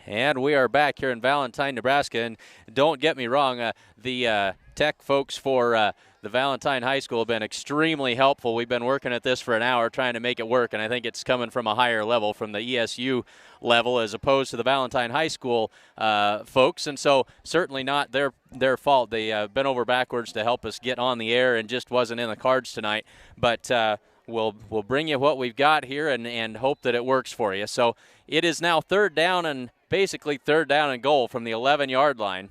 And we are back here in Valentine, Nebraska. And don't get me wrong, the tech folks for the Valentine High School have been extremely helpful. We've been working at this for an hour trying to make it work, and I think it's coming from a higher level, from the ESU level, as opposed to the Valentine High School folks. And so certainly not their fault. They bent over backwards to help us get on the air and just wasn't in the cards tonight. But we'll bring you what we've got here and hope that it works for you. So it is now third down and basically third down and goal from the 11-yard line.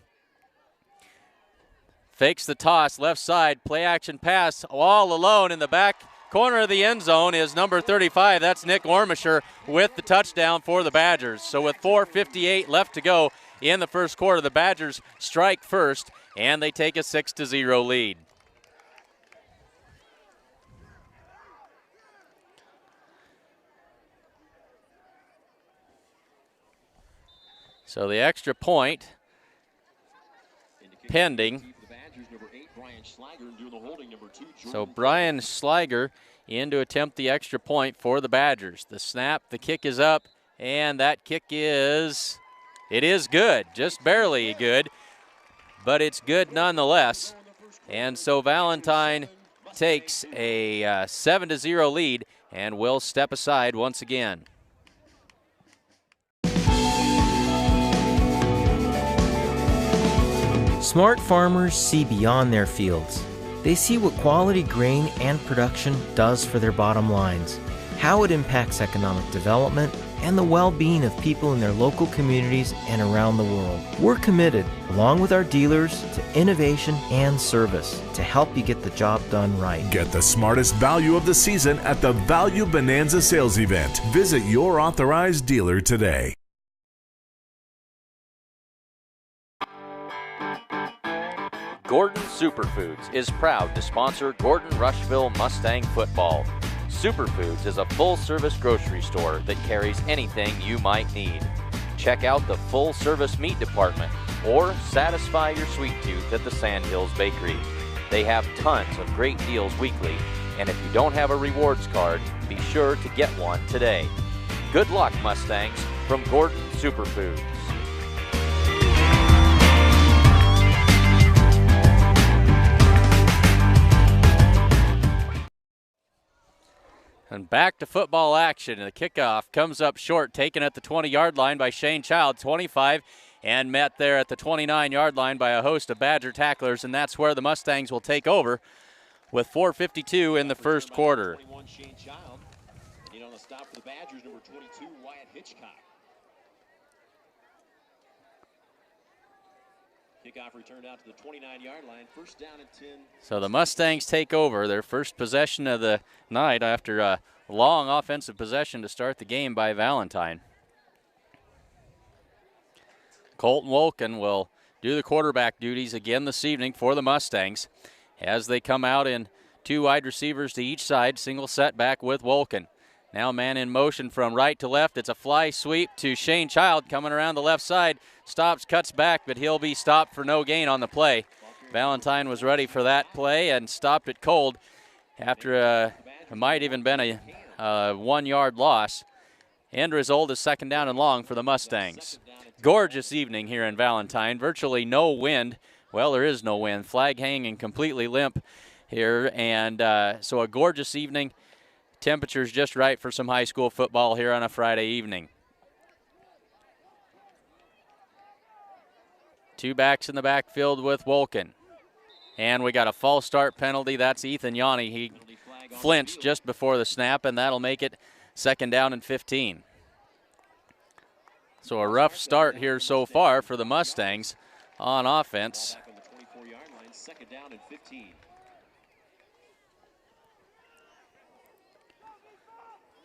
Fakes the toss, left side, play action pass, all alone in the back corner of the end zone is number 35. That's Nick Ormisher with the touchdown for the Badgers. So with 4:58 left to go in the first quarter, the Badgers strike first, and they take a 6-0 lead. So the extra point pending. So Brian Schleiger in to attempt the extra point for the Badgers. The snap, the kick is up, and that kick is good, just barely good, but it's good nonetheless. And so Valentine takes a 7-0 lead and will step aside once again. Smart farmers see beyond their fields. They see what quality grain and production does for their bottom lines, how it impacts economic development, and the well-being of people in their local communities and around the world. We're committed, along with our dealers, to innovation and service to help you get the job done right. Get the smartest value of the season at the Value Bonanza sales event. Visit your authorized dealer today. Gordon Superfoods is proud to sponsor Gordon Rushville Mustang football. Superfoods is a full-service grocery store that carries anything you might need. Check out the full-service meat department or satisfy your sweet tooth at the Sandhills Bakery. They have tons of great deals weekly, and if you don't have a rewards card, be sure to get one today. Good luck, Mustangs, from Gordon Superfoods. And back to football action. The kickoff comes up short, taken at the 20-yard line by Shane Child, 25, and met there at the 29-yard line by a host of Badger tacklers, and that's where the Mustangs will take over with 4:52 in the first quarter. Shane Child. In on the stop for the Badgers, number 22, Wyatt Hitchcock. Kickoff returned out to the 29-yard line. First down at 10. So the Mustangs take over their first possession of the night after a long offensive possession to start the game by Valentine. Colton Wolken will do the quarterback duties again this evening for the Mustangs as they come out in two wide receivers to each side, single setback with Wolken. Now man in motion from right to left. It's a fly sweep to Shane Child coming around the left side. Stops, cuts back, but he'll be stopped for no gain on the play. Valentine was ready for that play and stopped it cold after it might even been a 1-yard loss. End result is second down and long for the Mustangs. Gorgeous evening here in Valentine. Virtually no wind. Well, there is no wind. Flag hanging completely limp here, and so a gorgeous evening. Temperatures just right for some high school football here on a Friday evening. Two backs in the backfield with Wolken. And we got a false start penalty. That's Ethan Yanni. He flinched just before the snap, and that'll make it second down and 15. So a rough start here so far for the Mustangs on offense. Second down and 15.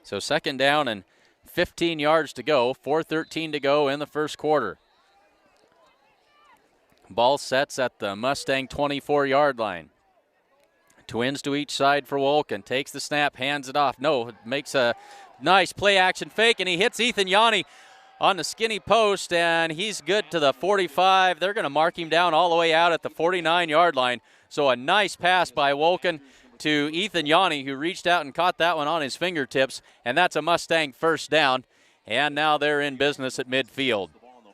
So second down and 15 yards to go, 4:13 to go in the first quarter. Ball sets at the Mustang 24-yard line. Twins to each side for Wolken. Takes the snap, hands it off. No, makes a nice play action fake, and he hits Ethan Yanni on the skinny post, and he's good to the 45. They're going to mark him down all the way out at the 49-yard line. So a nice pass by Wolken to Ethan Yanni, who reached out and caught that one on his fingertips, and that's a Mustang first down. And now they're in business at midfield. The ball on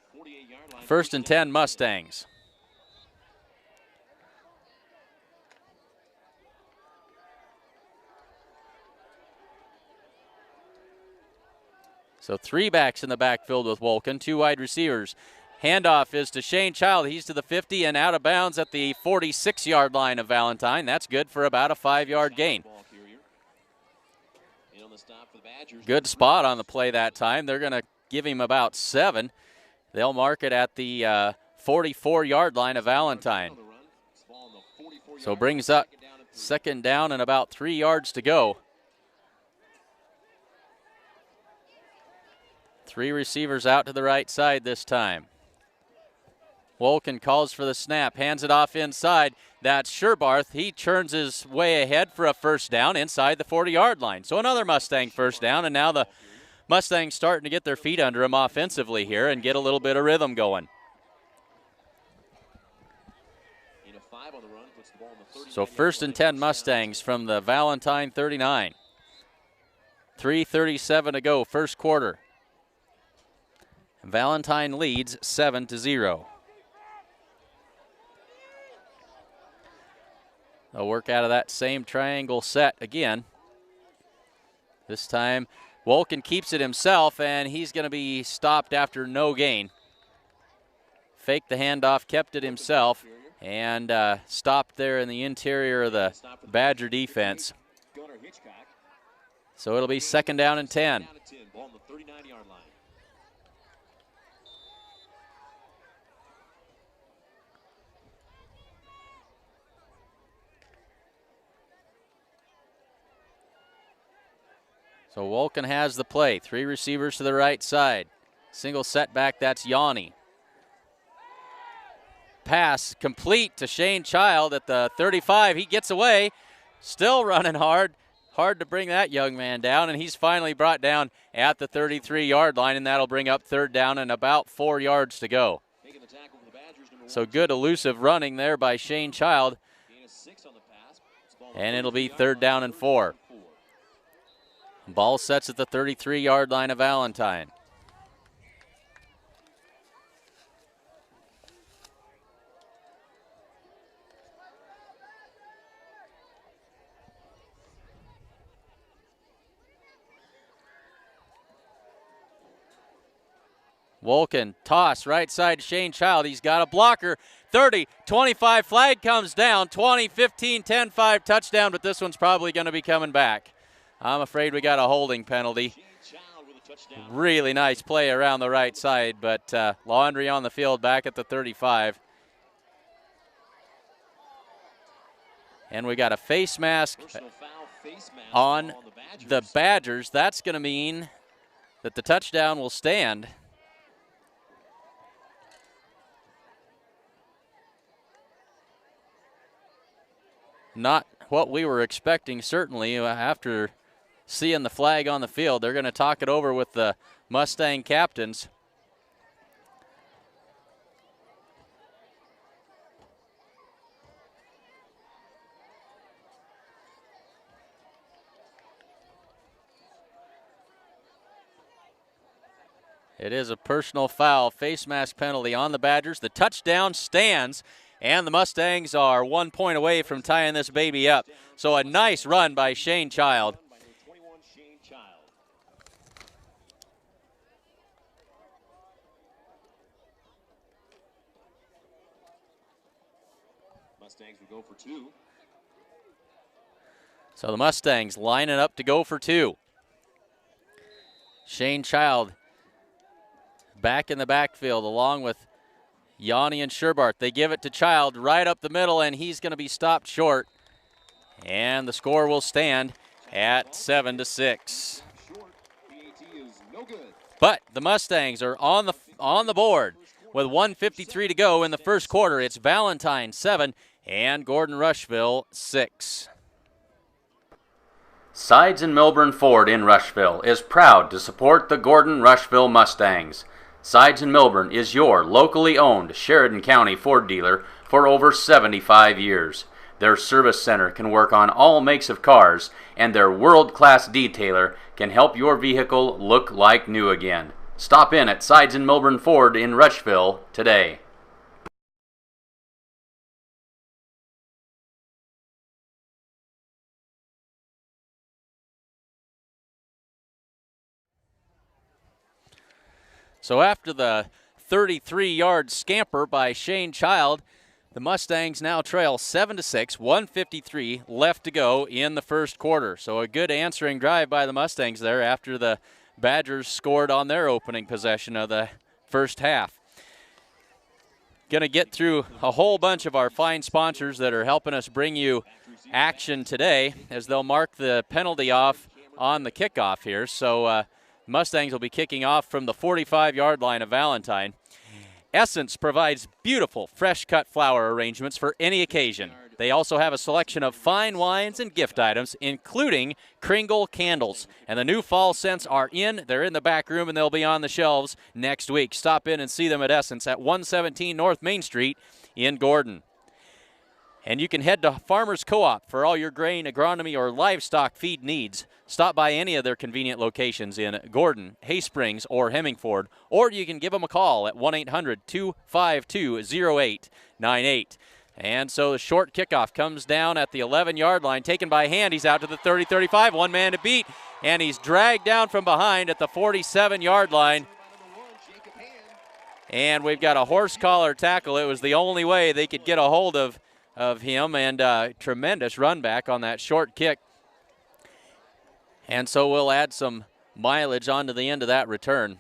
First and 10 Mustangs. So 3 backs in the backfield with Wolken, 2 wide receivers. Handoff is to Shane Child. He's to the 50 and out of bounds at the 46-yard line of Valentine. That's good for about a 5-yard gain. Good spot on the play that time. They're going to give him about 7. They'll mark it at the 44-yard line of Valentine. So brings up second down and about 3 yards to go. 3 receivers out to the right side this time. Wolken calls for the snap, hands it off inside. That's Sherbarth. He churns his way ahead for a first down inside the 40-yard line. So another Mustang first down, and now the Mustangs starting to get their feet under him offensively here and get a little bit of rhythm going. So first and 10 Mustangs from the Valentine 39. 3:37 to go, first quarter. Valentine leads 7-0. They'll work out of that same triangle set again. This time, Wolken keeps it himself, and he's going to be stopped after no gain. Faked the handoff, kept it himself, and stopped there in the interior of the Badger defense. So it'll be second down and 10. So Wolken has the play. 3 receivers to the right side. Single setback, that's Yanni. Pass complete to Shane Child at the 35. He gets away. Still running hard. Hard to bring that young man down, and he's finally brought down at the 33-yard line, and that'll bring up third down and about 4 yards to go. So good elusive running there by Shane Child. And it'll be third down and 4. Ball sets at the 33-yard line of Valentine. Wolken, toss, right side, Shane Child. He's got a blocker. 30, 25, flag comes down. 20, 15, 10, 5, touchdown, but this one's probably going to be coming back. I'm afraid we got a holding penalty. Really nice play around the right side, but Laundry on the field back at the 35. And we got a face mask on the Badgers. That's going to mean that the touchdown will stand. Not what we were expecting, certainly, after seeing the flag on the field. They're going to talk it over with the Mustang captains. It is a personal foul, face mask penalty on the Badgers. The touchdown stands, and the Mustangs are 1 point away from tying this baby up. So a nice run by Shane Child. Mustangs would go for 2. So the Mustangs lining up to go for 2. Shane Child back in the backfield along with Yanni and Sherbarth. They give it to Child right up the middle, and he's going to be stopped short. And the score will stand at 7-6. But the Mustangs are on the board with 1:53 to go in the first quarter. It's Valentine 7 and Gordon Rushville 6. Sides and Milburn Ford in Rushville is proud to support the Gordon Rushville Mustangs. Sides and Milburn is your locally owned Sheridan County Ford dealer for over 75 years. Their service center can work on all makes of cars, and their world-class detailer can help your vehicle look like new again. Stop in at Sides and Milburn Ford in Rushville today. So after the 33-yard scamper by Shane Child, the Mustangs now trail 7-6, 1:53 left to go in the first quarter. So a good answering drive by the Mustangs there after the Badgers scored on their opening possession of the first half. Going to get through a whole bunch of our fine sponsors that are helping us bring you action today as they'll mark the penalty off on the kickoff here. So Mustangs will be kicking off from the 45-yard line of Valentine. Essence provides beautiful fresh-cut flower arrangements for any occasion. They also have a selection of fine wines and gift items, including Kringle candles. And the new fall scents are in. They're in the back room, and they'll be on the shelves next week. Stop in and see them at Essence at 117 North Main Street in Gordon. And you can head to Farmers Co-op for all your grain, agronomy, or livestock feed needs. Stop by any of their convenient locations in Gordon, Hay Springs, or Hemingford, or you can give them a call at 1-800-252-0898. And so the short kickoff comes down at the 11-yard line, taken by Hand. He's out to the 30-35, one man to beat, and he's dragged down from behind at the 47-yard line. And we've got a horse collar tackle. It was the only way they could get a hold of him, and tremendous run back on that short kick. And so we'll add some mileage onto the end of that return.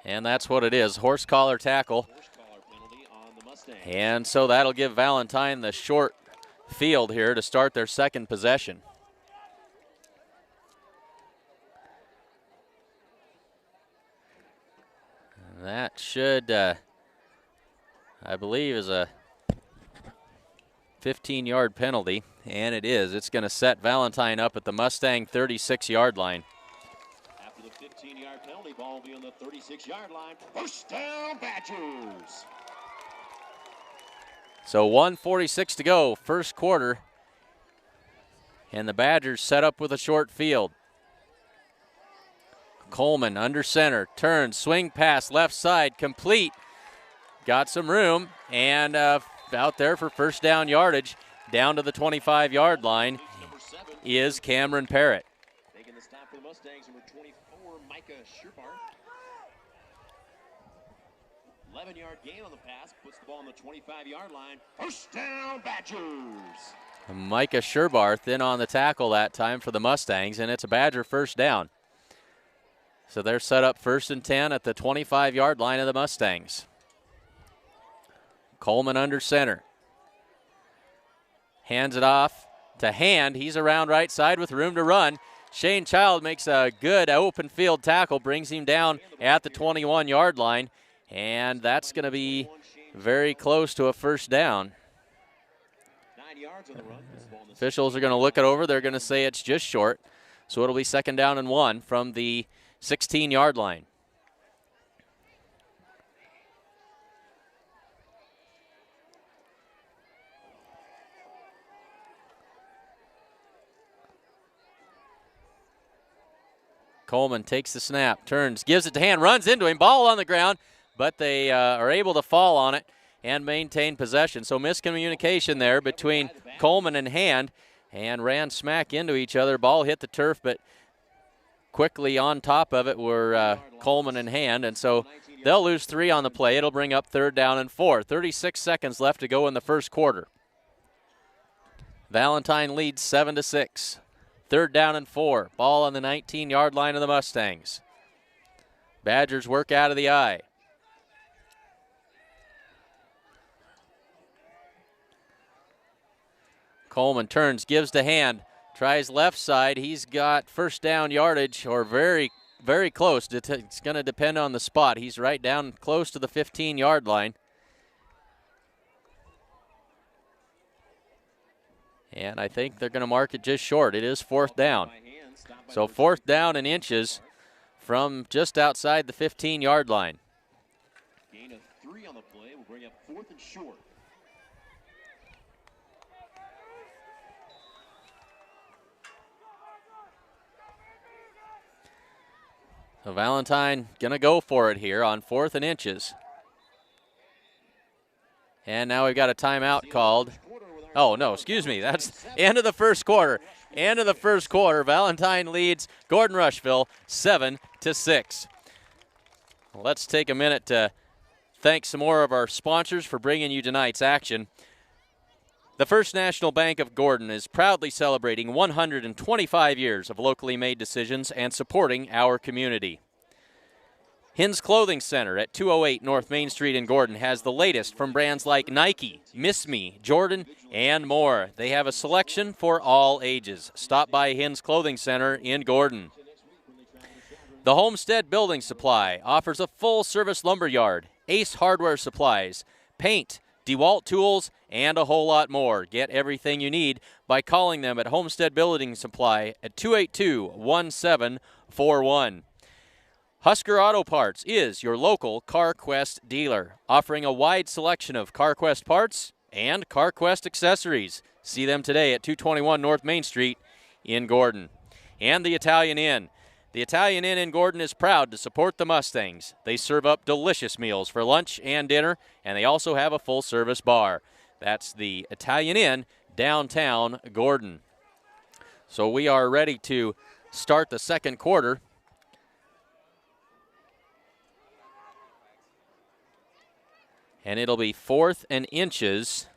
And that's what it is, horse collar tackle. And so that'll give Valentine the short field here to start their second possession. That should, I believe, is a 15-yard penalty, and it is. It's going to set Valentine up at the Mustang 36-yard line. After the 15-yard penalty, ball will be on the 36-yard line. First down, Badgers. So 1:46 to go, first quarter, and the Badgers set up with a short field. Coleman under center, turns, swing pass, left side, complete. Got some room, and out there for first down yardage, down to the 25-yard line is Cameron Parrott. Making the stop for the Mustangs, number 24, Micah Sherbar. 11-yard gain on the pass, puts the ball on the 25-yard line. First down, Badgers. Micah Sherbarth in on the tackle that time for the Mustangs, and it's a Badger first down. So they're set up 1st and 10 at the 25-yard line of the Mustangs. Coleman under center. Hands it off to Hand. He's around right side with room to run. Shane Child makes a good open field tackle, brings him down at the 21-yard line, and that's going to be very close to a first down. 9 yards on the run. Officials are going to look it over. They're going to say it's just short. So it'll be 2nd down and 1 from the 16-yard line. Coleman takes the snap, turns, gives it to Hand, runs into him, ball on the ground, but they are able to fall on it and maintain possession. So miscommunication there between Coleman and Hand, and ran smack into each other. Ball hit the turf, but quickly on top of it were Coleman and Hand, and so they'll lose 3 on the play. It'll bring up 3rd down and 4. 36 seconds left to go in the first quarter. Valentine leads 7-6. 3rd down and 4. Ball on the 19-yard line of the Mustangs. Badgers work out of the eye. Coleman turns, gives to Hand, tries left side. He's got first down yardage, or very, very close. It's going to depend on the spot. He's right down close to the 15-yard line. And I think they're going to mark it just short. It is 4th down. So 4th down and inches from just outside the 15-yard line. Gain of 3 on the play will bring up 4th and short. So Valentine going to go for it here on 4th and inches. And now we've got a timeout called. Oh, no, excuse me. That's end of the first quarter. End of the first quarter. Valentine leads Gordon Rushville 7-6. Let's take a minute to thank some more of our sponsors for bringing you tonight's action. The First National Bank of Gordon is proudly celebrating 125 years of locally made decisions and supporting our community. Hin's Clothing Center at 208 North Main Street in Gordon has the latest from brands like Nike, Miss Me, Jordan, and more. They have a selection for all ages. Stop by Hin's Clothing Center in Gordon. The Homestead Building Supply offers a full-service lumber yard, Ace Hardware Supplies, paint, DeWalt tools, and a whole lot more. Get everything you need by calling them at Homestead Building Supply at 282-1741. Husker Auto Parts is your local CarQuest dealer, offering a wide selection of CarQuest parts and CarQuest accessories. See them today at 221 North Main Street in Gordon. And the Italian Inn. The Italian Inn in Gordon is proud to support the Mustangs. They serve up delicious meals for lunch and dinner, and they also have a full-service bar. That's the Italian Inn, downtown Gordon. So we are ready to start the second quarter. And it'll be 4th and inches.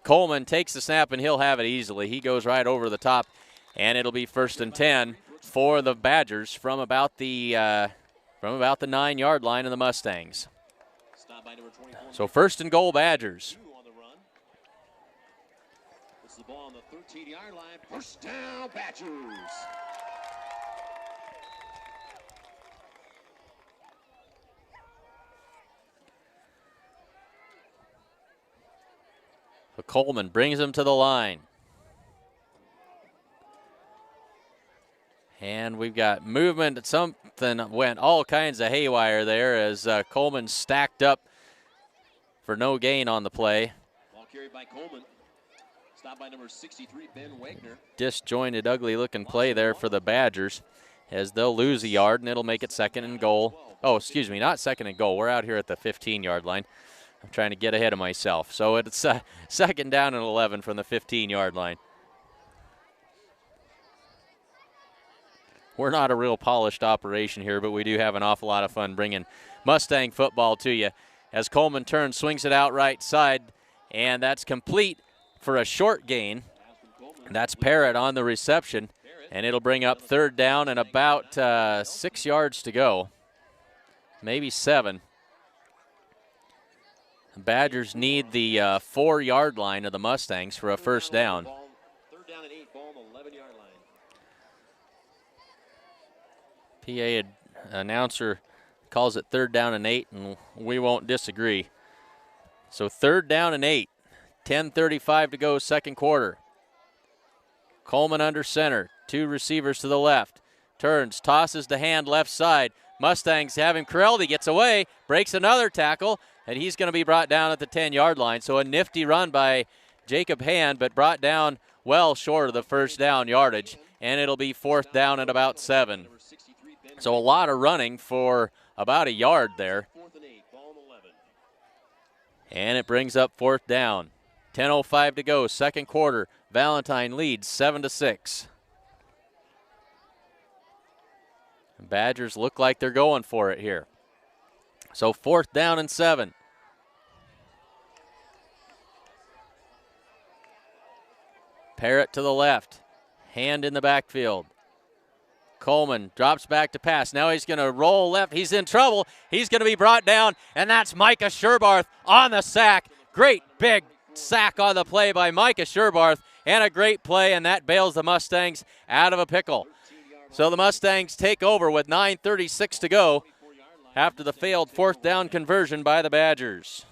Coleman takes the snap, and he'll have it easily. He goes right over the top, and it'll be 1st and 10 for the Badgers from about the 9-yard line of the Mustangs. So 1st and goal, Badgers. This is the ball on the 13-yard line. 1st down, Badgers. So Coleman brings him to the line. And we've got movement. Something went all kinds of haywire there as Coleman stacked up for no gain on the play. Ball carried by Coleman. Stopped by number 63, Ben Wagner. Disjointed, ugly-looking play there for the Badgers as they'll lose a yard, and it'll make it 2nd and goal. Oh, excuse me, not 2nd and goal. We're out here at the 15-yard line. I'm trying to get ahead of myself. So it's 2nd down and 11 from the 15-yard line. We're not a real polished operation here, but we do have an awful lot of fun bringing Mustang football to you. As Coleman turns, swings it out right side, and that's complete for a short gain. That's Parrott on the reception, and it'll bring up 3rd down and about 6 yards to go, maybe 7. The Badgers need the 4-yard line of the Mustangs for a 1st down. 3rd down and 8, ball on the 11-yard line. PA announcer calls it 3rd down and 8, and we won't disagree. So 3rd down and 8, 10:35 to go, 2nd quarter. Coleman under center, 2 receivers to the left. Turns, tosses to Hand left side. Mustangs have him corralled. He gets away, breaks another tackle, and he's going to be brought down at the 10-yard line. So a nifty run by Jacob Hand, but brought down well short of the 1st down yardage, and it'll be 4th down at about 7. So a lot of running for about a yard there. 4th and 8, ball on 11. And it brings up 4th down. 10:05 to go, 2nd quarter. Valentine leads 7-6. Badgers look like they're going for it here. So 4th down and 7. Parrott to the left. Hand in the backfield. Coleman drops back to pass. Now he's going to roll left. He's in trouble. He's going to be brought down, and that's Micah Sherbarth on the sack. Great big sack on the play by Micah Sherbarth, and a great play, and that bails the Mustangs out of a pickle. So the Mustangs take over with 9:36 to go after the failed 4th down conversion by the Badgers.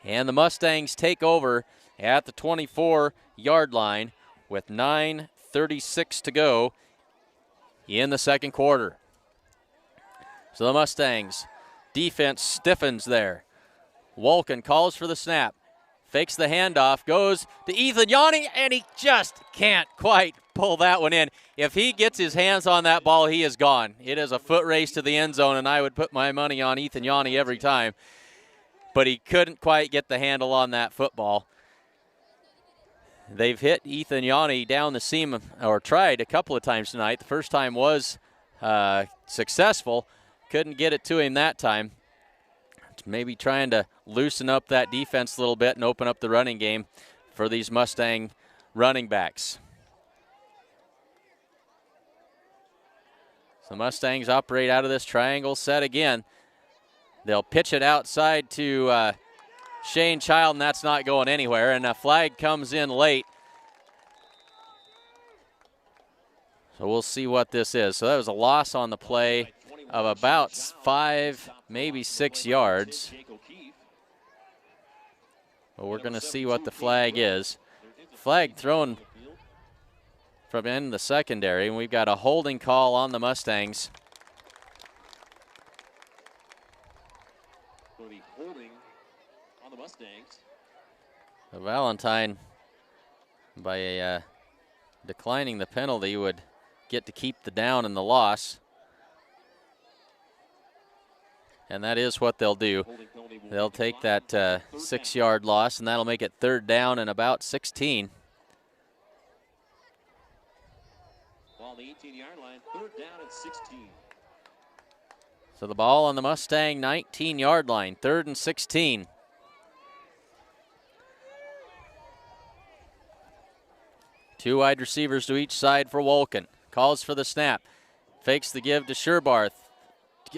And the Mustangs take over at the 24-yard line with 9:36 to go in the 2nd quarter. So the Mustangs defense stiffens there. Wolken calls for the snap. Fakes the handoff, goes to Ethan Yanni, and he just can't quite pull that one in. If he gets his hands on that ball, he is gone. It is a foot race to the end zone, and I would put my money on Ethan Yanni every time. But he couldn't quite get the handle on that football. They've hit Ethan Yanni down the seam, or tried a couple of times tonight. The first time was successful. Couldn't get it to him that time. Maybe trying to loosen up that defense a little bit and open up the running game for these Mustang running backs. So Mustangs operate out of this triangle set again. They'll pitch it outside to Shane Child, and that's not going anywhere. And a flag comes in late. So we'll see what this is. So that was a loss on the play of about 5, maybe 6 yards. But we're going to see what the flag is. Flag thrown from in the secondary, and we've got a holding call on the Mustangs. Holding on the Mustangs. Valentine, by declining the penalty, would get to keep the down and the loss. And that is what they'll do. They'll take that 6-yard loss, and that'll make it 3rd down and about 16. Ball on the 18-yard line, 3rd down and 16. So the ball on the Mustang 19-yard line, 3rd and 16. Two wide receivers to each side for Wolken. Calls for the snap. Fakes the give to Sherbarth.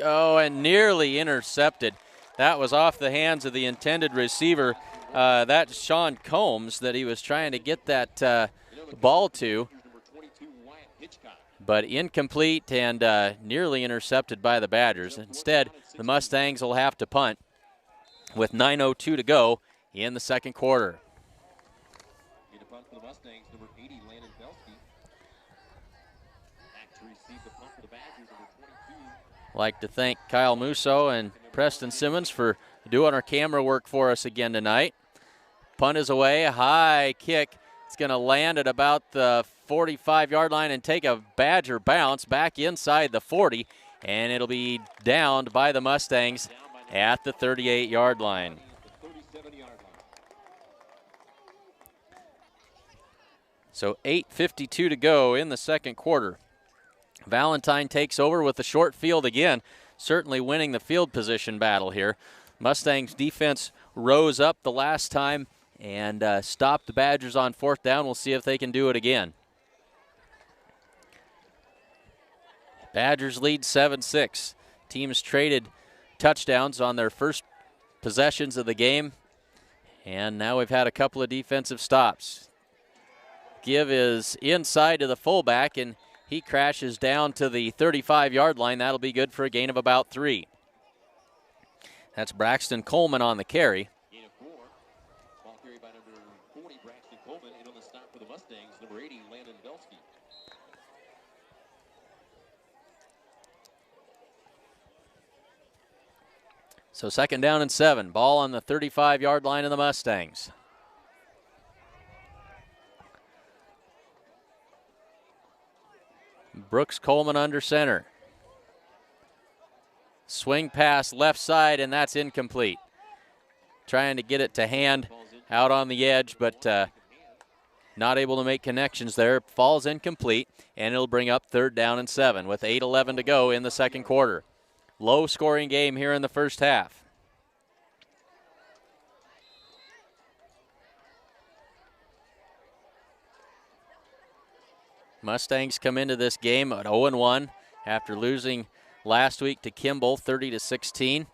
Oh, and nearly intercepted. That was off the hands of the intended receiver. That's Sean Combs that he was trying to get that ball to. But incomplete and nearly intercepted by the Badgers. Instead, the Mustangs will have to punt with 9:02 to go in the second quarter. Get a punt for the Mustangs, number 80, Landon Belsky. Back to receive the punt for the Badgers, number 22. I'd like to thank Kyle Musso and Preston Simmons for doing our camera work for us again tonight. Punt is away, a high kick. It's going to land at about the 45-yard line and take a Badger bounce back inside the 40, and it'll be downed by the Mustangs at the 38-yard line. So 8:52 to go in the second quarter. Valentine takes over with the short field again, certainly winning the field position battle here. Mustangs defense rose up the last time and stopped the Badgers on 4th down. We'll see if they can do it again. Badgers lead 7-6. Teams traded touchdowns on their first possessions of the game, and now we've had a couple of defensive stops. Give is inside to the fullback, and he crashes down to the 35-yard line. That'll be good for a gain of about 3. That's Braxton Coleman on the carry. Gain of 4. Ball carried by number 40, Braxton Coleman. And on the stop for the Mustangs, number 80, Landon Belsky. So 2nd down and 7. Ball on the 35-yard line of the Mustangs. Brooks Coleman under center. Swing pass left side, and that's incomplete. Trying to get it to hand out on the edge, but not able to make connections there. Falls incomplete, and it'll bring up 3rd down and 7 with 8:11 to go in the second quarter. Low-scoring game here in the first half. Mustangs come into this game at 0-1 after losing last week to Kimball 30-16.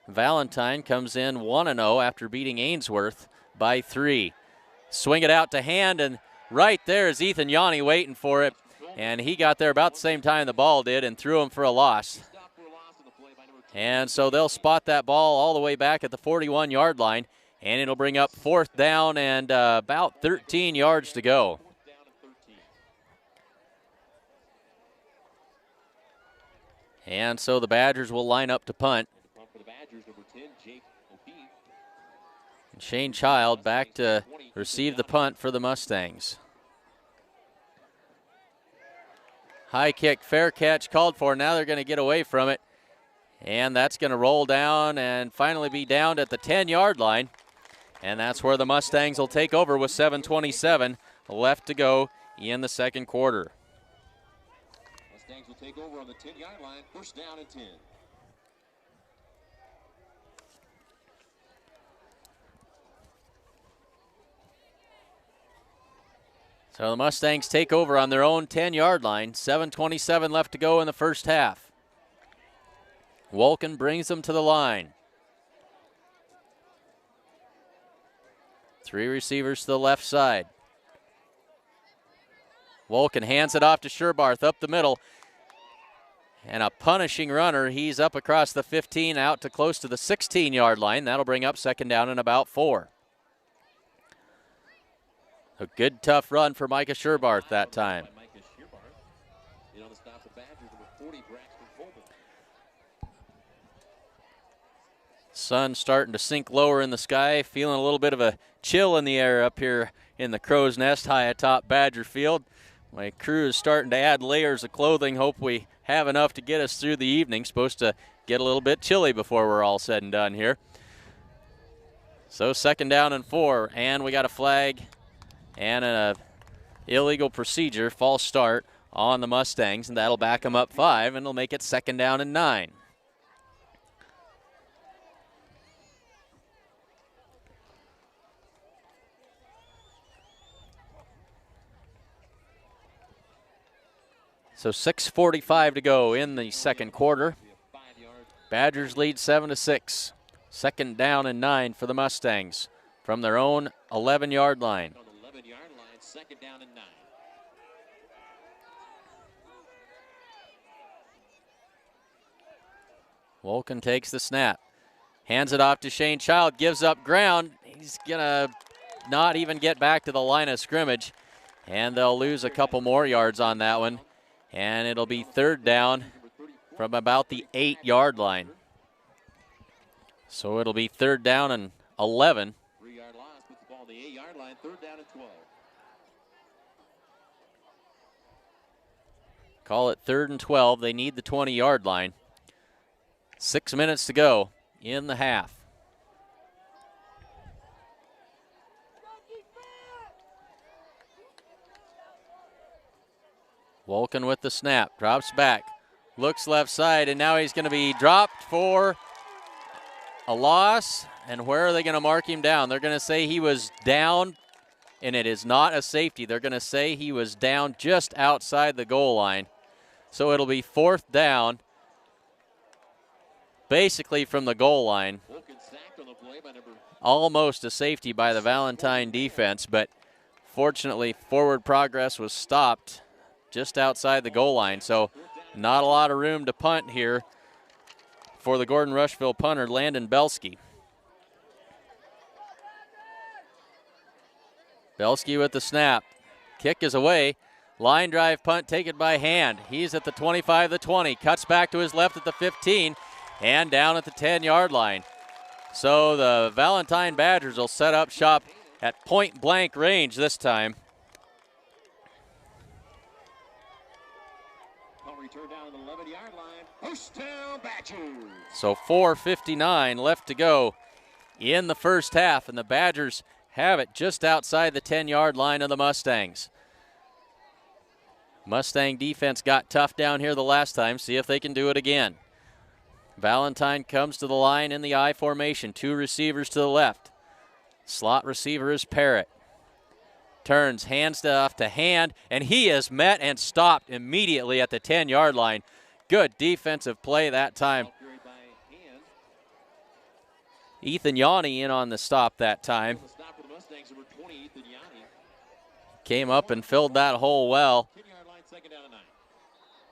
Valentine comes in 1-0 after beating Ainsworth by 3. Swing it out to hand, and right there is Ethan Yanni waiting for it, and he got there about the same time the ball did and threw him for a loss. And so they'll spot that ball all the way back at the 41-yard line, and it'll bring up 4th down and about 13 yards to go. And so the Badgers will line up to punt. Shane Child back to receive the punt for the Mustangs. High kick, fair catch called for. Now they're going to get away from it. And that's going to roll down and finally be downed at the 10-yard line. And that's where the Mustangs will take over with 7:27 left to go in the second quarter. Mustangs will take over on the 10-yard line, first down and 10. So the Mustangs take over on their own 10-yard line. 7:27 left to go in the first half. Wolken brings them to the line. 3 receivers to the left side. Wolken hands it off to Sherbarth up the middle. And a punishing runner. He's up across the 15 out to close to the 16-yard line. That'll bring up second down and about 4. A good, tough run for Micah Sherbarth that time. Sun starting to sink lower in the sky, feeling a little bit of a chill in the air up here in the Crow's Nest high atop Badger Field. My crew is starting to add layers of clothing. Hope we have enough to get us through the evening. Supposed to get a little bit chilly before we're all said and done here. So second down and 4, and we got a flag and an illegal procedure, false start on the Mustangs, and that'll back them up 5, and it'll make it second down and 9. So 6:45 to go in the second quarter. Badgers lead 7-6. Second down and 9 for the Mustangs from their own 11-yard line. Second down and 9. Wolken takes the snap. Hands it off to Shane Child. Gives up ground. He's going to not even get back to the line of scrimmage. And they'll lose a couple more yards on that one. And it'll be third down from about the 8-yard line. So it'll be third down and 11. 3-yard loss, puts the ball on the 8-yard line, third down and 12. Call it third and 12. They need the 20-yard line. 6 minutes to go in the half. Wolken with the snap, drops back, looks left side, and now he's going to be dropped for a loss. And where are they going to mark him down? They're going to say he was down, and it is not a safety. They're going to say he was down just outside the goal line. So it'll be fourth down, basically from the goal line. Almost a safety by the Valentine defense, but fortunately forward progress was stopped just outside the goal line. So not a lot of room to punt here for the Gordon Rushville punter, Landon Belsky. Belsky with the snap. Kick is away. Line drive punt taken by Hand. He's at the 25, the 20. Cuts back to his left at the 15 and down at the 10-yard line. So the Valentine Badgers will set up shop at point-blank range this time. Return down the 11-yard line. First down, Badgers. So 4:59 left to go in the first half, and the Badgers have it just outside the 10-yard line of the Mustangs. Mustang defense got tough down here the last time. See if they can do it again. Valentine comes to the line in the I formation. 2 receivers to the left. Slot receiver is Parrott. Turns, hands off to Hand, and he is met and stopped immediately at the 10-yard line. Good defensive play that time. Ethan Yanni in on the stop that time. Came up and filled that hole well.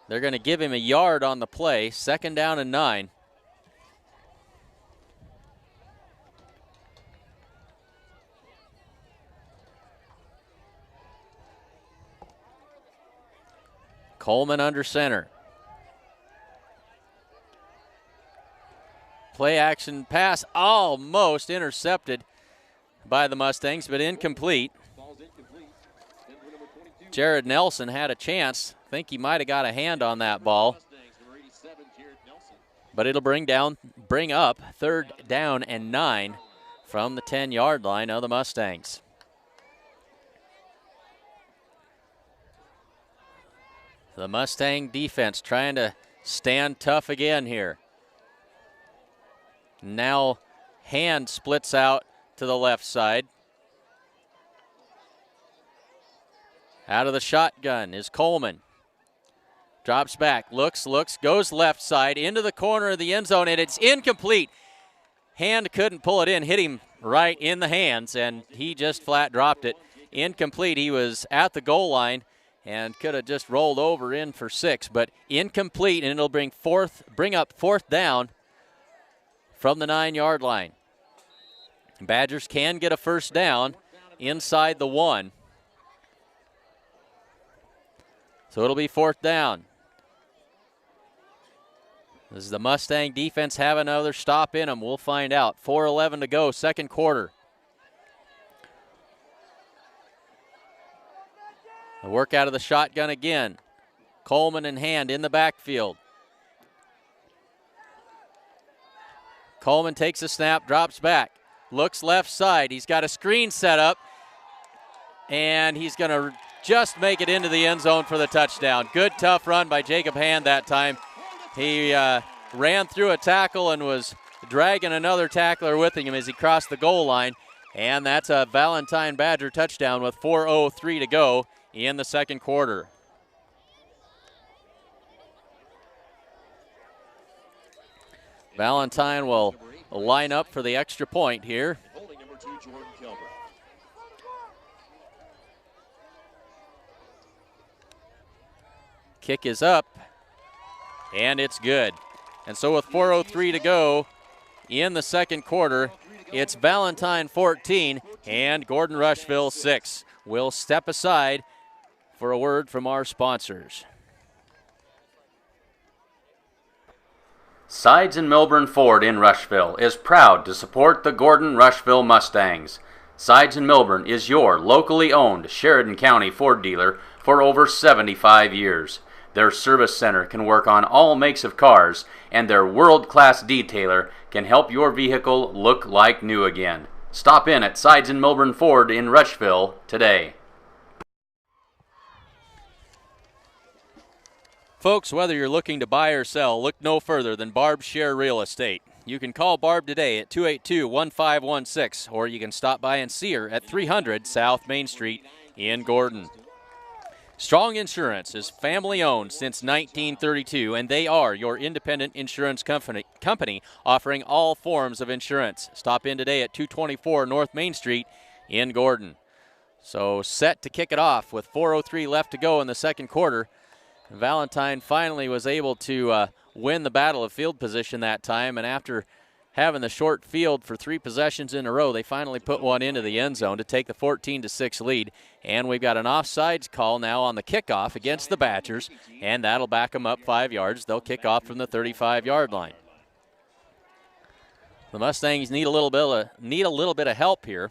They're going to give him a yard on the play. Second down and 9. Coleman under center. Play action pass almost intercepted. by the Mustangs, but incomplete. Jared Nelson had a chance. I think he might have got a hand on that ball. But it'll bring up 3rd down and 9 from the 10-yard line of the Mustangs. The Mustang defense trying to stand tough again here. Now Hand splits out to the left side. Out of the shotgun is Coleman. Drops back, looks, goes left side into the corner of the end zone, and it's incomplete. Hand couldn't pull it in, hit him right in the hands, and he just flat dropped it. Incomplete. He was at the goal line and could have just rolled over in for 6, but incomplete, and it'll bring up 4th down from the 9-yard line. Badgers can get a 1st down inside the 1. So it'll be 4th down. Does the Mustang defense have another stop in them? We'll find out. 4:11 to go, 2nd quarter. The work out of the shotgun again. Coleman and Hand in the backfield. Coleman takes a snap, drops back, looks left side. He's got a screen set up, and he's going to just make it into the end zone for the touchdown. Good, tough run by Jacob Hand that time. He ran through a tackle and was dragging another tackler with him as he crossed the goal line, and that's a Valentine Badger touchdown with 4:03 to go in the 2nd quarter. Valentine will line up for the extra point here. Holding number 2, Jordan Kilburn. Kick is up, and it's good. And so with 4:03 to go in the 2nd quarter, it's Valentine 14 and Gordon Rushville 6. We'll step aside for a word from our sponsors. Sides and Milburn Ford in Rushville is proud to support the Gordon Rushville Mustangs. Sides and Milburn is your locally owned Sheridan County Ford dealer for over 75 years. Their service center can work on all makes of cars, and their world-class detailer can help your vehicle look like new again. Stop in at Sides and Milburn Ford in Rushville today. Folks, whether you're looking to buy or sell, look no further than Barb Share Real Estate. You can call Barb today at 282-1516, or you can stop by and see her at 300 South Main Street in Gordon. Strong Insurance is family-owned since 1932, and they are your independent insurance company offering all forms of insurance. Stop in today at 224 North Main Street in Gordon. So set to kick it off with 4:03 left to go in the 2nd quarter. Valentine finally was able to win the battle of field position that time, and after having the short field for 3 possessions in a row, they finally put one into the end zone to take the 14-6 lead. And we've got an offsides call now on the kickoff against the Badgers, and that'll back them up 5 yards. They'll kick off from the 35-yard line. The Mustangs need a little bit of help here.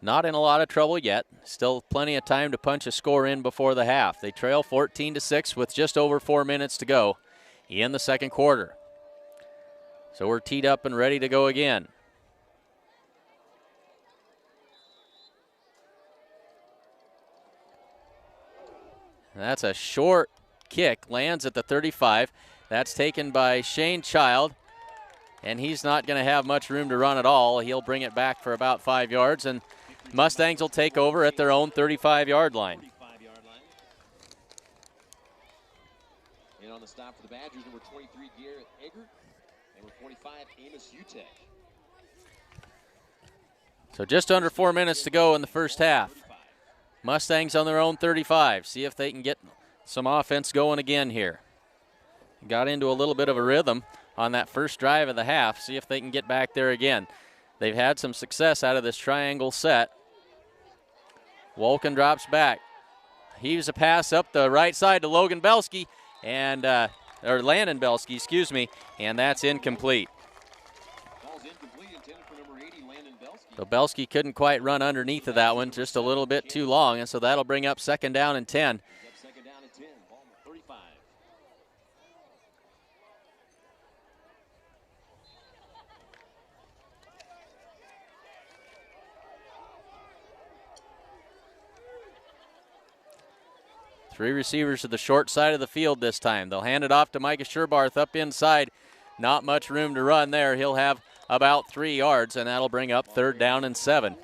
Not in a lot of trouble yet. Still plenty of time to punch a score in before the half. They trail 14-6 with just over 4 minutes to go in the 2nd quarter. So we're teed up and ready to go again. That's a short kick, lands at the 35. That's taken by Shane Child, and he's not going to have much room to run at all. He'll bring it back for about 5 yards, and Mustangs will take over at their own 35-yard line. And on the stop for the Badgers, number 23, Garrett Eggert, number 45, Amos Utek. So just under 4 minutes to go in the first half. Mustangs on their own 35. See if they can get some offense going again here. Got into a little bit of a rhythm on that first drive of the half. See if they can get back there again. They've had some success out of this triangle set. Wolken drops back. Heaves a pass up the right side to Logan Belsky, and or Landon Belsky, excuse me, and that's incomplete. Ball's incomplete, So Belsky couldn't quite run underneath of that one, just a little bit too long, and so that'll bring up 2nd down and 10. Second down and 10, ball 35. Three receivers to the short side of the field this time. They'll hand it off to Micah Sherbarth up inside. Not much room to run there. He'll have about 3 yards, and that'll bring up 3rd down and 7.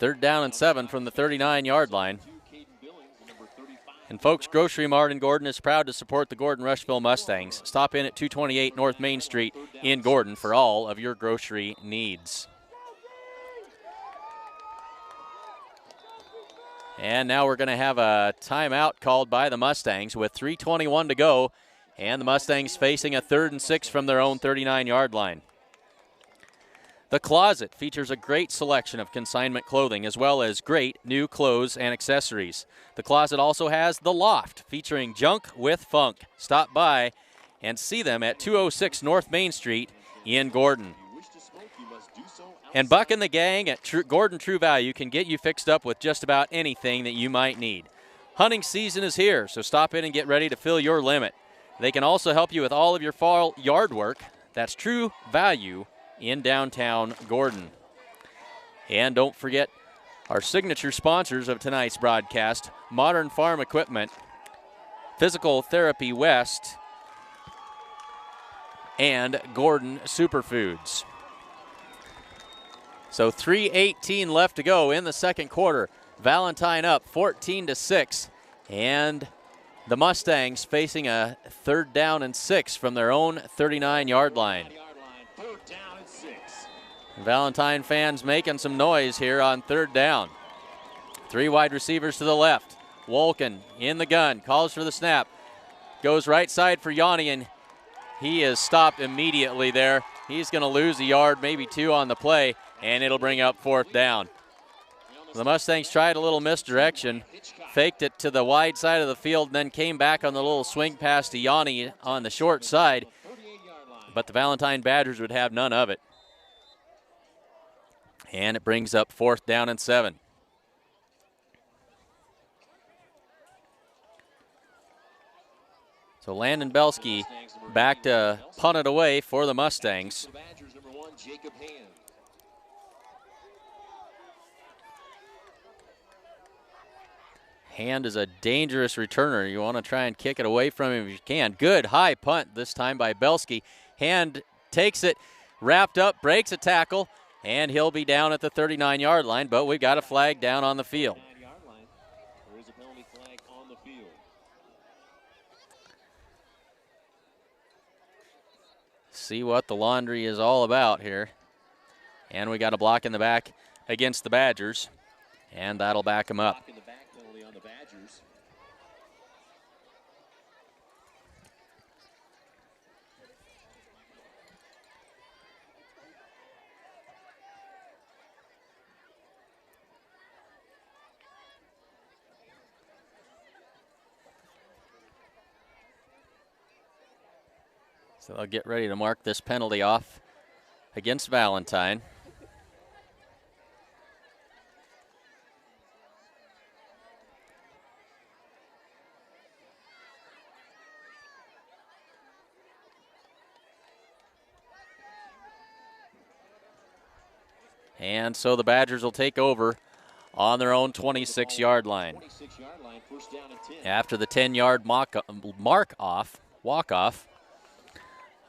3rd down and 7 from the 39-yard line. And folks, Grocery Mart in Gordon is proud to support the Gordon Rushville Mustangs. Stop in at 228 North Main Street in Gordon for all of your grocery needs. And now we're going to have a timeout called by the Mustangs with 3:21 to go, and the Mustangs facing a 3rd and 6 from their own 39-yard line. The Closet features a great selection of consignment clothing as well as great new clothes and accessories. The Closet also has The Loft featuring junk with funk. Stop by and see them at 206 North Main Street in Gordon. And Buck and the gang at Gordon True Value can get you fixed up with just about anything that you might need. Hunting season is here, so stop in and get ready to fill your limit. They can also help you with all of your fall yard work. That's True Value in downtown Gordon. And don't forget our signature sponsors of tonight's broadcast, Modern Farm Equipment, Physical Therapy West, and Gordon Superfoods. So 3:18 left to go in the second quarter. Valentine up 14-6, and the Mustangs facing a 3rd down and 6 from their own 39-yard line. Valentine fans making some noise here on 3rd down. 3 wide receivers to the left. Wolken in the gun, calls for the snap. Goes right side for Yanni, and he is stopped immediately there. He's going to lose a yard, maybe 2 on the play, and it'll bring up 4th down. The Mustangs tried a little misdirection, faked it to the wide side of the field, and then came back on the little swing pass to Yanni on the short side. But the Valentine Badgers would have none of it. And it brings up 4th down and 7. So Landon Belsky back to punt it away for the Mustangs. Hand is a dangerous returner. You want to try and kick it away from him if you can. Good high punt this time by Belsky. Hand takes it, wrapped up, breaks a tackle, and he'll be down at the 39-yard line, but we've got a flag down on the field. There is a penalty flag on the field. See what the laundry is all about here. And we got a block in the back against the Badgers, and that'll back him up. So they'll get ready to mark this penalty off against Valentine. And so the Badgers will take over on their own 26-yard line. After the 10-yard walk-off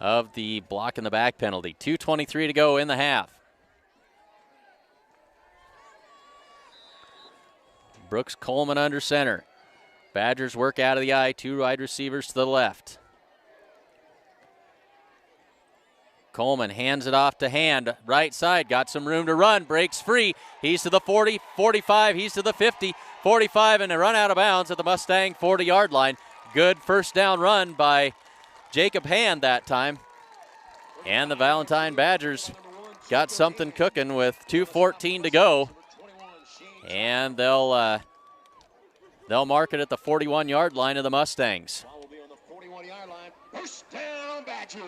of the block in the back penalty. 2:23 to go in the half. Brooks Coleman under center. Badgers work out of the eye, 2 wide receivers to the left. Coleman hands it off to Hand, right side, got some room to run, breaks free. He's to the 40, 45, he's to the 50, 45, and a run out of bounds at the Mustang 40-yard line. Good first down run by Jacob Hand that time. And the Valentine Badgers got something cooking with 2:14 to go. And they'll mark it at the 41-yard line of the Mustangs. Ball will be on the 41-yard line. First down, Badgers.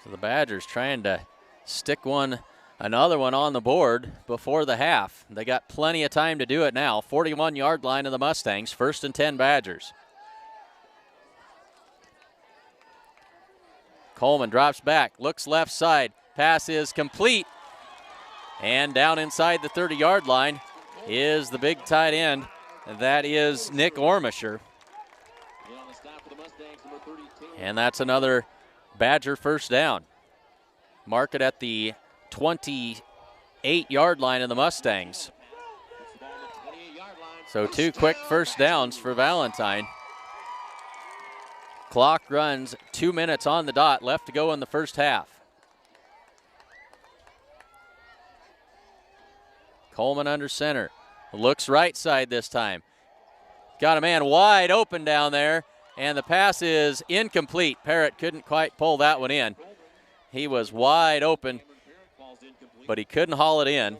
So the Badgers trying to stick another one on the board before the half. They got plenty of time to do it now. 41-yard line of the Mustangs, 1st and 10 Badgers. Coleman drops back, looks left side. Pass is complete. And down inside the 30-yard line is the big tight end. That is Nick Ormisher. And that's another Badger first down. Mark it at the 28-yard line of the Mustangs. So 2 quick first downs for Valentine. Clock runs 2 minutes on the dot, left to go in the first half. Coleman under center. Looks right side this time. Got a man wide open down there, and the pass is incomplete. Parrott couldn't quite pull that one in. He was wide open, but he couldn't haul it in.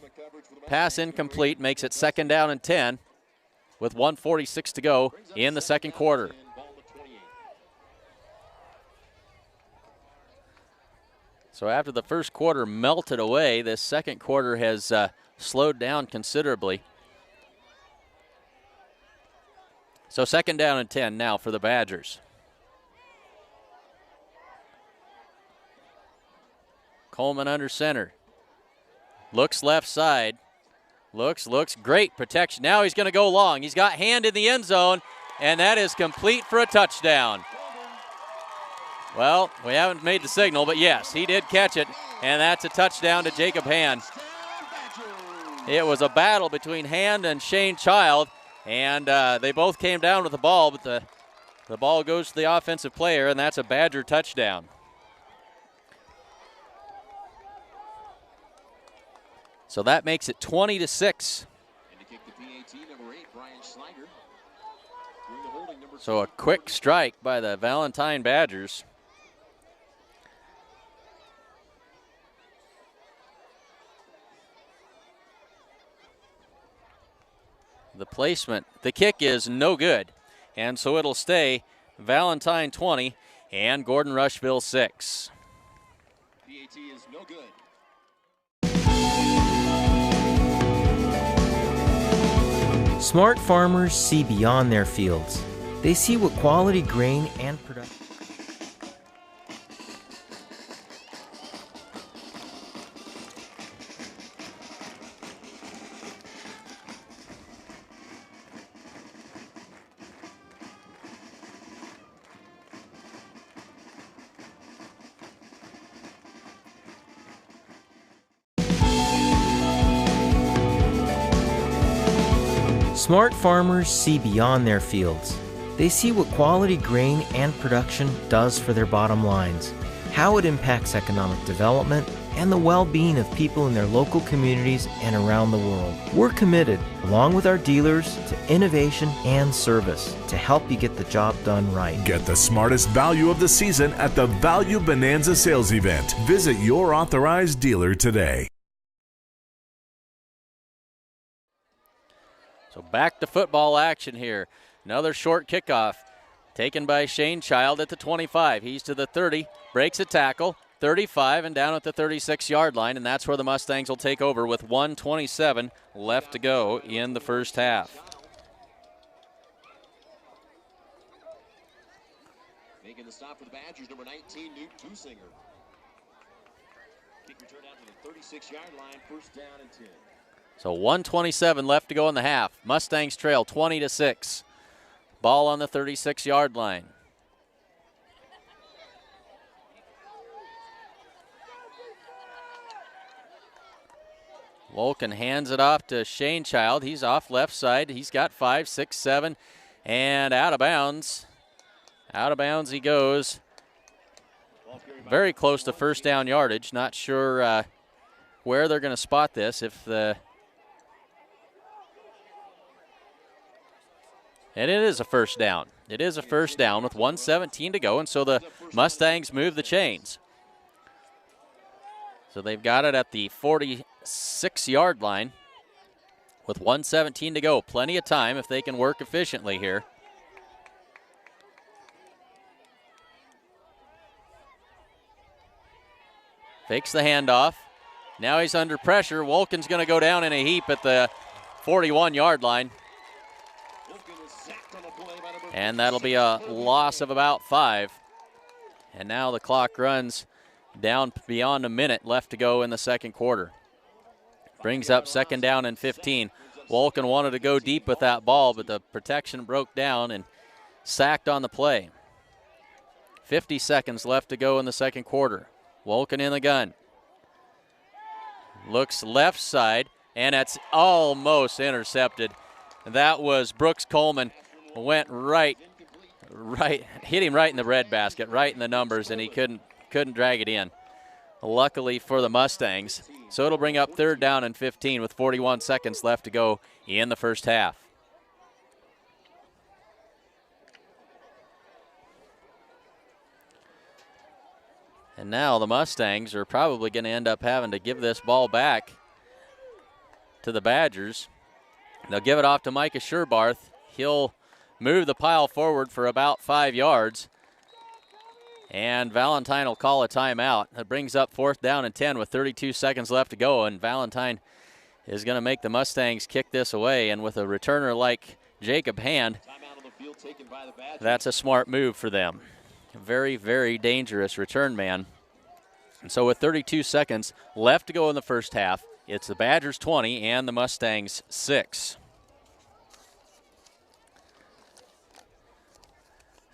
Pass incomplete, makes it 2nd down and 10 with 1:46 to go in the second quarter. So after the first quarter melted away, this second quarter has slowed down considerably. So 2nd down and 10 now for the Badgers. Coleman under center. Looks left side. Looks, great protection. Now he's going to go long. He's got hand in the end zone, and that is complete for a touchdown. Well, we haven't made the signal, but yes, he did catch it, and that's a touchdown to Jacob Hand. It was a battle between Hand and Shane Child, and they both came down with the ball, but the ball goes to the offensive player, and that's a Badger touchdown. So that makes it 20-6. So a quick strike by the Valentine Badgers. The placement, the kick is no good. And so it'll stay Valentine 20 and Gordon Rushville 6. PAT is no good. Smart farmers see beyond their fields. They see what quality grain and production. Smart farmers see beyond their fields. They see what quality grain and production does for their bottom lines, how it impacts economic development, and the well-being of people in their local communities and around the world. We're committed, along with our dealers, to innovation and service to help you get the job done right. Get the smartest value of the season at the Value Bonanza sales event. Visit your authorized dealer today. So back to football action here. Another short kickoff taken by Shane Child at the 25. He's to the 30, breaks a tackle, 35, and down at the 36-yard line, and that's where the Mustangs will take over with 1:27 left to go in the first half. Making the stop for the Badgers, number 19, Newt Tusinger. Kick return out to the 36-yard line, 1st down and 10. So 1:27 left to go in the half. Mustangs trail 20-6. Ball on the 36-yard line. Wolken hands it off to Shane Child. He's off left side. He's got 5, 6, 7, and out of bounds. Out of bounds he goes. Very close to first down yardage. Not sure where they're going to spot this. And it is a first down. It is a first down with 1:17 to go, and so the Mustangs move the chains. So they've got it at the 46-yard line with 1:17 to go. Plenty of time if they can work efficiently here. Fakes the handoff. Now he's under pressure. Wolken's going to go down in a heap at the 41-yard line. And that'll be a loss of about 5. And now the clock runs down beyond a minute left to go in the second quarter. Brings up second down and 15. Wolken wanted to go deep with that ball, but the protection broke down and sacked on the play. 50 seconds left to go in the second quarter. Wolken in the gun. Looks left side, and it's almost intercepted. That was Brooks Coleman. Went right, hit him right in the breadbasket, right in the numbers, and he couldn't drag it in. Luckily for the Mustangs. So it'll bring up third down and 15 with 41 seconds left to go in the first half. And now the Mustangs are probably going to end up having to give this ball back to the Badgers. They'll give it off to Micah Sherbarth. He'll move the pile forward for about 5 yards. And Valentine will call a timeout. That brings up fourth down and 10 with 32 seconds left to go. And Valentine is going to make the Mustangs kick this away. And with a returner like Jacob Hand, that's a smart move for them. Very, very dangerous return man. And so with 32 seconds left to go in the first half, it's the Badgers 20 and the Mustangs 6.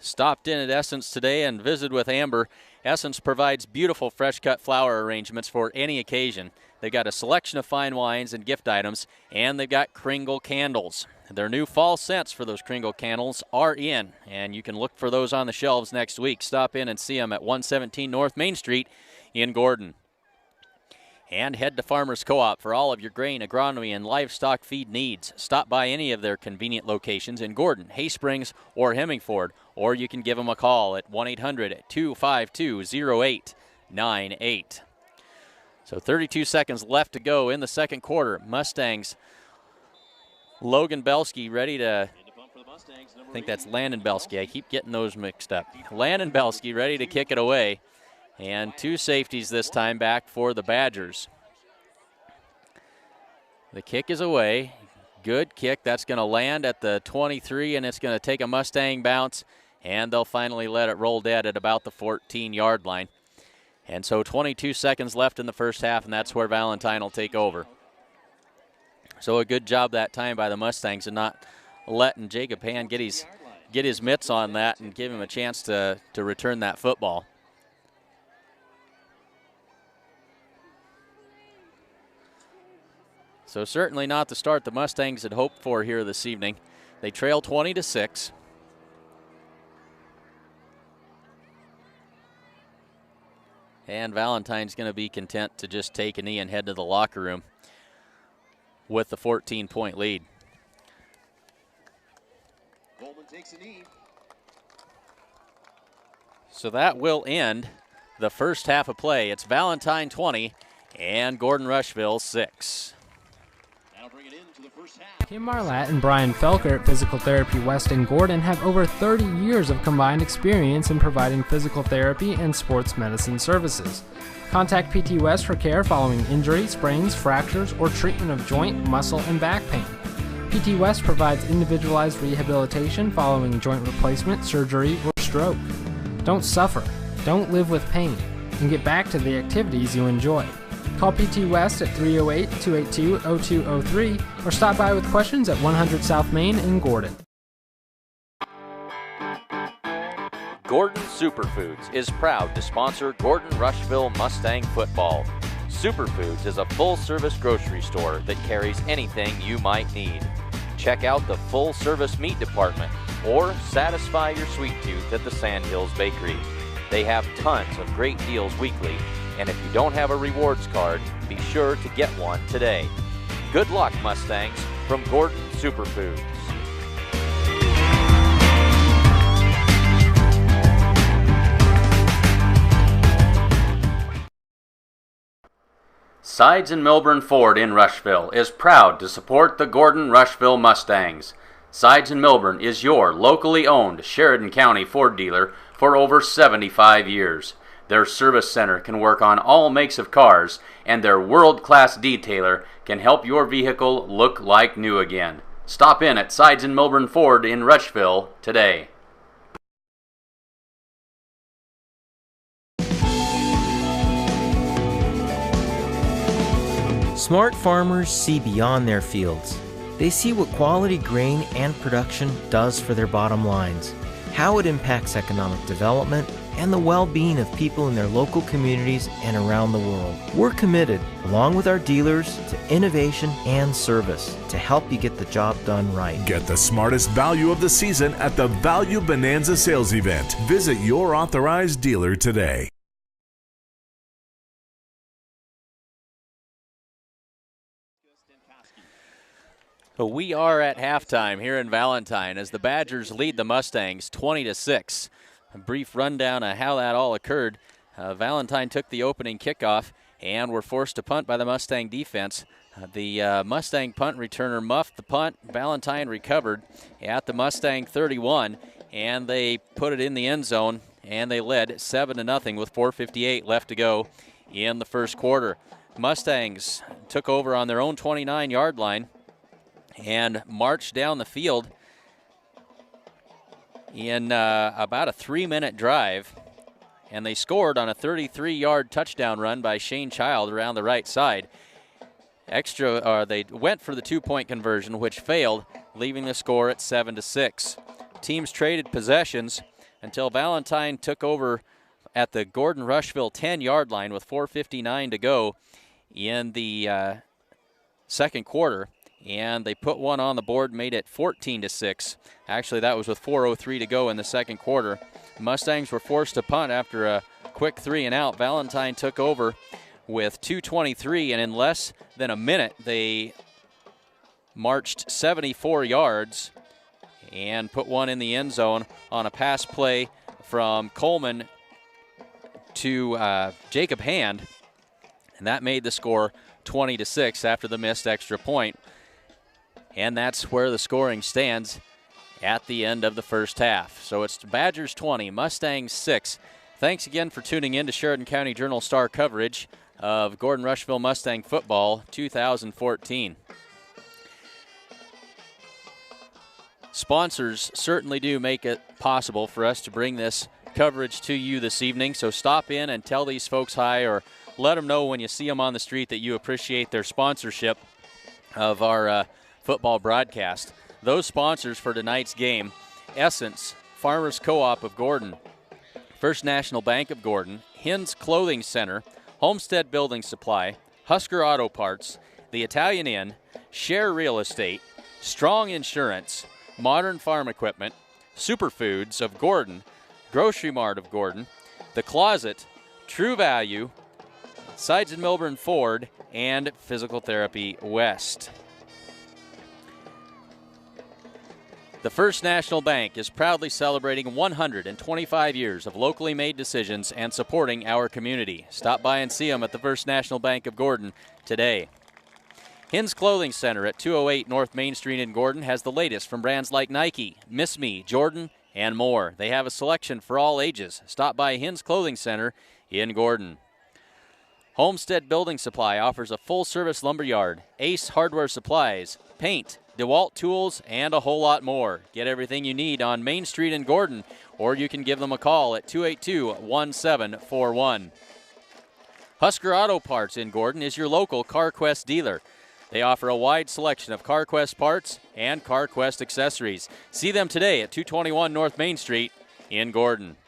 Stopped in at Essence today and visited with Amber. Essence provides beautiful fresh-cut flower arrangements for any occasion. They've got a selection of fine wines and gift items, and they've got Kringle candles. Their new fall scents for those Kringle candles are in, and you can look for those on the shelves next week. Stop in and see them at 117 North Main Street in Gordon. And head to Farmers Co-op for all of your grain, agronomy, and livestock feed needs. Stop by any of their convenient locations in Gordon, Hay Springs, or Hemingford, or you can give them a call at 1-800-252-0898. So 32 seconds left to go in the second quarter. Mustangs, Logan Belsky ready to, I think that's Landon Belsky. I keep getting those mixed up. Landon Belsky ready to kick it away. And 2 safeties this time back for the Badgers. The kick is away. Good kick. That's going to land at the 23, and it's going to take a Mustang bounce, and they'll finally let it roll dead at about the 14-yard line. And so 22 seconds left in the first half, and that's where Valentine will take over. So a good job that time by the Mustangs and not letting Jacob Hand get his mitts on that and give him a chance to return that football. So certainly not the start the Mustangs had hoped for here this evening. They trail 20-6. And Valentine's going to be content to just take a knee and head to the locker room with the 14-point lead. Coleman takes a knee. So that will end the first half of play. It's Valentine 20 and Gordon Rushville 6. Kim Marlatt and Brian Felker at Physical Therapy West in Gordon have over 30 years of combined experience in providing physical therapy and sports medicine services. Contact PT West for care following injury, sprains, fractures, or treatment of joint, muscle, and back pain. PT West provides individualized rehabilitation following joint replacement, surgery, or stroke. Don't suffer, don't live with pain, and get back to the activities you enjoy. Call PT West at 308-282-0203 or stop by with questions at 100 South Main in Gordon. Gordon Superfoods is proud to sponsor Gordon Rushville Mustang football. Superfoods is a full-service grocery store that carries anything you might need. Check out the full-service meat department or satisfy your sweet tooth at the Sandhills Bakery. They have tons of great deals weekly, and if you don't have a rewards card, be sure to get one today. Good luck, Mustangs, from Gordon Superfoods. Sides and Milburn Ford in Rushville is proud to support the Gordon Rushville Mustangs. Sides and Milburn is your locally owned Sheridan County Ford dealer for over 75 years. Their service center can work on all makes of cars, and their world-class detailer can help your vehicle look like new again. Stop in at Sides and Milburn Ford in Rushville today. Smart farmers see beyond their fields. They see what quality grain and production does for their bottom lines, how it impacts economic development, and the well-being of people in their local communities and around the world. We're committed, along with our dealers, to innovation and service to help you get the job done right. Get the smartest value of the season at the Value Bonanza sales event. Visit your authorized dealer today. We are at halftime here in Valentine as the Badgers lead the Mustangs 20-6. A brief rundown of how that all occurred. Valentine took the opening kickoff and were forced to punt by the Mustang defense. The Mustang punt returner muffed the punt. Valentine recovered at the Mustang 31, and they put it in the end zone, and they led 7-0 with 4:58 left to go in the first quarter. Mustangs took over on their own 29-yard line and marched down the field in about a 3-minute drive, and they scored on a 33-yard touchdown run by Shane Child around the right side. They went for the 2-point conversion, which failed, leaving the score at 7-6. Teams traded possessions until Valentine took over at the Gordon Rushville 10-yard line with 4:59 to go in the second quarter. And they put one on the board, made it 14-6. Actually, that was with 4:03 to go in the second quarter. Mustangs were forced to punt after a quick 3-and-out. Valentine took over with 2:23, and in less than a minute, they marched 74 yards and put one in the end zone on a pass play from Coleman to Jacob Hand, and that made the score 20-6 after the missed extra point. And that's where the scoring stands at the end of the first half. So it's Badgers 20, Mustangs 6. Thanks again for tuning in to Sheridan County Journal-Star coverage of Gordon Rushville Mustang football 2014. Sponsors certainly do make it possible for us to bring this coverage to you this evening. So stop in and tell these folks hi, or let them know when you see them on the street that you appreciate their sponsorship of our football broadcast. Those sponsors for tonight's game: Essence, Farmers Co-op of Gordon, First National Bank of Gordon, Hins Clothing Center, Homestead Building Supply, Husker Auto Parts, the Italian Inn, Share Real Estate, Strong Insurance, Modern Farm Equipment, Superfoods of Gordon, Grocery Mart of Gordon, The Closet, True Value, Sides and Milburn Ford, and Physical Therapy West. The First National Bank is proudly celebrating 125 years of locally made decisions and supporting our community. Stop by and see them at the First National Bank of Gordon today. Hins Clothing Center at 208 North Main Street in Gordon has the latest from brands like Nike, Miss Me, Jordan, and more. They have a selection for all ages. Stop by Hins Clothing Center in Gordon. Homestead Building Supply offers a full-service lumber yard, Ace Hardware Supplies, paint, DeWalt tools, and a whole lot more. Get everything you need on Main Street in Gordon, or you can give them a call at 282-1741. Husker Auto Parts in Gordon is your local CarQuest dealer. They offer a wide selection of CarQuest parts and CarQuest accessories. See them today at 221 North Main Street in Gordon.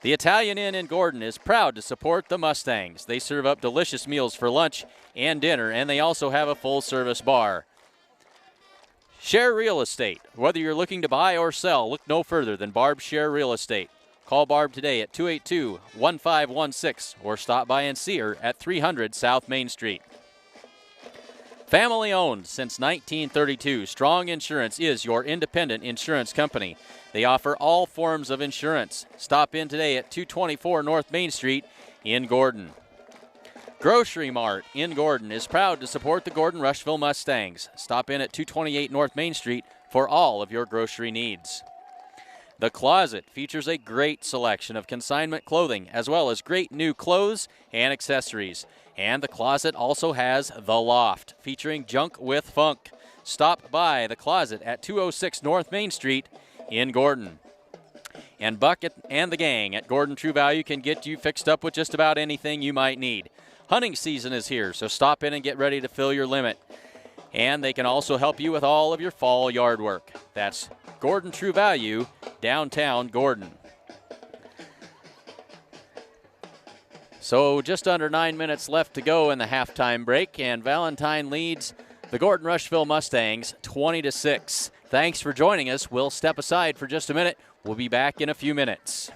The Italian Inn in Gordon is proud to support the Mustangs. They serve up delicious meals for lunch and dinner, and they also have a full-service bar. Share Real Estate. Whether you're looking to buy or sell, look no further than Barb Share Real Estate. Call Barb today at 282-1516 or stop by and see her at 300 South Main Street. Family owned since 1932, Strong Insurance is your independent insurance company. They offer all forms of insurance. Stop in today at 224 North Main Street in Gordon. Grocery Mart in Gordon is proud to support the Gordon Rushville Mustangs. Stop in at 228 North Main Street for all of your grocery needs. The Closet features a great selection of consignment clothing as well as great new clothes and accessories. And The Closet also has The Loft featuring junk with funk. Stop by The Closet at 206 North Main Street in Gordon. And Bucket and the gang at Gordon True Value can get you fixed up with just about anything you might need. Hunting season is here, so stop in and get ready to fill your limit. And they can also help you with all of your fall yard work. That's Gordon True Value, downtown Gordon. So just under 9 minutes left to go in the halftime break, and Valentine leads the Gordon Rushville Mustangs 20-6. Thanks for joining us. We'll step aside for just a minute. We'll be back in a few minutes.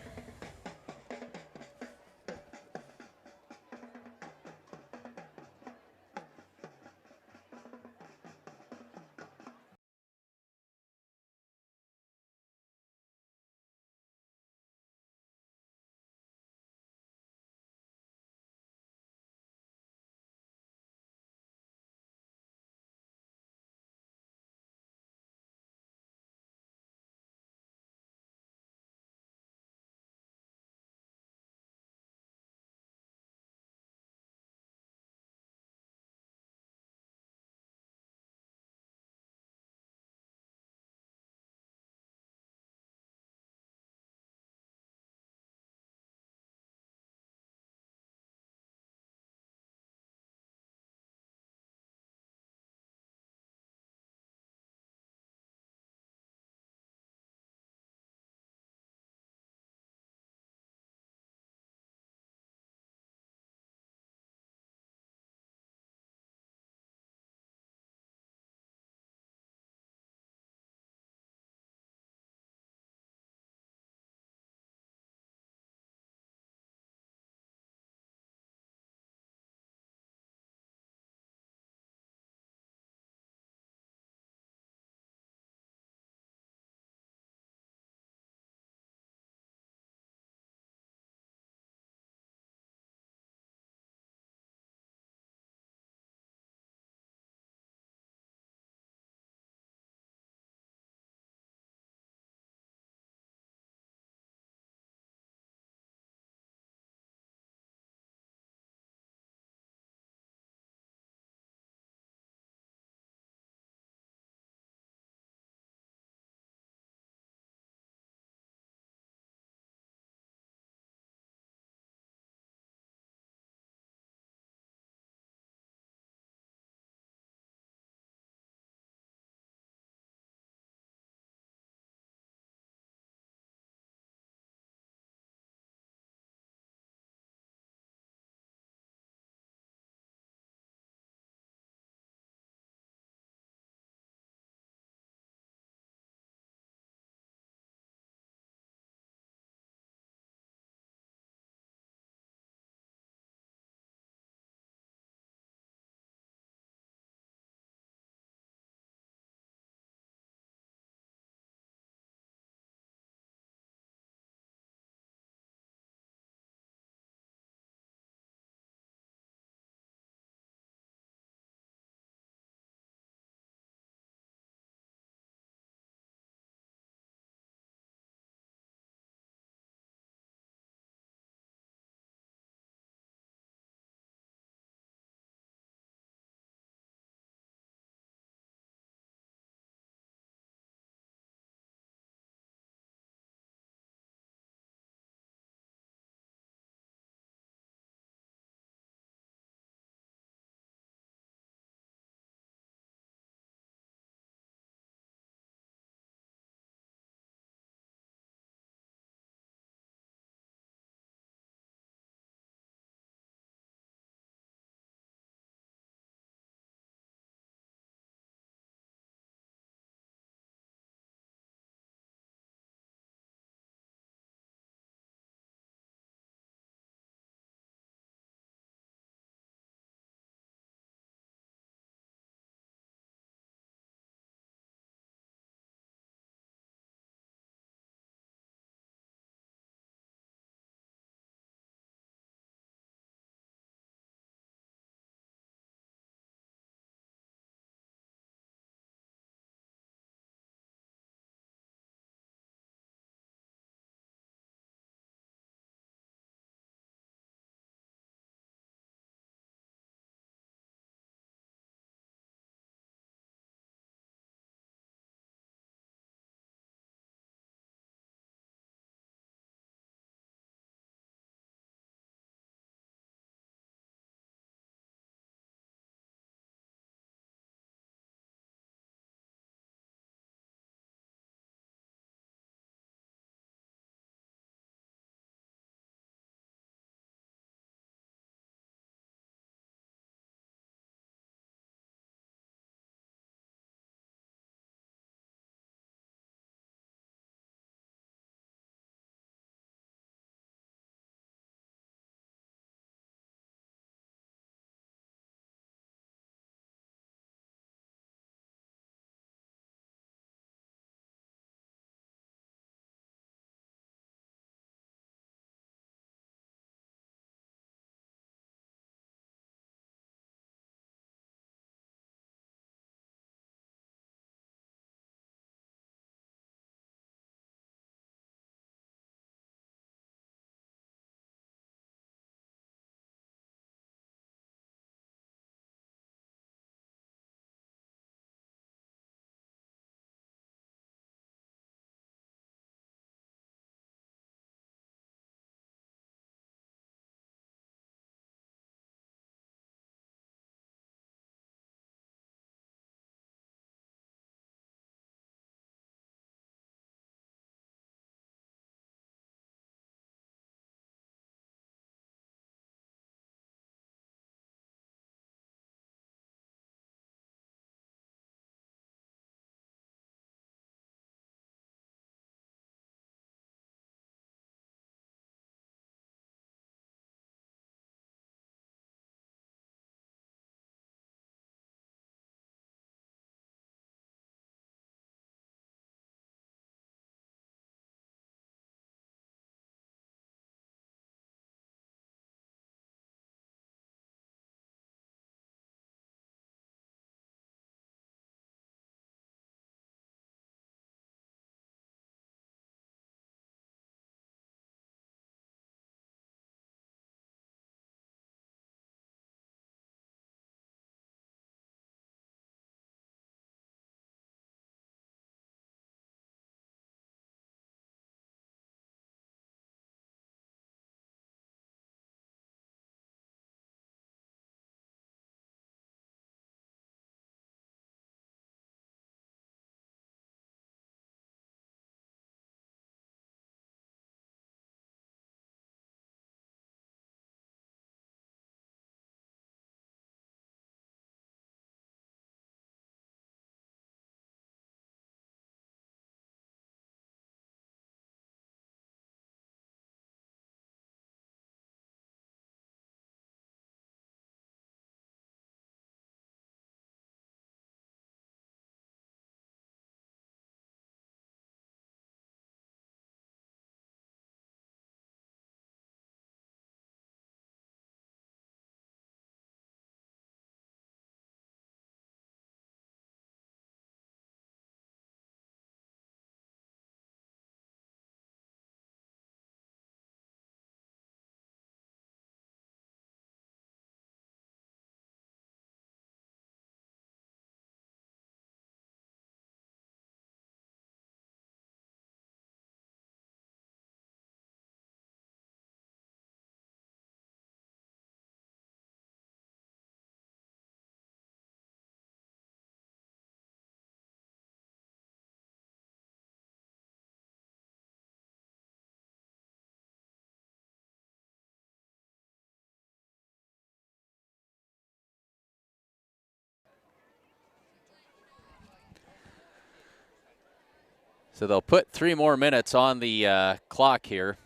So they'll put 3 more minutes on the clock here.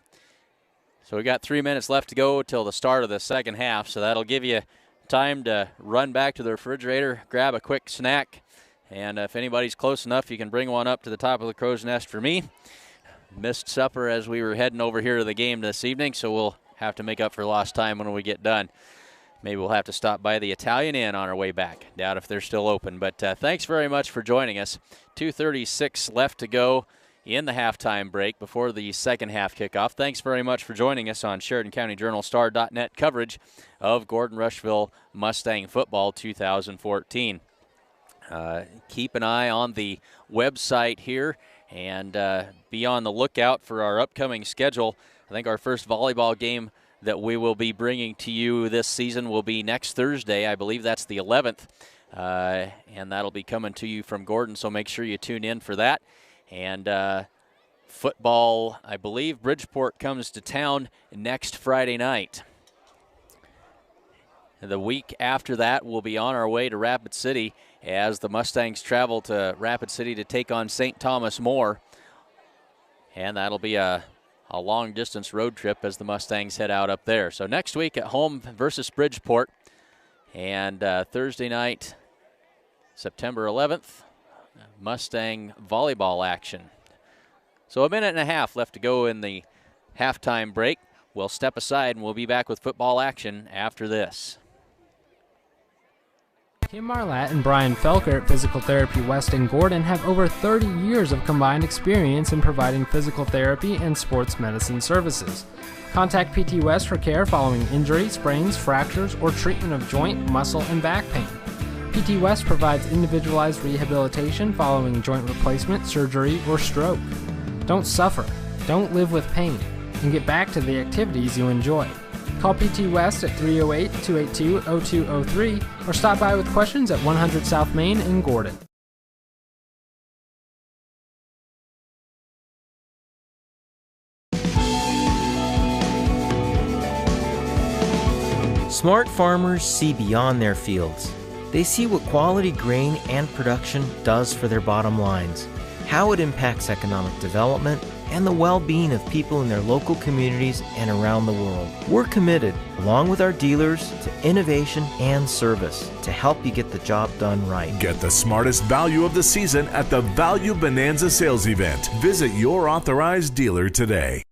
So we got 3 minutes left to go till the start of the second half. So that'll give you time to run back to the refrigerator, grab a quick snack. And if anybody's close enough, you can bring one up to the top of the crow's nest for me. Missed supper as we were heading over here to the game this evening, so we'll have to make up for lost time when we get done. Maybe we'll have to stop by the Italian Inn on our way back. Doubt if they're still open. But thanks very much for joining us. 2:36 left to go in the halftime break before the second half kickoff. Thanks very much for joining us on SheridanCountyJournalStar.net coverage of Gordon Rushville Mustang Football 2014. Keep an eye on the website here and be on the lookout for our upcoming schedule. I think our first volleyball game that we will be bringing to you this season will be next Thursday. I believe that's the 11th, and that'll be coming to you from Gordon, so make sure you tune in for that. And football, I believe Bridgeport comes to town next Friday night. The week after that, we'll be on our way to Rapid City as the Mustangs travel to Rapid City to take on St. Thomas More. And that'll be a long-distance road trip as the Mustangs head out up there. So next week at home versus Bridgeport. And Thursday night, September 11th, Mustang volleyball action. So a minute and a half left to go in the halftime break. We'll step aside and we'll be back with football action after this. Kim Marlatt and Brian Felker at Physical Therapy West in Gordon have over 30 years of combined experience in providing physical therapy and sports medicine services. Contact PT West for care following injury, sprains, fractures, or treatment of joint, muscle, and back pain. PT West provides individualized rehabilitation following joint replacement, surgery, or stroke. Don't suffer, don't live with pain, and get back to the activities you enjoy. Call PT West at 308-282-0203 or stop by with questions at 100 South Main in Gordon. Smart farmers see beyond their fields. They see what quality grain and production does for their bottom lines, how it impacts economic development, and the well-being of people in their local communities and around the world. We're committed, along with our dealers, to innovation and service to help you get the job done right. Get the smartest value of the season at the Value Bonanza sales event. Visit your authorized dealer today.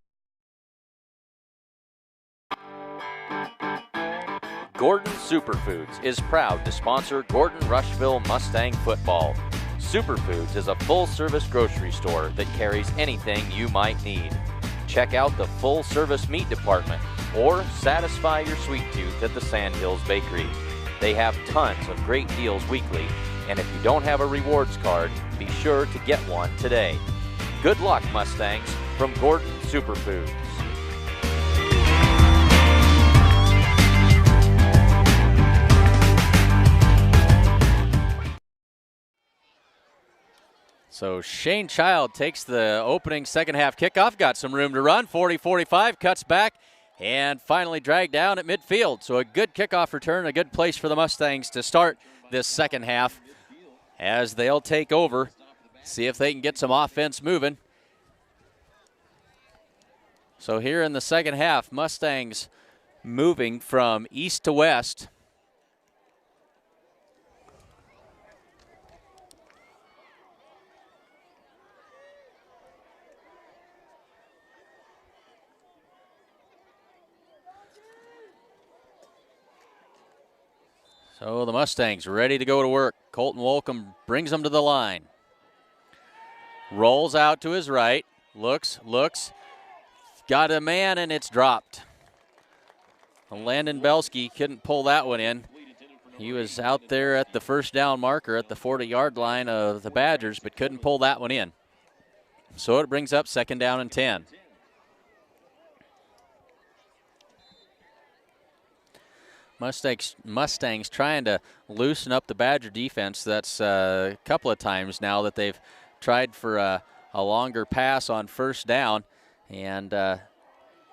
Gordon Superfoods is proud to sponsor Gordon Rushville Mustang Football. Superfoods is a full-service grocery store that carries anything you might need. Check out the full-service meat department or satisfy your sweet tooth at the Sandhills Bakery. They have tons of great deals weekly, and if you don't have a rewards card, be sure to get one today. Good luck, Mustangs, from Gordon Superfoods. So Shane Child takes the opening second half kickoff, got some room to run, 40-45, cuts back, and finally dragged down at midfield. So a good kickoff return, a good place for the Mustangs to start this second half as they'll take over, see if they can get some offense moving. So here in the second half, Mustangs moving from east to west. So the Mustangs ready to go to work. Colton Wolcombe brings them to the line. Rolls out to his right. Looks. Got a man, and it's dropped. Landon Belsky couldn't pull that one in. He was out there at the first down marker at the 40-yard line of the Badgers, but couldn't pull that one in. So it brings up second down and 10. Mustangs trying to loosen up the Badger defense. That's a couple of times now that they've tried for a longer pass on first down. And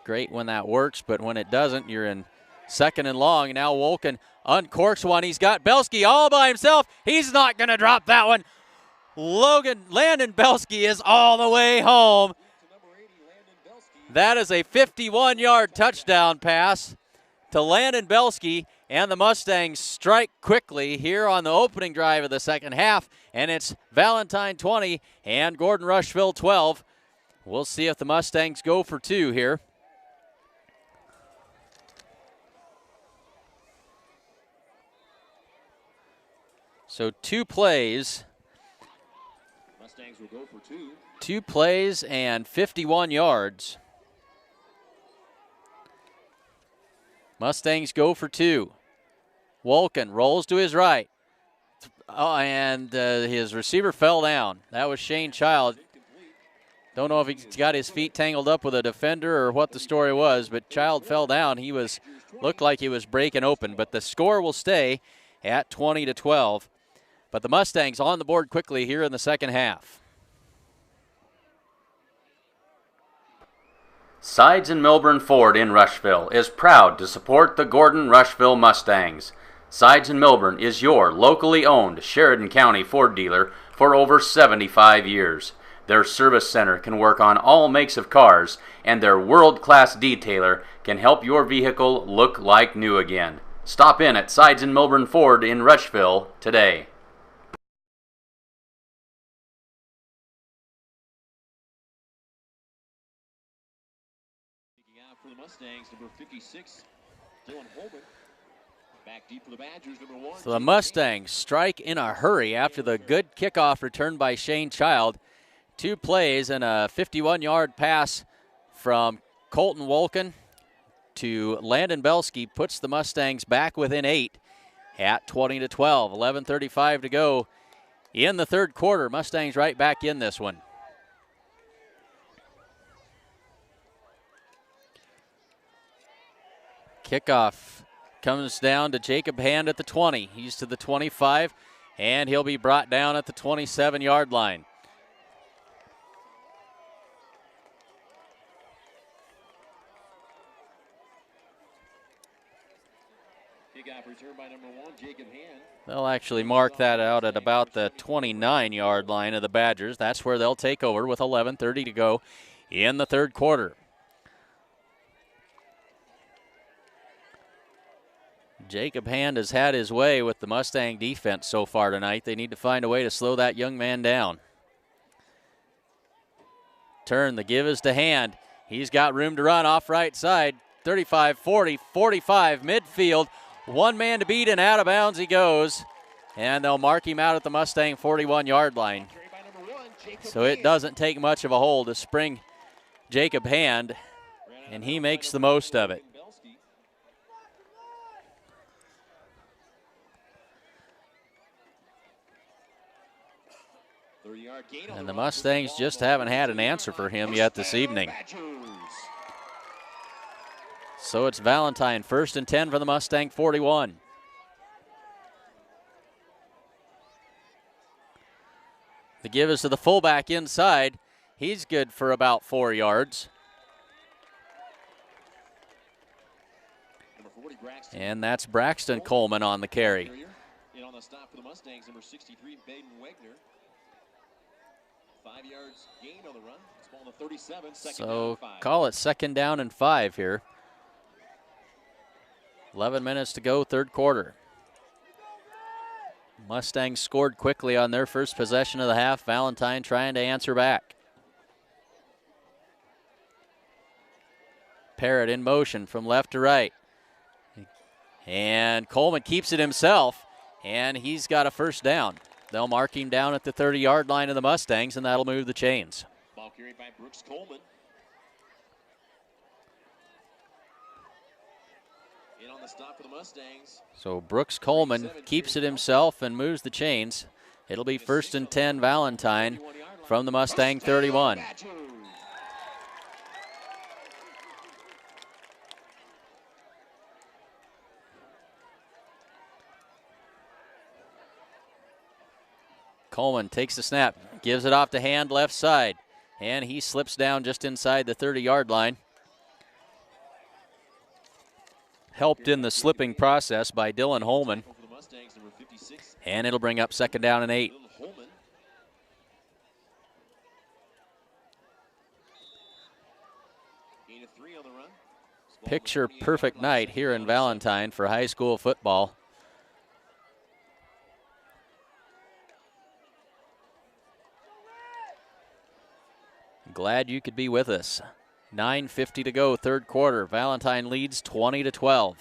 great when that works, but when it doesn't, you're in second and long. Now Wolken uncorks one. He's got Belsky all by himself. He's not going to drop that one. Landon Belsky is all the way home. That is a 51-yard touchdown pass to Landon Belsky, and the Mustangs strike quickly here on the opening drive of the second half, and it's Valentine 20 and Gordon Rushville 12. We'll see if the Mustangs go for two here. So 2 plays. Mustangs will go for 2. 2 plays and 51 yards. Mustangs go for 2. Wolken rolls to his right. And his receiver fell down. That was Shane Child. Don't know if he's got his feet tangled up with a defender or what the story was, but Child fell down. He looked like he was breaking open, but the score will stay at 20-12. But the Mustangs on the board quickly here in the second half. Sides and Milburn Ford in Rushville is proud to support the Gordon Rushville Mustangs. Sides and Milburn is your locally owned Sheridan County Ford dealer for over 75 years. Their service center can work on all makes of cars, and their world-class detailer can help your vehicle look like new again. Stop in at Sides and Milburn Ford in Rushville today. For the Mustangs, number 56, Dylan Holman. Back deep for the Badgers, number 1. So the Mustangs strike in a hurry after the good kickoff return by Shane Child. 2 plays and a 51-yard pass from Colton Wolken to Landon Belsky puts the Mustangs back within 8 at 20-12. 11:35 to go in the third quarter. Mustangs right back in this one. Kickoff comes down to Jacob Hand at the 20. He's to the 25, and he'll be brought down at the 27-yard line. Kickoff return by number 1, Jacob Hand. They'll actually mark that out at about the 29-yard line of the Badgers. That's where they'll take over with 11:30 to go in the third quarter. Jacob Hand has had his way with the Mustang defense so far tonight. They need to find a way to slow that young man down. Turn, the give is to Hand. He's got room to run off right side. 35, 40, 45, midfield. One man to beat and out of bounds he goes. And they'll mark him out at the Mustang 41-yard line. So it doesn't take much of a hole to spring Jacob Hand, and he makes the most of it. And the Mustangs just haven't had an answer for him yet this evening. So it's Valentine, 1st and 10 for the Mustang 41. The give is to the fullback inside. He's good for about 4 yards. And that's Braxton Coleman on the carry. And on the stop for the Mustangs, number 63, Baden Wegner. 5 yards gain on the run. It's ball on the 37. So call it 2nd down and 5 here. 11 minutes to go, third quarter. Mustangs scored quickly on their first possession of the half. Valentine trying to answer back. Parrott in motion from left to right. And Coleman keeps it himself, and he's got a first down. They'll mark him down at the 30-yard line of the Mustangs, and that'll move the chains. Ball carried by Brooks Coleman. In on the stop for the Mustangs. So Brooks Coleman keeps it himself and moves the chains. It'll be 1st and 10 Valentine from the Mustang 31. Coleman takes the snap, gives it off to Hand left side, and he slips down just inside the 30-yard line. Helped in the slipping process by Dylan Holman. And it'll bring up 2nd down and 8. Picture perfect night here in Valentine for high school football. Glad you could be with us. 9:50 to go, third quarter. Valentine leads 20-12.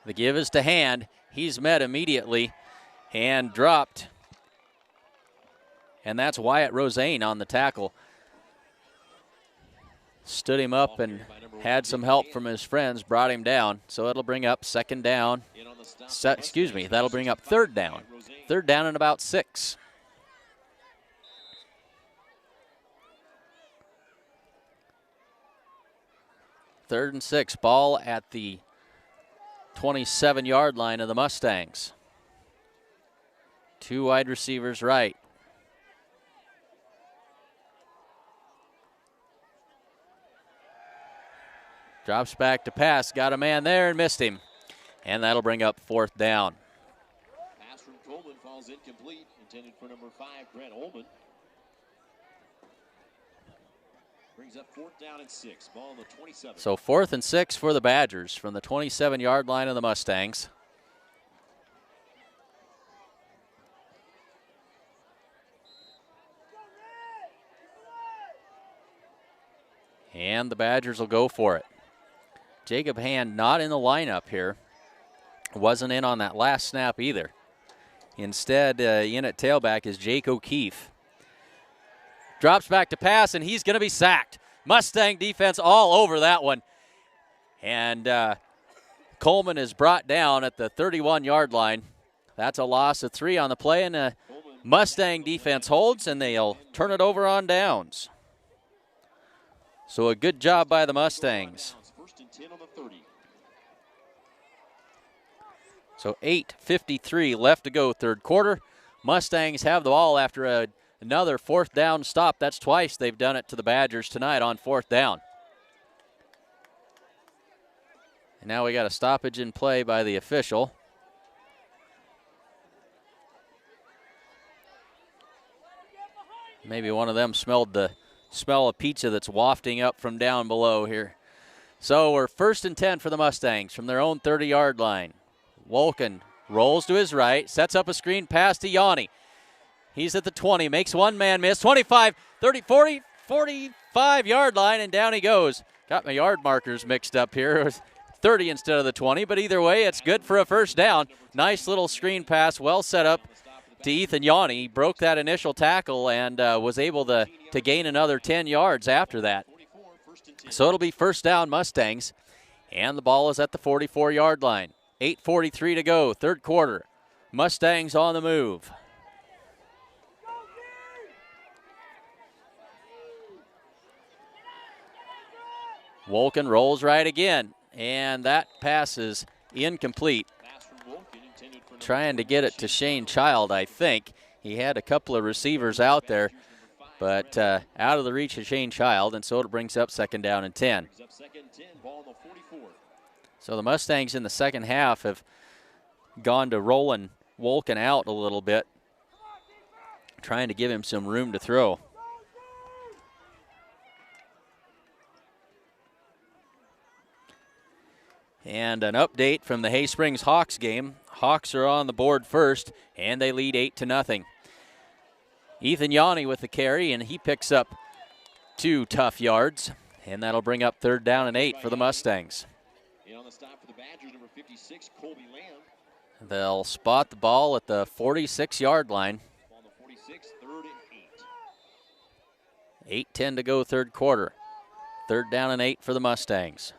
The give is to Hand. He's met immediately and dropped. And that's Wyatt Rosane on the tackle. Stood him up and had some help from his friends, brought him down. So it'll bring up second down. That'll bring up third down. Third down and about 6. Third and 6, ball at the 27-yard line of the Mustangs. 2 wide receivers right. Drops back to pass, got a man there and missed him. And that'll bring up fourth down. Pass from Coleman falls incomplete, intended for number 5, Brent Ullman. Brings up fourth down and 6, ball on the 27. So 4th and 6 for the Badgers from the 27-yard line of the Mustangs. And the Badgers will go for it. Jacob Hand not in the lineup here. Wasn't in on that last snap either. Instead, in at tailback is Jake O'Keefe. Drops back to pass, and he's going to be sacked. Mustang defense all over that one. And Coleman is brought down at the 31-yard line. That's a loss of 3 on the play, and Mustang defense holds, and they'll turn it over on downs. So a good job by the Mustangs. First and 10 on the 30. So 8:53 left to go, third quarter. Mustangs have the ball after another fourth down stop. That's twice they've done it to the Badgers tonight on fourth down. And now we got a stoppage in play by the official. Maybe one of them smelled the smell of pizza that's wafting up from down below here. So we're 1st and 10 for the Mustangs from their own 30-yard line. Wolken rolls to his right, sets up a screen pass to Yanni. He's at the 20, makes one man miss, 25, 30, 40, 45-yard line, and down he goes. Got my yard markers mixed up here. It was 30 instead of the 20, but either way, it's good for a first down. Nice little screen pass, well set up to Ethan Yanni. He broke that initial tackle and was able to gain another 10 yards after that. So it'll be first down Mustangs, and the ball is at the 44-yard line. 8:43 to go, third quarter. Mustangs on the move. Wolken rolls right again, and that pass is incomplete. Trying to get it to Shane Child, I think. He had a couple of receivers out there, but out of the reach of Shane Child, and so it brings up second down and 10. So the Mustangs in the second half have gone to rolling Wolken out a little bit, trying to give him some room to throw. And an update from the Hay Springs Hawks game. Hawks are on the board first, and they lead 8-0. Ethan Yanni with the carry, and he picks up 2 tough yards, and that'll bring up third down and 8 for the Mustangs. And on the stop for the Badgers, number 56, Colby Lamb. They'll spot the ball at the 46-yard line. Ball on the 46, 3rd and 8. 8:10 to go, third quarter. Third down and 8 for the Mustangs.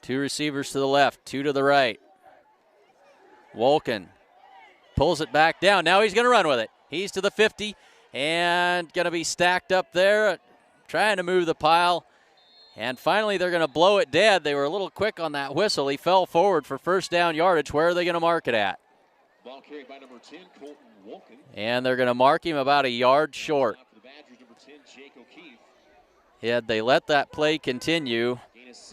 Two receivers to the left, 2 to the right. Wolken pulls it back down. Now he's going to run with it. He's to the 50 and going to be stacked up there, trying to move the pile. And finally, they're going to blow it dead. They were a little quick on that whistle. He fell forward for first down yardage. Where are they going to mark it at? Ball carried by number 10, Colton Wolken. And they're going to mark him about a yard short. For the Badgers, number 10, Jake O'Keefe. Had they let that play continue,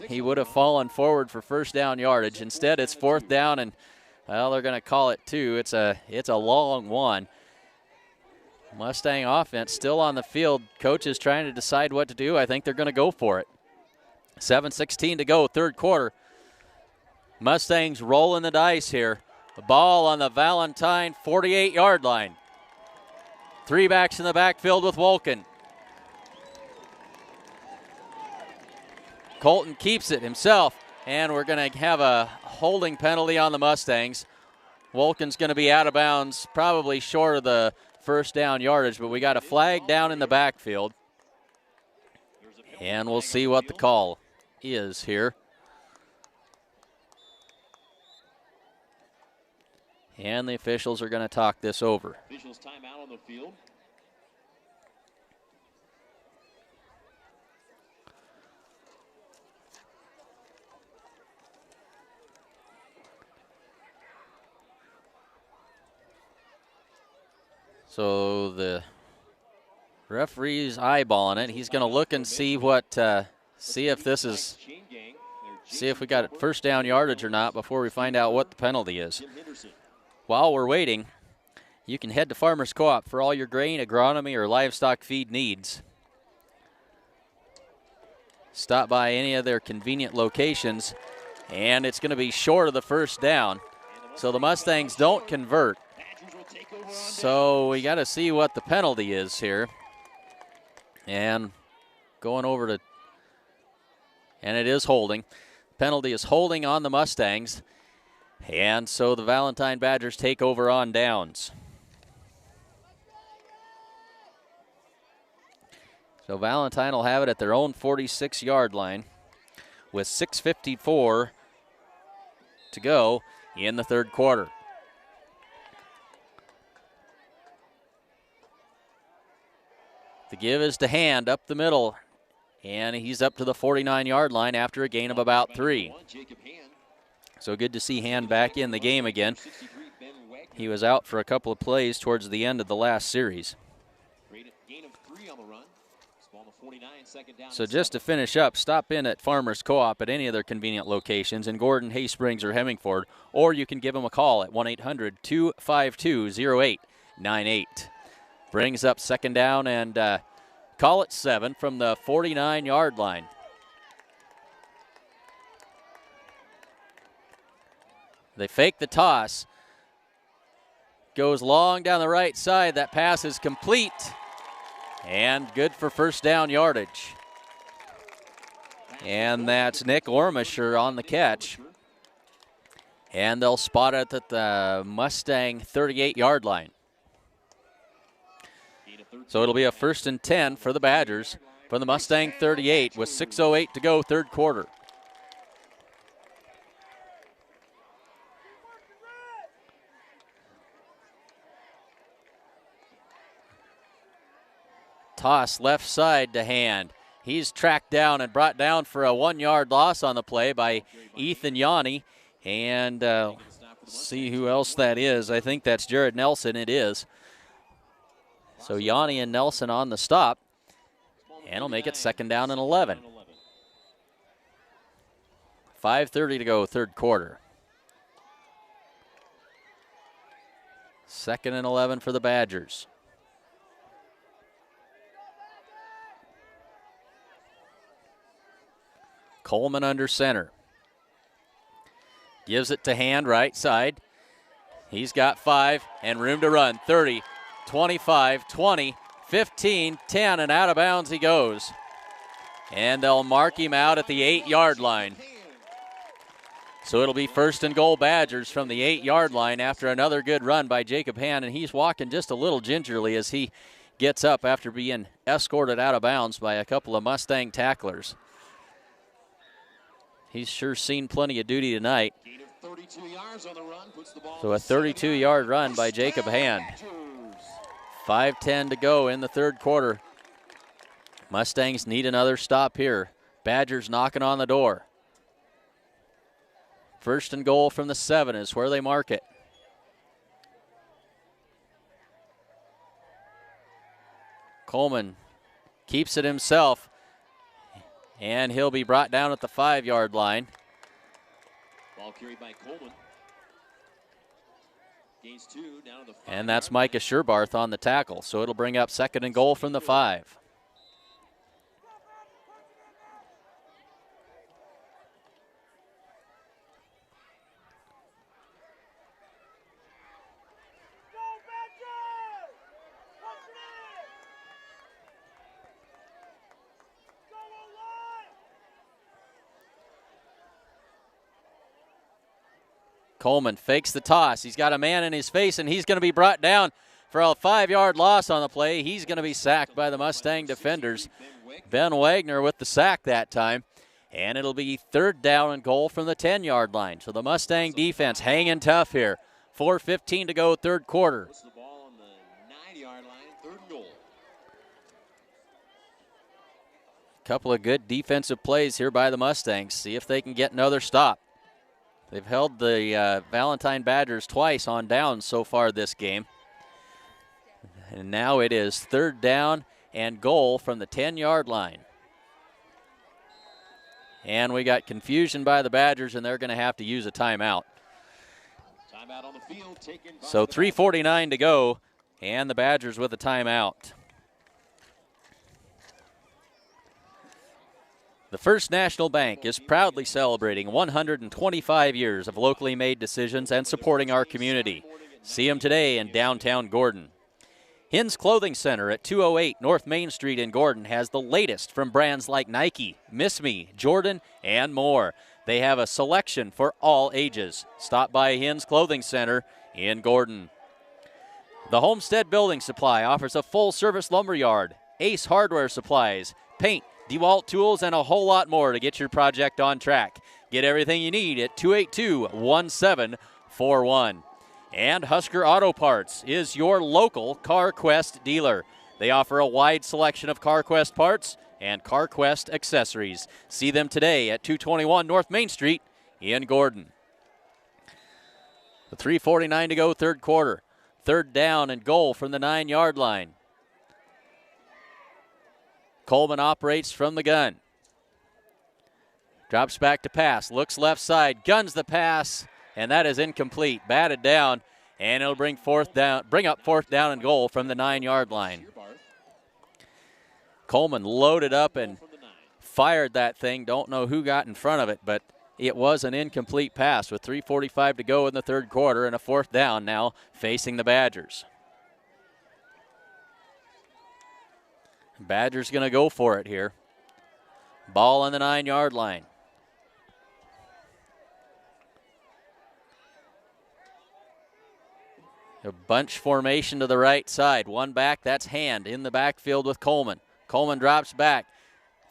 he would have fallen forward for first down yardage. Instead, it's fourth down and Well, they're going to call it 2. It's a long one. Mustang offense still on the field. Coach is trying to decide what to do. I think they're going to go for it. 7:16 to go, third quarter. Mustangs rolling the dice here. The ball on the Valentine 48-yard line. 3 backs in the backfield with Wolken. Colton keeps it himself, and we're going to have a holding penalty on the Mustangs. Wolken's going to be out of bounds, probably short of the first down yardage, but we got a flag down in the backfield. And we'll see what the call is here. And the officials are going to talk this over. Officials timeout on the field. So the referee's eyeballing it. He's going to look and see what, see if we got first down yardage or not before we find out what the penalty is. While we're waiting, you can head to Farmers Co-op for all your grain, agronomy, or livestock feed needs. Stop by any of their convenient locations, and it's going to be short of the first down. So the Mustangs don't convert. So we got to see what the penalty is here. And going over to, and it is holding. Penalty is holding on the Mustangs. And so the Valentine Badgers take over on downs. So Valentine will have it at their own 46-yard line with 6:54 to go in the third quarter. The give is to Hand up the middle, and he's up to the 49-yard line after a gain of about 3. So good to see Hand back in the game again. He was out for a couple of plays towards the end of the last series. So just to finish up, stop in at Farmers Co-op at any of their convenient locations in Gordon, Hay Springs, or Hemingford, or you can give them a call at 1-800-252-0898. Brings up second down and call it 7 from the 49-yard line. They fake the toss. Goes long down the right side. That pass is complete and good for first down yardage. And that's Nick Ormisher on the catch. And they'll spot it at the Mustang 38-yard line. So it'll be a 1st and 10 for the Badgers from the Mustang 38 with 6:08 to go, third quarter. Toss left side to Hand. He's tracked down and brought down for a 1-yard loss on the play by Ethan Yanni. And see who else that is. I think that's Jared Nelson. It is. So Yanni and Nelson on the stop. And he'll make it second down and 11. 5:30 to go, third quarter. Second and 11 for the Badgers. Coleman under center. Gives it to Hand, right side. He's got 5 and room to run. 30, 25, 20, 15, 10, and out of bounds he goes. And they'll mark him out at the 8-yard line. So it'll be first and goal Badgers from the 8-yard line after another good run by Jacob Hand, and he's walking just a little gingerly as he gets up after being escorted out of bounds by a couple of Mustang tacklers. He's sure seen plenty of duty tonight. So a 32-yard run by Jacob Hand. 5:10 to go in the third quarter. Mustangs need another stop here. Badgers knocking on the door. First and goal from the 7 is where they mark it. Coleman keeps it himself. And he'll be brought down at the 5-yard line. Ball carried by Coleman. And that's Micah Sherbarth on the tackle. So it'll bring up 2nd and goal from the 5. Coleman fakes the toss. He's got a man in his face, and he's going to be brought down for a 5-yard loss on the play. He's going to be sacked by the Mustang defenders. Ben Wagner with the sack that time. And it'll be 3rd down and goal from the 10-yard line. So the Mustang defense hanging tough here. 4:15 to go, 3rd quarter. Puts the ball on the 9-yard line, 3rd and goal. Couple of good defensive plays here by the Mustangs. See if they can get another stop. They've held the Valentine Badgers twice on downs so far this game. And now it is 3rd down and goal from the 10-yard line. And we got confusion by the Badgers, and they're going to have to use a timeout. Timeout on the field taken by So 3:49 to go, and the Badgers with a timeout. The First National Bank is proudly celebrating 125 years of locally made decisions and supporting our community. See them today in downtown Gordon. Hins Clothing Center at 208 North Main Street in Gordon has the latest from brands like Nike, Miss Me, Jordan, and more. They have a selection for all ages. Stop by Hins Clothing Center in Gordon. The Homestead Building Supply offers a full-service lumber yard, Ace Hardware Supplies, paint, DeWalt tools, and a whole lot more to get your project on track. Get everything you need at 282-1741. And Husker Auto Parts is your local CarQuest dealer. They offer a wide selection of CarQuest parts and CarQuest accessories. See them today at 221 North Main Street in Gordon. The 3:49 to go, 3rd quarter. 3rd down and goal from the 9-yard line. Coleman operates from the gun. Drops back to pass, looks left side, guns the pass, and that is incomplete. Batted down, and it'll bring up 4th down and goal from the 9-yard line. Coleman loaded up and fired that thing. Don't know who got in front of it, but it was an incomplete pass with 3:45 to go in the 3rd quarter and a 4th down now facing the Badgers. Badgers going to go for it here. Ball on the 9-yard line. A bunch formation to the right side. One back, that's Hand in the backfield with Coleman. Coleman drops back,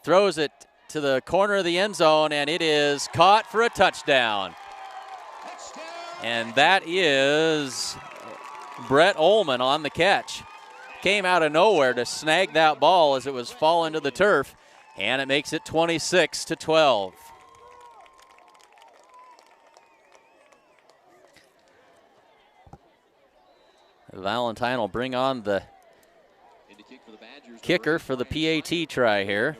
throws it to the corner of the end zone, and it is caught for a touchdown. And that is Brett Ullman on the catch. Came out of nowhere to snag that ball as it was falling to the turf, and it makes it 26-12. Valentine will bring on the kicker for the PAT try here.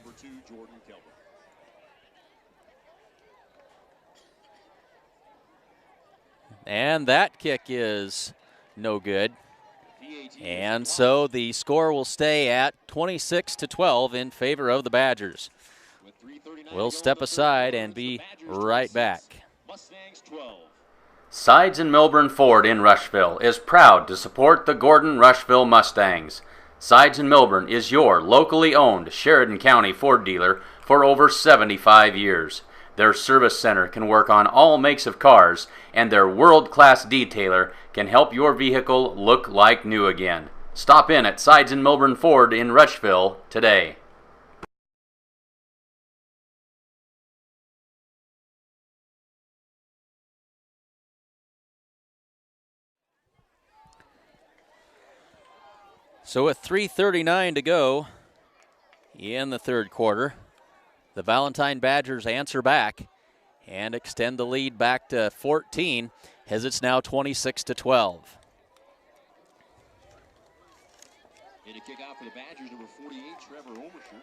And that kick is no good. And so the score will stay at 26-12 in favor of the Badgers. We'll step aside and be right back. Sides and Milburn Ford in Rushville is proud to support the Gordon Rushville Mustangs. Sides and Milburn is your locally owned Sheridan County Ford dealer for over 75 years. Their service center can work on all makes of cars, and their world-class detailer can help your vehicle look like new again. Stop in at Sides and Milburn Ford in Rushville today. So with 3:39 to go in the 3rd quarter, the Valentine Badgers answer back and extend the lead back to 14 as it's now 26-12. In a kick out for the Badgers, number 48, Trevor Omersher.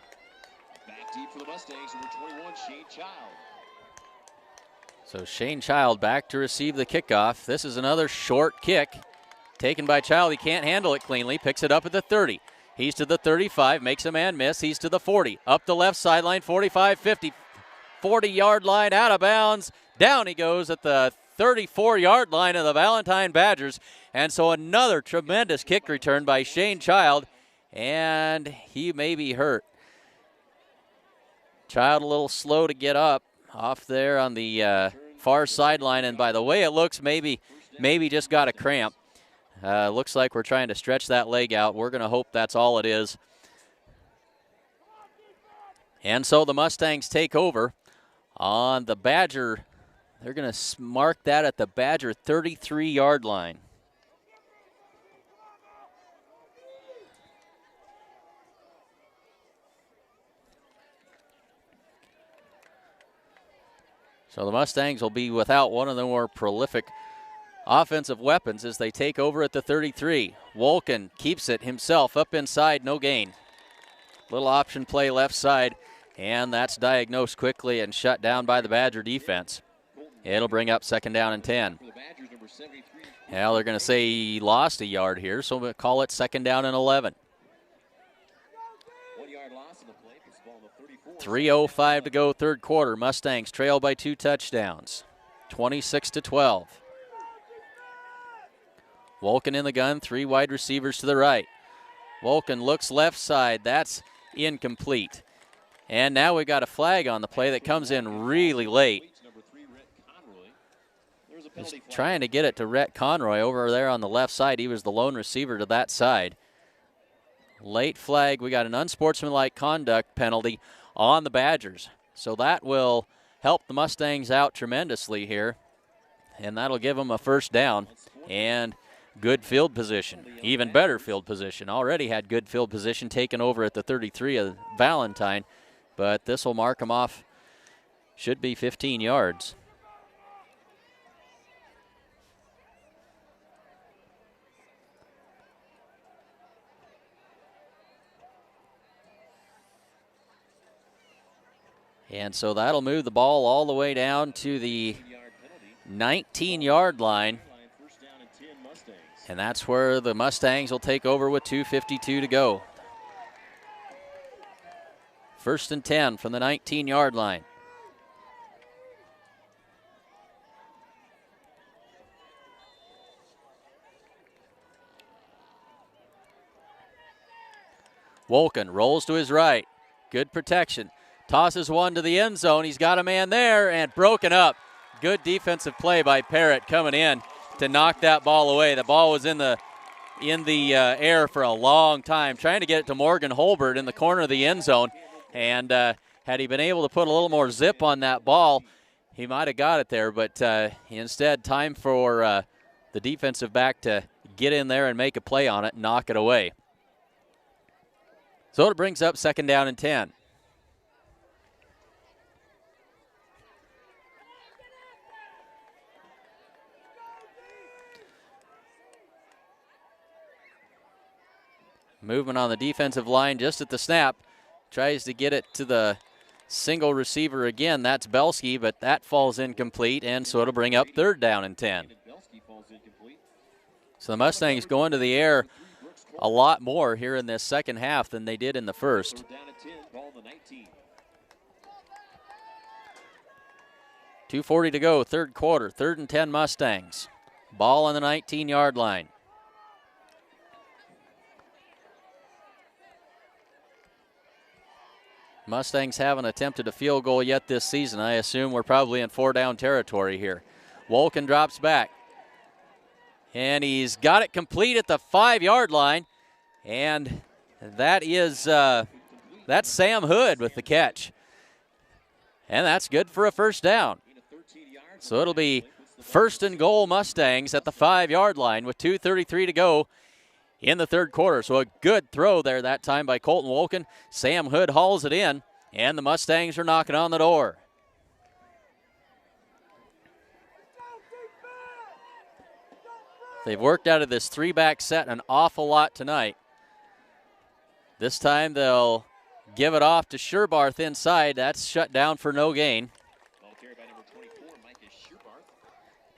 Back deep for the Mustangs, number 21, Shane Child. So Shane Child back to receive the kickoff. This is another short kick, taken by Child. He can't handle it cleanly. Picks it up at the 30. He's to the 35. Makes a man miss. He's to the 40. Up the left sideline. 45, 50, 40-yard line. Out of bounds. Down he goes at the 34-yard line of the Valentine Badgers. And so another tremendous kick return by Shane Child. And he may be hurt. Child a little slow to get up off there on the far sideline. And by the way it looks, maybe just got a cramp. Looks like we're trying to stretch that leg out. We're going to hope that's all it is. And so the Mustangs take over on the Badger. They're going to mark that at the Badger 33-yard line. So the Mustangs will be without one of the more prolific offensive weapons as they take over at the 33. Wolken keeps it himself up inside, no gain. Little option play left side, and that's diagnosed quickly and shut down by the Badger defense. It'll bring up 2nd down and 10. Now they're going to say he lost a yard here, so we'll call it 2nd down and 11. 3:05 to go, third quarter. Mustangs trail by 2 touchdowns, 26-12. Wolken in the gun, 3 wide receivers to the right. Wolken looks left side. That's incomplete. And now we've got a flag on the play that comes in really late. Just trying to get it to Rhett Conroy over there on the left side. He was the lone receiver to that side. Late flag. We got an unsportsmanlike conduct penalty on the Badgers. So that will help the Mustangs out tremendously here. And that'll give them a 1st down and good field position, even better field position. Already had good field position taken over at the 33 of Valentine, but this will mark them off. Should be 15 yards. And so that'll move the ball all the way down to the 19-yard line. And that's where the Mustangs will take over with 2:52 to go. 1st and 10 from the 19-yard line. Wolken rolls to his right. Good protection. Tosses one to the end zone. He's got a man there and broken up. Good defensive play by Parrott coming in to knock that ball away. The ball was in the air for a long time, trying to get it to Morgan Holbert in the corner of the end zone. And had he been able to put a little more zip on that ball, he might have got it there. But instead, time for the defensive back to get in there and make a play on it and knock it away. So it brings up 2nd down and 10. Movement on the defensive line just at the snap. Tries to get it to the single receiver again. That's Belsky, but that falls incomplete, and so it'll bring up 3rd down and 10. So the Mustangs go into the air a lot more here in this second half than they did in the first. 2:40 to go, third quarter. 3rd and 10 Mustangs. Ball on the 19-yard line. Mustangs haven't attempted a field goal yet this season. I assume we're probably in 4-down territory here. Wolken drops back. And he's got it complete at the 5-yard line. And that is that's Sam Hood with the catch. And that's good for a 1st down. So it'll be 1st and goal Mustangs at the 5-yard line with 2:33 to go in the third quarter. So a good throw there that time by Colton Wolken. Sam Hood hauls it in, and the Mustangs are knocking on the door. They've worked out of this 3-back set an awful lot tonight. This time they'll give it off to Sherbarth inside. That's shut down for no gain.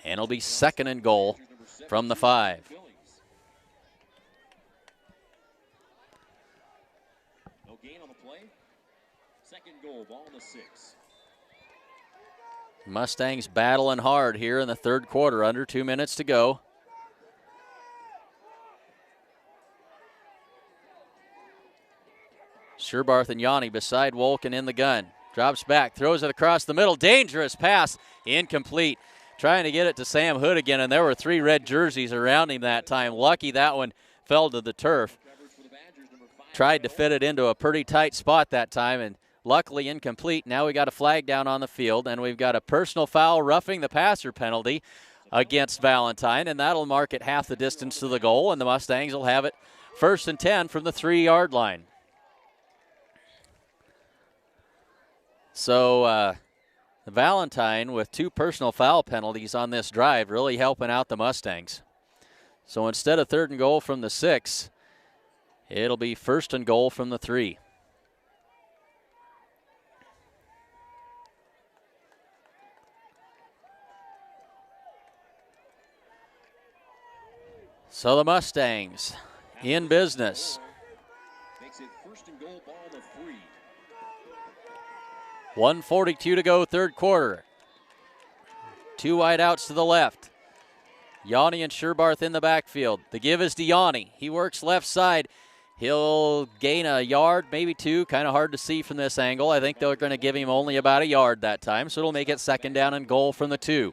And it'll be 2nd and goal from the 5. goal, ball on the 6. Mustangs battling hard here in the third quarter, under 2 minutes to go. Sherbarth and Yanni beside Wolken in the gun. Drops back, throws it across the middle. Dangerous pass, incomplete. Trying to get it to Sam Hood again, and there were 3 red jerseys around him that time. Lucky that one fell to the turf. Tried to fit it into a pretty tight spot that time, and luckily incomplete. Now we got a flag down on the field, and we've got a personal foul, roughing the passer penalty against Valentine, and that'll mark it half the distance to the goal, and the Mustangs will have it 1st and 10 from the 3-yard line. So Valentine with 2 personal foul penalties on this drive, really helping out the Mustangs. So instead of 3rd and goal from the 6, it'll be 1st and goal from the 3. So the Mustangs in business. Makes it 1st and goal, ball on the 3. 1:42 to go, third quarter. 2 wideouts to the left. Yanni and Sherbarth in the backfield. The give is to Yanni. He works left side. He'll gain a yard, maybe 2. Kind of hard to see from this angle. I think they're going to give him only about a yard that time, so it'll make it 2nd down and goal from the 2.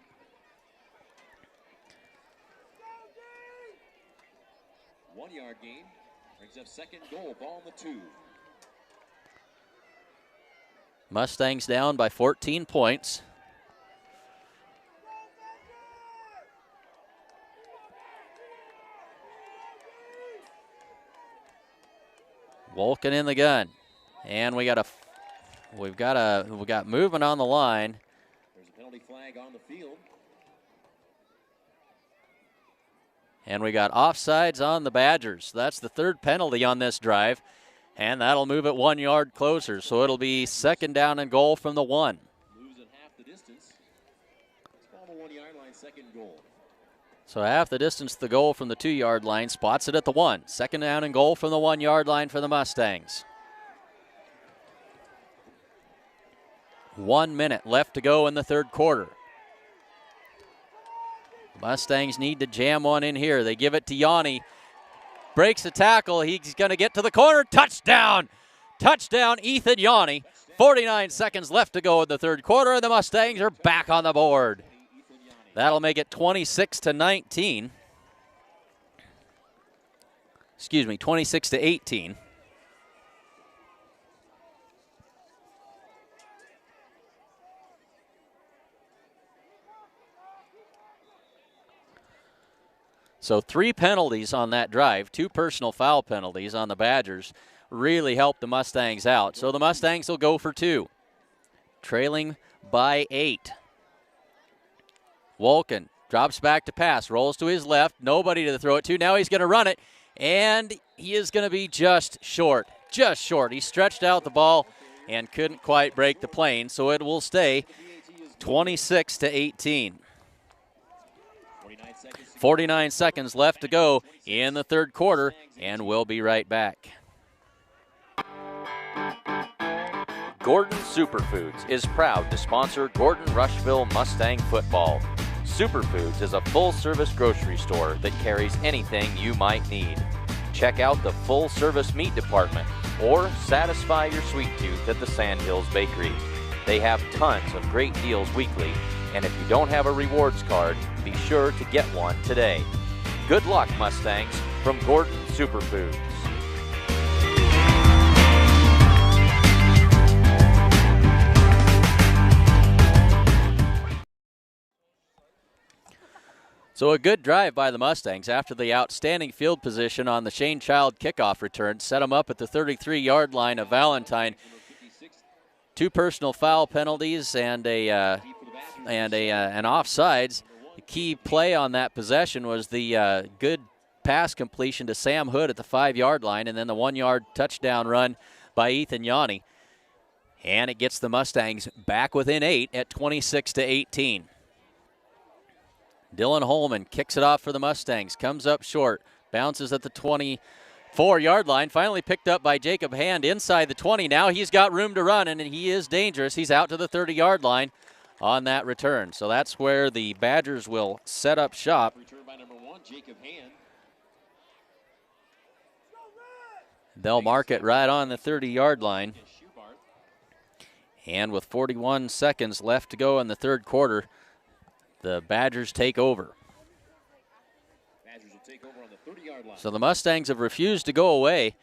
One-yard gain brings up 2nd goal, ball on the 2. Mustangs down by 14 points. Wolken in the gun, and we got movement on the line. There's a penalty flag on the field. And we got offsides on the Badgers. That's the 3rd penalty on this drive, and that'll move it 1 yard closer. So it'll be 2nd down and goal from the 1. Moves it half the distance. It's ball on the 1-yard line, 2nd goal. So half the distance to the goal from the 2-yard line, spots it at the 1. 2nd down and goal from the 1-yard line for the Mustangs. 1 minute left to go in the third quarter. Mustangs need to jam one in here. They give it to Yanni. Breaks the tackle. He's going to get to the corner. Touchdown! Touchdown, Ethan Yanni. 49 seconds left to go in the third quarter, and the Mustangs are back on the board. That'll make it 26-19. Excuse me, 26-18. So 3 penalties on that drive, 2 personal foul penalties on the Badgers, really helped the Mustangs out. So the Mustangs will go for 2, trailing by 8. Wolken drops back to pass, rolls to his left, nobody to throw it to. Now he's going to run it, and he is going to be just short. He stretched out the ball and couldn't quite break the plane, so it will stay 26-18. 49 seconds left to go in the third quarter, and we'll be right back. Gordon Superfoods is proud to sponsor Gordon Rushville Mustang football. Superfoods is a full-service grocery store that carries anything you might need. Check out the full-service meat department or satisfy your sweet tooth at the Sandhills Bakery. They have tons of great deals weekly, and if you don't have a rewards card, be sure to get one today. Good luck, Mustangs, from Gordon Superfoods. So a good drive by the Mustangs after the outstanding field position on the Shane Child kickoff return. Set them up at the 33-yard line of Valentine. 2 personal foul penalties and an offsides. The key play on that possession was the good pass completion to Sam Hood at the 5-yard line, and then the 1-yard touchdown run by Ethan Yanni. And it gets the Mustangs back within 8 at 26-18. Dylan Holman kicks it off for the Mustangs, comes up short, bounces at the 4-yard line. Finally picked up by Jacob Hand inside the 20. Now he's got room to run, and he is dangerous. He's out to the 30-yard line on that return. So that's where the Badgers will set up shop. Return by number 1, Jacob Hand. They'll mark it right on the 30-yard line. And with 41 seconds left to go in the third quarter, the Badgers take over. Badgers will take over on the 30-yard line. So the Mustangs have refused to go away.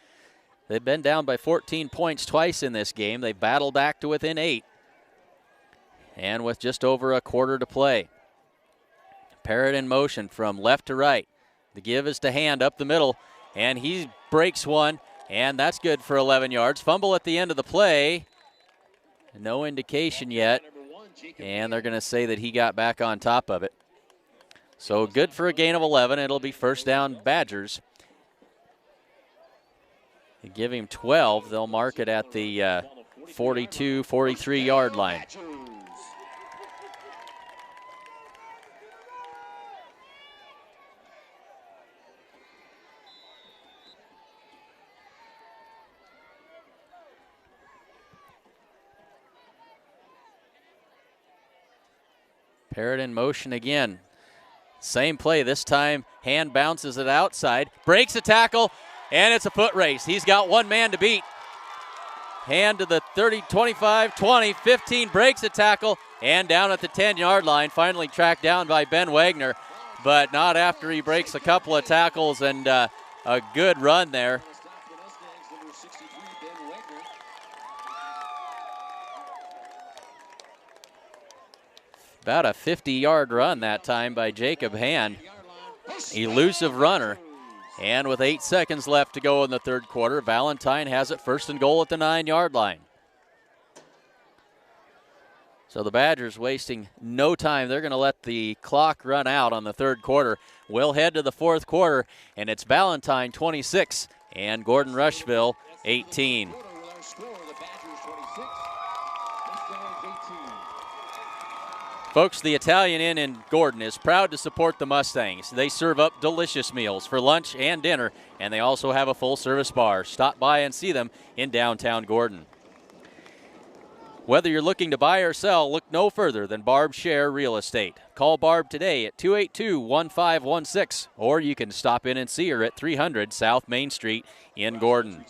They've been down by 14 points twice in this game. They battled back to within 8. And with just over a quarter to play. Parrott in motion from left to right. The give is to Hand up the middle, and he breaks one, and that's good for 11 yards. Fumble at the end of the play. No indication yet, and they're going to say that he got back on top of it. So good for a gain of 11. It'll be first down Badgers. They give him 12. They'll mark it at the 42, 43-yard line. Parrott in motion again. Same play. This time, Hand bounces it outside, breaks a tackle, and it's a foot race. He's got one man to beat. Hand to the 30, 25, 20, 15, breaks a tackle, and down at the 10-yard line, finally tracked down by Ben Wagner, but not after he breaks a couple of tackles and a good run there. About a 50-yard run that time by Jacob Hand. Elusive runner. And with 8 seconds left to go in the third quarter, Valentine has it first and goal at the 9-yard line. So the Badgers wasting no time. They're going to let the clock run out on the third quarter. We'll head to the fourth quarter, and it's Valentine 26 and Gordon Rushville 18. Folks, the Italian Inn in Gordon is proud to support the Mustangs. They serve up delicious meals for lunch and dinner, and they also have a full-service bar. Stop by and see them in downtown Gordon. Whether you're looking to buy or sell, look no further than Barb Share Real Estate. Call Barb today at 282-1516, or you can stop in and see her at 300 South Main Street in Gordon.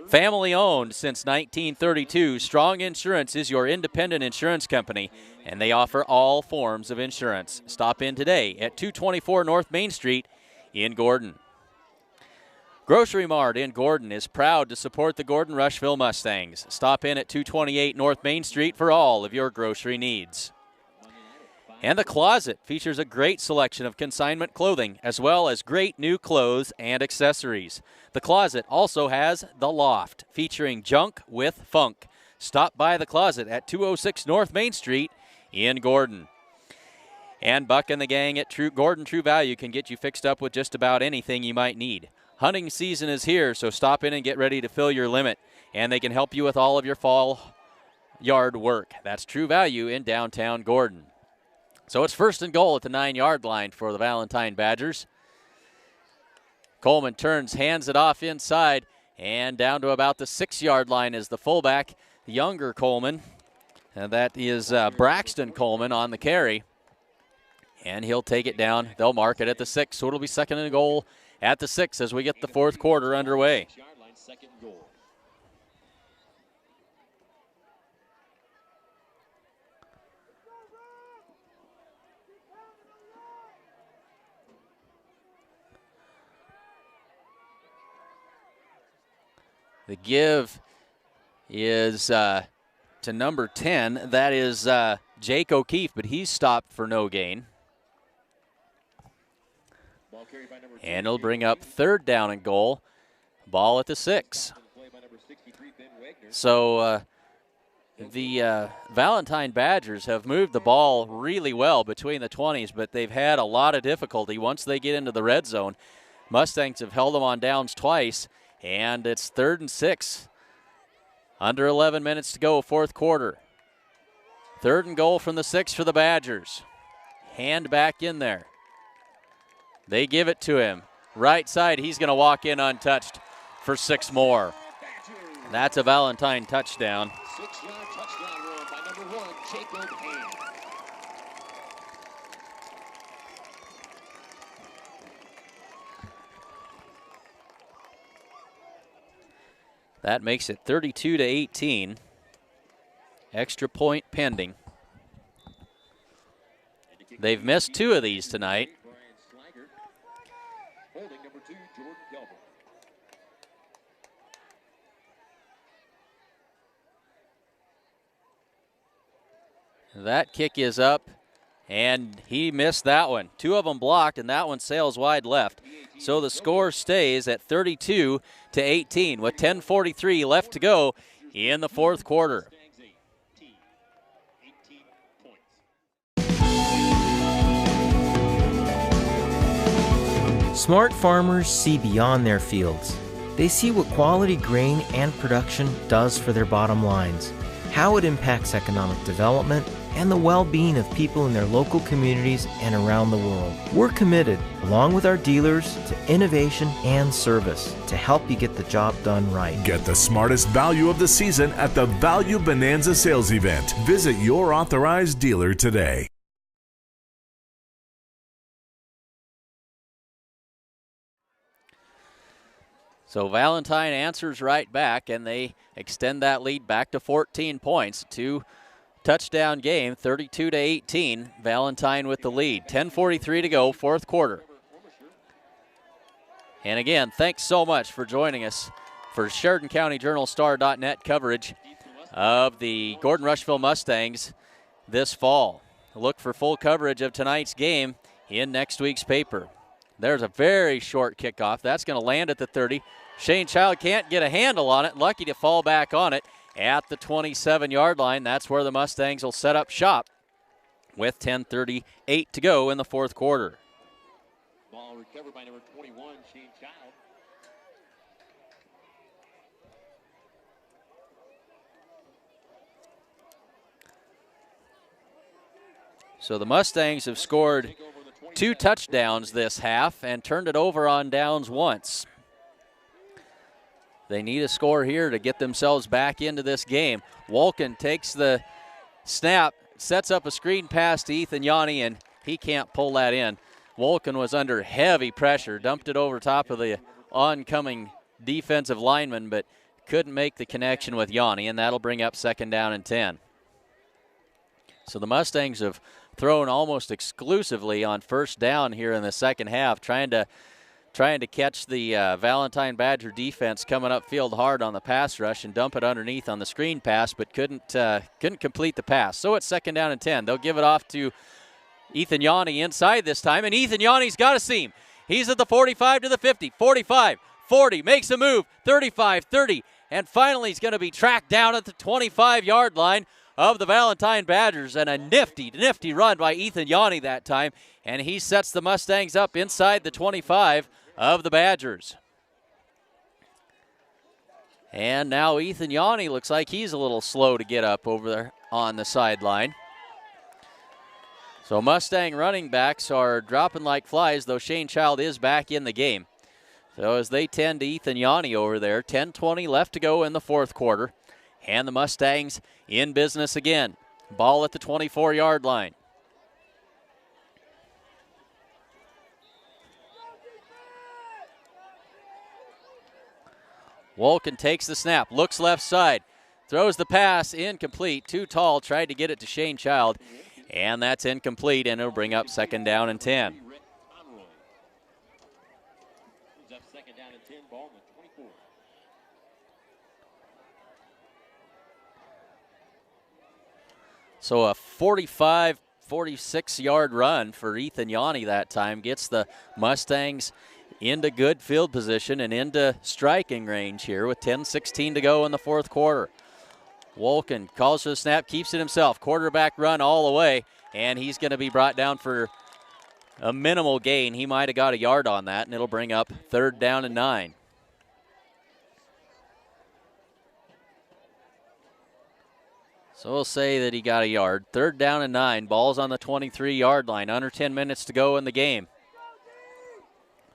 Family owned since 1932, Strong Insurance is your independent insurance company, and they offer all forms of insurance. Stop in today at 224 North Main Street in Gordon. Grocery Mart in Gordon is proud to support the Gordon Rushville Mustangs. Stop in at 228 North Main Street for all of your grocery needs. And The Closet features a great selection of consignment clothing, as well as great new clothes and accessories. The Closet also has The Loft, featuring junk with funk. Stop by The Closet at 206 North Main Street in Gordon. And Buck and the gang at Gordon True Value can get you fixed up with just about anything you might need. Hunting season is here, so stop in and get ready to fill your limit. And they can help you with all of your fall yard work. That's True Value in downtown Gordon. So it's first and goal at the 9-yard line for the Valentine Badgers. Coleman turns, hands it off inside, and down to about the 6-yard line is the fullback, the younger Coleman. And that is Braxton Coleman on the carry. And he'll take it down. They'll mark it at the 6, so it'll be second and goal at the 6 as we get the fourth quarter underway. The give is to number 10. That is Jake O'Keefe, but he's stopped for no gain. And it'll bring up third down and goal. Ball at the 6. So the Valentine Badgers have moved the ball really well between the 20s, but they've had a lot of difficulty once they get into the red zone. Mustangs have held them on downs twice. And it's 3rd and 6. Under 11 minutes to go, fourth quarter. 3rd and goal from the 6 for the Badgers. Hand back in there. They give it to him. right side. He's going to walk in untouched for 6 more. That's a Valentine touchdown. 6-yard touchdown run by number 1, Jacob Hand. That makes it 32-18. Extra point pending. They've missed 2 of these tonight. Holding number 2, Jordan Kelvin. That kick is up, and he missed that one. 2 of them blocked, and that one sails wide left. So the score stays at 32-18 with 10:43 left to go in the 4th quarter. Smart farmers see beyond their fields. They see what quality grain and production does for their bottom lines, how it impacts economic development, and the well-being of people in their local communities and around the world. We're committed, along with our dealers, to innovation and service to help you get the job done right. Get the smartest value of the season at the Value Bonanza sales event. Visit your authorized dealer today. So Valentine answers right back, and they extend that lead back to 14 points. 2-touchdown game, 32-18. Valentine with the lead. 10:43 to go, 4th quarter. And again, thanks so much for joining us for Sheridan County Journal-Star.net coverage of the Gordon Rushville Mustangs this fall. Look for full coverage of tonight's game in next week's paper. There's a very short kickoff. That's going to land at the 30. Shane Child can't get a handle on it. Lucky to fall back on it at the 27-yard line. That's where the Mustangs will set up shop with 10:38 to go in the 4th quarter. Ball recovered by number 21, Shane Child. So the Mustangs have scored 2 touchdowns this half and turned it over on downs once. They need a score here to get themselves back into this game. Wolken takes the snap, sets up a screen pass to Ethan Yanni, and he can't pull that in. Wolken was under heavy pressure, dumped it over top of the oncoming defensive lineman, but couldn't make the connection with Yanni, and that'll bring up 2nd down and 10. So the Mustangs have thrown almost exclusively on 1st down here in the 2nd half, trying to catch the Valentine Badger defense coming upfield hard on the pass rush and dump it underneath on the screen pass, but couldn't complete the pass. So it's 2nd down and 10. They'll give it off to Ethan Yanni inside this time, and Ethan Yanni's got a seam. He's at the 45 to the 50, 45, 40, makes a move, 35, 30, and finally he's going to be tracked down at the 25-yard line of the Valentine Badgers, and a nifty run by Ethan Yanni that time, and he sets the Mustangs up inside the 25 of the Badgers. And now Ethan Yanni looks like he's a little slow to get up over there on the sideline. So Mustang running backs are dropping like flies, though Shane Child is back in the game. So as they tend to Ethan Yanni over there, 10:20 left to go in the 4th quarter. And the Mustangs in business again. Ball at the 24-yard line. Wolken takes the snap, looks left side, throws the pass, incomplete, too tall, tried to get it to Shane Child, and that's incomplete, and it'll bring up 2nd down and 10. Second down and 10, ball on the 24. So a 45, 46-yard run for Ethan Yanni that time gets the Mustangs into good field position and into striking range here with 10:16 to go in the 4th quarter. Wolken calls for the snap, keeps it himself. Quarterback run all the way, and he's going to be brought down for a minimal gain. He might have got a yard on that, and it'll bring up 3rd down and 9. So we'll say that he got a yard. 3rd down and 9. Ball's on the 23-yard line. Under 10 minutes to go in the game.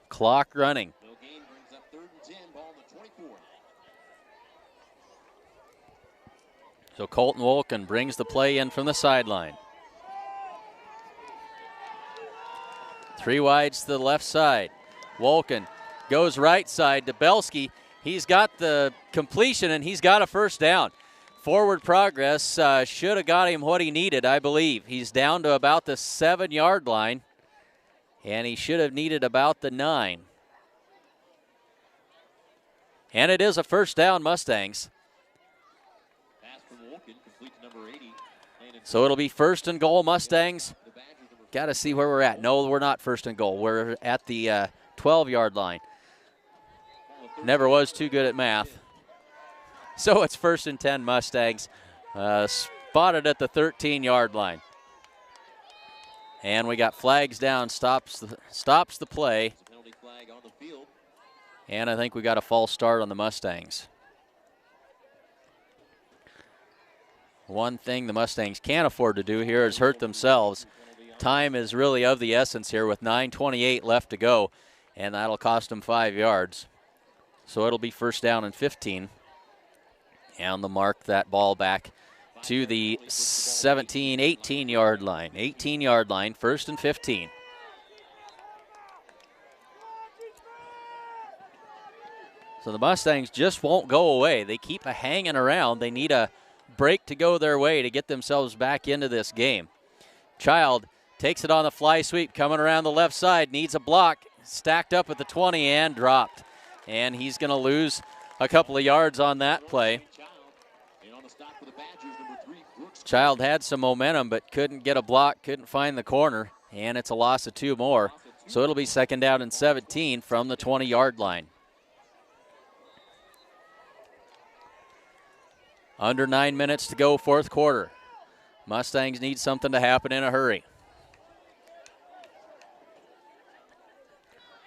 Clock running. No gain brings up 3rd and 10, ball on the 24. So Colton Wolken brings the play in from the sideline. 3 wides to the left side. Wolken goes right side to Belsky. He's got the completion and he's got a first down. Forward progress should have got him what he needed, I believe. He's down to about the 7-yard line, and he should have needed about the 9. And it is a first down, Mustangs. Pass from Wolken, complete to number 80. So it'll be 1st and goal, Mustangs. Got to see where we're at. No, we're not 1st and goal. We're at the 12-yard line. Never was too good at math. So it's 1st and 10 Mustangs, spotted at the 13-yard line. And we got flags down, stops the play. Penalty flag on the field. And I think we got a false start on the Mustangs. One thing the Mustangs can't afford to do here is hurt themselves. Time is really of the essence here with 9:28 left to go, and that'll cost them 5 yards. So it'll be 1st down and 15. And they'll mark that ball back to the 17, 18-yard line. 18-yard line, 1st and 15. So the Mustangs just won't go away. They keep hanging around. They need a break to go their way to get themselves back into this game. Child takes it on the fly sweep, coming around the left side, needs a block, stacked up at the 20 and dropped. And he's going to lose a couple of yards on that play. Child had some momentum but couldn't get a block, couldn't find the corner, and it's a loss of 2 more. So it'll be 2nd down and 17 from the 20-yard line. Under 9 minutes to go, 4th quarter. Mustangs need something to happen in a hurry.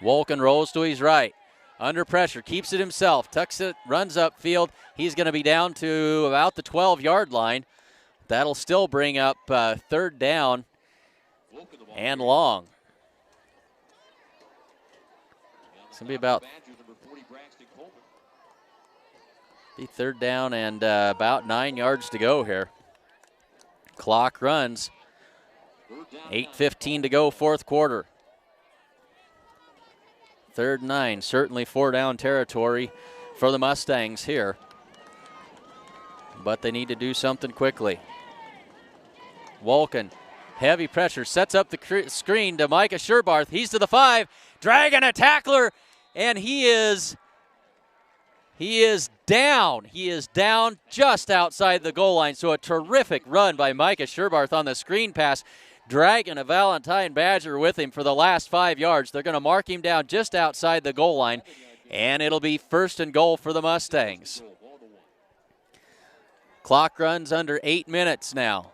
Wolken rolls to his right. Under pressure, keeps it himself, tucks it, runs upfield. He's going to be down to about the 12-yard line. That'll still bring up 3rd down and long. It's going to be about 3rd down and about 9 yards to go here. Clock runs. 8:15 to go, 4th quarter. 3rd and 9, certainly 4-down territory for the Mustangs here. But they need to do something quickly. Wolken, heavy pressure, sets up the screen to Micah Sherbarth. He's to the 5, dragging a tackler, and he is down. He is down just outside the goal line. So a terrific run by Micah Sherbarth on the screen pass, dragging a Valentine Badger with him for the last 5 yards. They're going to mark him down just outside the goal line, and it'll be 1st and goal for the Mustangs. Clock runs under 8 minutes now.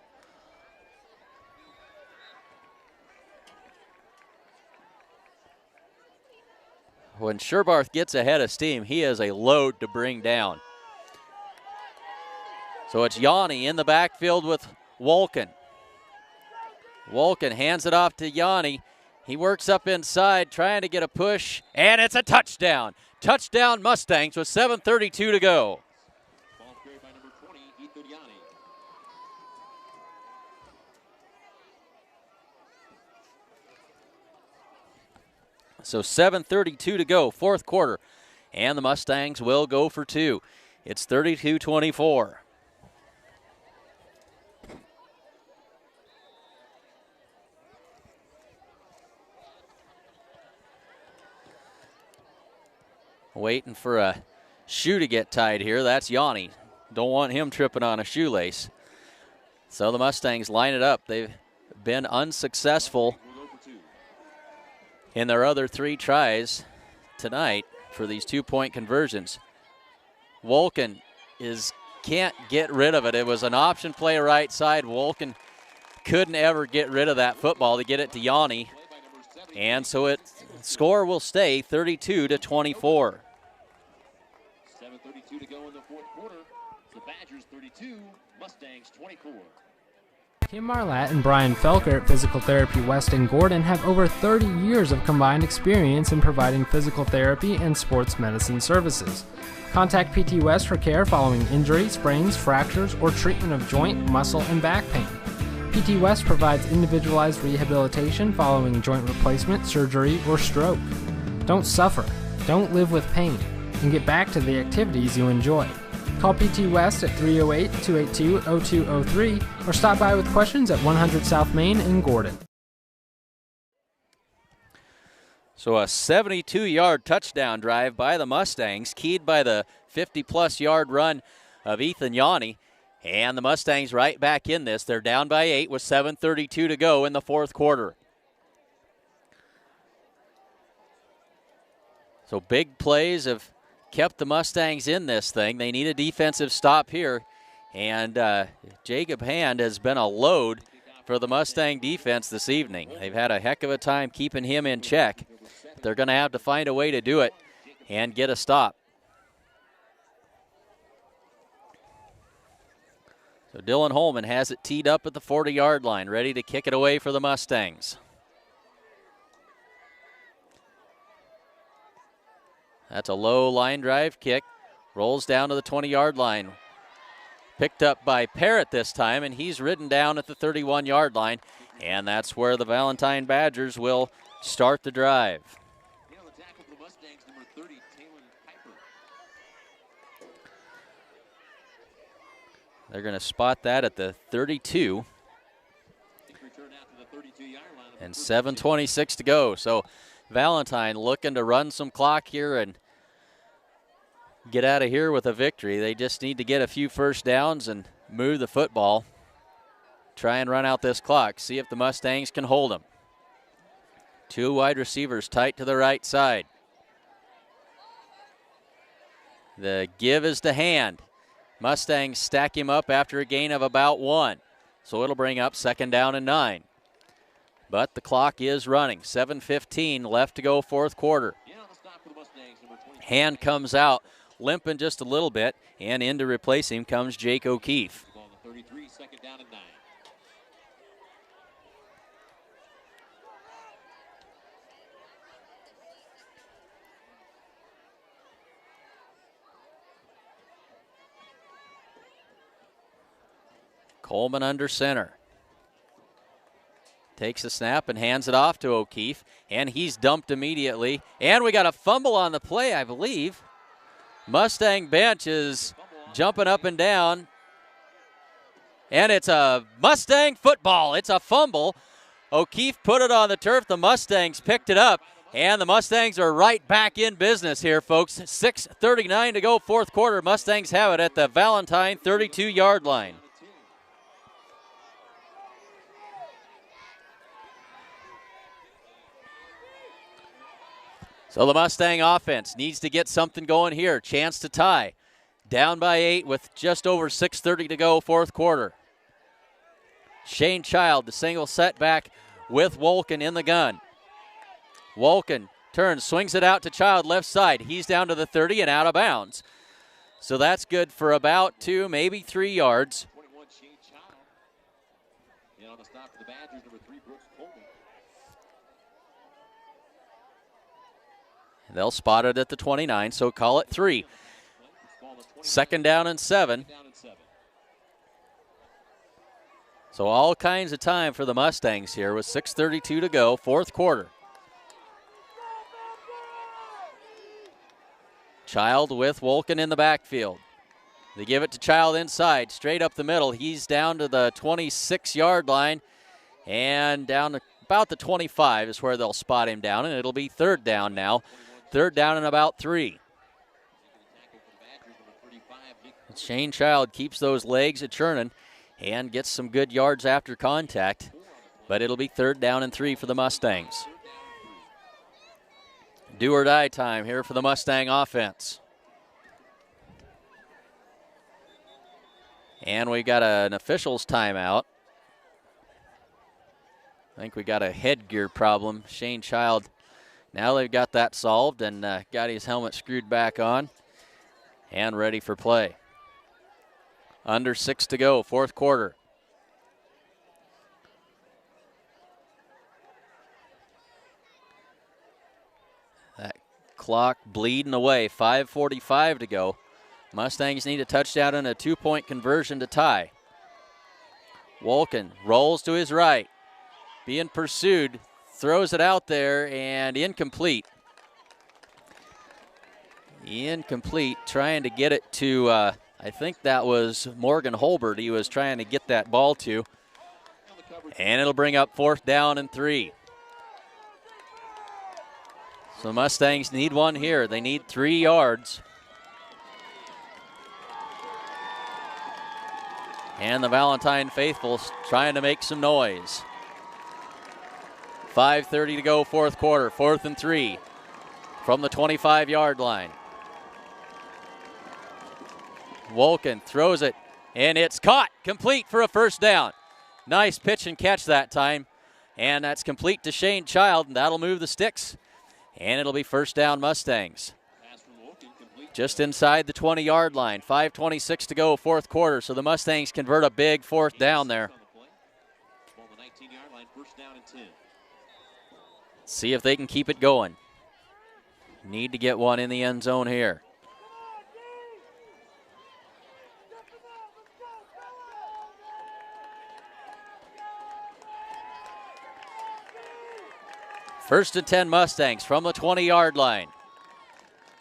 When Sherbarth gets ahead of steam, he is a load to bring down. So it's Yanni in the backfield with Wolken. Wolken hands it off to Yanni. He works up inside, trying to get a push, and it's a touchdown. Touchdown Mustangs with 7:32 to go. Ball carried by number 20, Ethan Yanni. So 7:32 to go, 4th quarter. And the Mustangs will go for 2. It's 32-24. Waiting for a shoe to get tied here. That's Yanni. Don't want him tripping on a shoelace. So the Mustangs line it up. They've been unsuccessful in their other 3 tries tonight for these 2-point conversions. Wolken can't get rid of it. It was an option play right side. Wolken couldn't ever get rid of that football to get it to Yanni. And so score will stay 32-24. 7:32 to go in the 4th quarter. The Badgers 32, Mustangs 24. Kim Marlatt and Brian Felker at Physical Therapy West in Gordon have over 30 years of combined experience in providing physical therapy and sports medicine services. Contact PT West for care following injury, sprains, fractures, or treatment of joint, muscle, and back pain. PT West provides individualized rehabilitation following joint replacement, surgery, or stroke. Don't suffer, don't live with pain, and get back to the activities you enjoy. Call PT West at 308-282-0203 or stop by with questions at 100 South Main in Gordon. So a 72-yard touchdown drive by the Mustangs, keyed by the 50-plus yard run of Ethan Yanni. And the Mustangs right back in this. They're down by 8 with 7:32 to go in the fourth quarter. So big plays have kept the Mustangs in this thing. They need a defensive stop here. And Jacob Hand has been a load for the Mustang defense this evening. They've had a heck of a time keeping him in check. They're going to have to find a way to do it and get a stop. So Dylan Holman has it teed up at the 40-yard line, ready to kick it away for the Mustangs. That's a low line drive kick. Rolls down to the 20-yard line. Picked up by Parrott this time, and he's ridden down at the 31-yard line. And that's where the Valentine Badgers will start the drive. They're going to spot that at the 32. And 7:26 to go. So Valentine looking to run some clock here and get out of here with a victory. They just need to get a few first downs and move the football. Try and run out this clock. See if the Mustangs can hold them. Two wide receivers tight to the right side. The give is to Hand. Mustangs stack him up after a gain of about 1. So it'll bring up 2nd down and 9. But the clock is running. 7:15 left to go, fourth quarter. Hand comes out, limping just a little bit, and in to replace him comes Jake O'Keefe. 33, 2nd down and 9. Coleman under center. Takes a snap and hands it off to O'Keefe, and he's dumped immediately. And we got a fumble on the play, I believe. Mustang bench is jumping up and down. And it's a Mustang football. It's a fumble. O'Keefe put it on the turf. The Mustangs picked it up. And the Mustangs are right back in business here, folks. 6:39 to go, fourth quarter. Mustangs have it at the Valentine 32-yard line. So the Mustang offense needs to get something going here. Chance to tie. Down by 8 with just over 6:30 to go, fourth quarter. Shane Child, the single setback with Wolken in the gun. Wolken turns, swings it out to Child left side. He's down to the 30 and out of bounds. So that's good for about 2, maybe 3 yards. 21, Shane Child. And on the stop for the Badgers, number 3, Brooks Coleman. They'll spot it at the 29, so call it 3. 2nd down and 7. So all kinds of time for the Mustangs here with 6:32 to go, fourth quarter. Child with Wolken in the backfield. They give it to Child inside, straight up the middle. He's down to the 26-yard line, and down to about the 25 is where they'll spot him down, and it'll be 3rd down now. 3rd down and about 3. Shane Child keeps those legs a-churning and gets some good yards after contact, but it'll be 3rd down and 3 for the Mustangs. Do or die time here for the Mustang offense. And we got an official's timeout. I think we got a headgear problem. Shane Child, now they've got that solved and got his helmet screwed back on and ready for play. Under 6 to go, fourth quarter. Clock bleeding away. 5:45 to go. Mustangs need a touchdown and a 2-point conversion to tie. Wolken rolls to his right. Being pursued. Throws it out there and incomplete. Incomplete. Trying to get it to, I think that was Morgan Holbert he was trying to get that ball to. And it'll bring up 4th down and 3. So Mustangs need one here. They need 3 yards. And the Valentine faithful trying to make some noise. 5:30 to go, 4th quarter. 4th and 3 from the 25-yard line. Wolken throws it, and it's caught, complete for a 1st down. Nice pitch and catch that time. And that's complete to Shane Child, and that'll move the sticks. And it'll be 1st down Mustangs. Just inside the 20-yard line. 5:26 to go, 4th quarter. So the Mustangs convert a big 4th down there. See if they can keep it going. Need to get one in the end zone here. First and 10 Mustangs from the 20-yard line.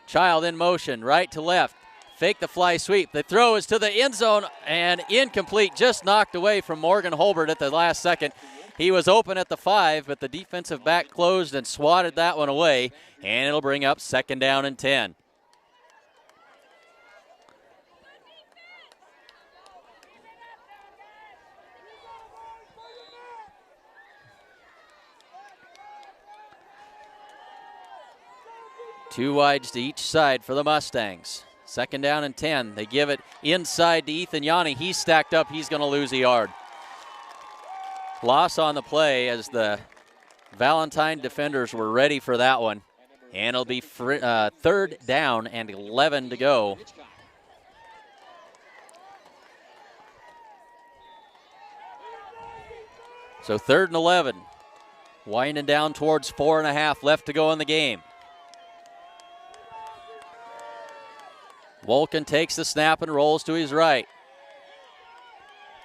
Child in motion, right to left. Fake the fly sweep. The throw is to the end zone and incomplete. Just knocked away from Morgan Holbert at the last second. He was open at the 5, but the defensive back closed and swatted that one away. And it'll bring up 2nd down and 10. Two wides to each side for the Mustangs. 2nd down and 10. They give it inside to Ethan Yanni. He's stacked up. He's going to lose a yard. Loss on the play as the Valentine defenders were ready for that one. And it'll be 3rd down and 11 to go. So 3rd and 11. Winding down towards 4.5 left to go in the game. Wolken takes the snap and rolls to his right.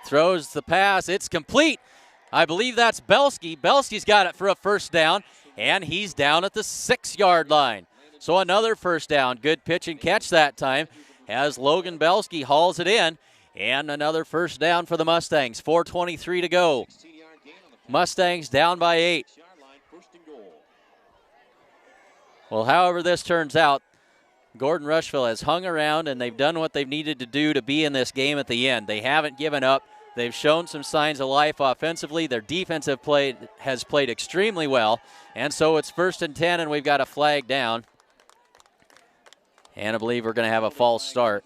Throws the pass. It's complete. I believe that's Belsky. Belsky's got it for a 1st down, and he's down at the 6-yard line. So another 1st down. Good pitch and catch that time as Logan Belsky hauls it in, and another 1st down for the Mustangs. 4:23 to go. Mustangs down by 8. Well, however this turns out, Gordon Rushville has hung around, and they've done what they've needed to do to be in this game at the end. They haven't given up. They've shown some signs of life offensively. Their defense has played extremely well. And so it's 1st and 10, and we've got a flag down. And I believe we're going to have a false start.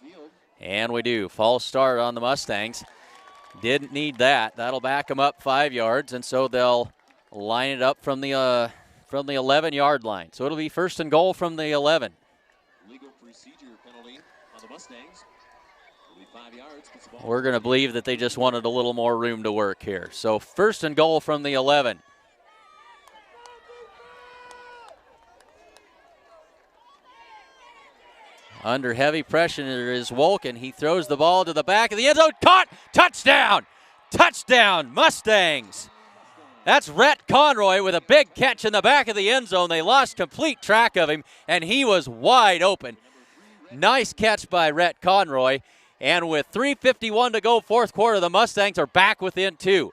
And we do. False start on the Mustangs. Didn't need that. That'll back them up 5 yards, and so they'll line it up from the 11-yard line. So it'll be 1st and goal from the 11. Legal procedure penalty on the Mustangs. It'll be 5 yards. We're going to believe that they just wanted a little more room to work here. So 1st and goal from the 11. Under heavy pressure is Wolken. He throws the ball to the back of the end zone. Caught! Touchdown! Touchdown, Mustangs! That's Rhett Conroy with a big catch in the back of the end zone. They lost complete track of him, and he was wide open. Nice catch by Rhett Conroy. And with 3:51 to go, 4th quarter, the Mustangs are back within 2.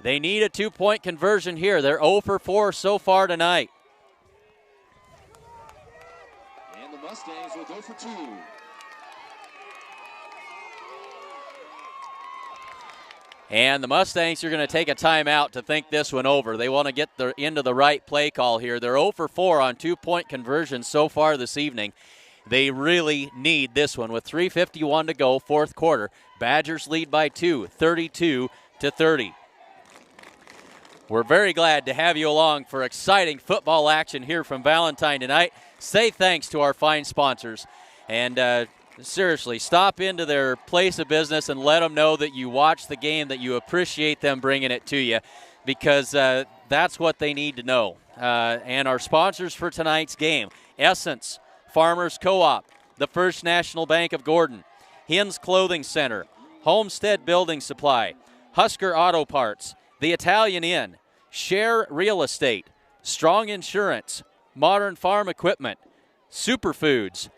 They need a 2-point conversion here. They're 0 for 4 so far tonight. And the Mustangs will go for 2. And the Mustangs are going to take a timeout to think this one over. They want to get into the right play call here. They're 0 for 4 on 2-point conversions so far this evening. They really need this one with 3:51 to go, 4th quarter. Badgers lead by 2, 32-30. We're very glad to have you along for exciting football action here from Valentine tonight. Say thanks to our fine sponsors. And seriously, stop into their place of business and let them know that you watch the game, that you appreciate them bringing it to you, because that's what they need to know. and our sponsors for tonight's game: Essence, Farmers Co-op, the First National Bank of Gordon, Hins Clothing Center, Homestead Building Supply, Husker Auto Parts, the Italian Inn, Share Real Estate, Strong Insurance, Modern Farm Equipment, Superfoods,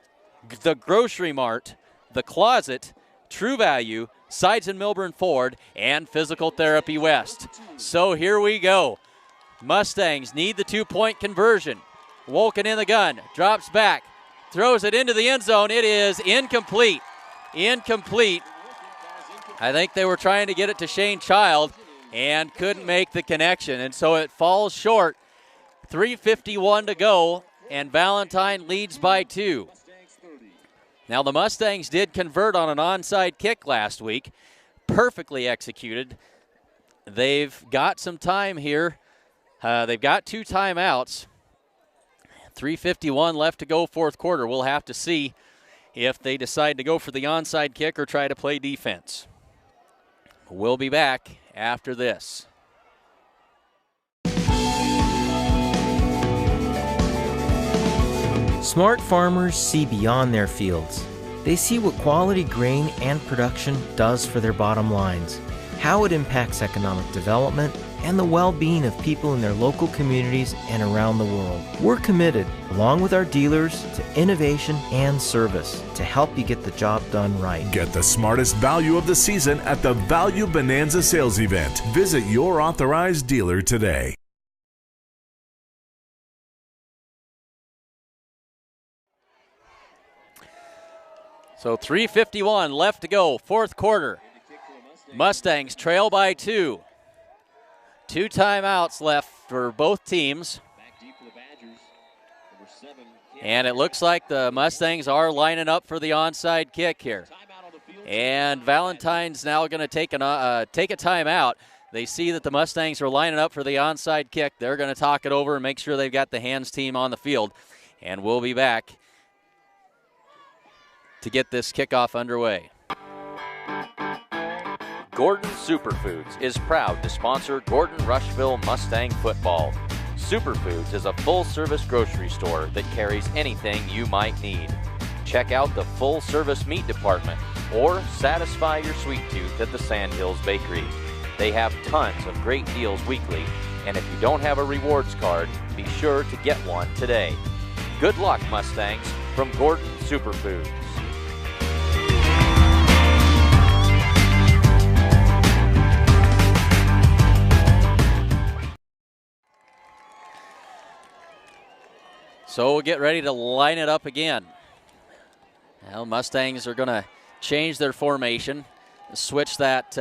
the Grocery Mart, The Closet, True Value, Sides and Milburn Ford, and Physical Therapy West. So here we go. Mustangs need the 2-point conversion. Wolken in the gun, drops back, throws it into the end zone. It is incomplete. Incomplete. I think they were trying to get it to Shane Child and couldn't make the connection, and so it falls short. 3:51 to go, and Valentine leads by 2. Now, the Mustangs did convert on an onside kick last week. Perfectly executed. They've got some time here. They've got 2 timeouts. 3:51 left to go, fourth quarter. We'll have to see if they decide to go for the onside kick or try to play defense. We'll be back after this. Smart farmers see beyond their fields. They see what quality grain and production does for their bottom lines, how it impacts economic development, and the well-being of people in their local communities and around the world. We're committed, along with our dealers, to innovation and service to help you get the job done right. Get the smartest value of the season at the Value Bonanza sales event. Visit your authorized dealer today. So 3:51 left to go, fourth quarter. Mustangs trail by 2. 2 timeouts left for both teams. And it looks like the Mustangs are lining up for the onside kick here. And Valentine's now going to take a timeout. They see that the Mustangs are lining up for the onside kick. They're going to talk it over and make sure they've got the hands team on the field. And we'll be back to get this kickoff underway. Gordon Superfoods is proud to sponsor Gordon Rushville Mustang football. Superfoods is a full-service grocery store that carries anything you might need. Check out the full-service meat department or satisfy your sweet tooth at the Sandhills Bakery. They have tons of great deals weekly, and if you don't have a rewards card, be sure to get one today. Good luck, Mustangs, from Gordon Superfoods. So we'll get ready to line it up again. Now Mustangs are going to change their formation, switch that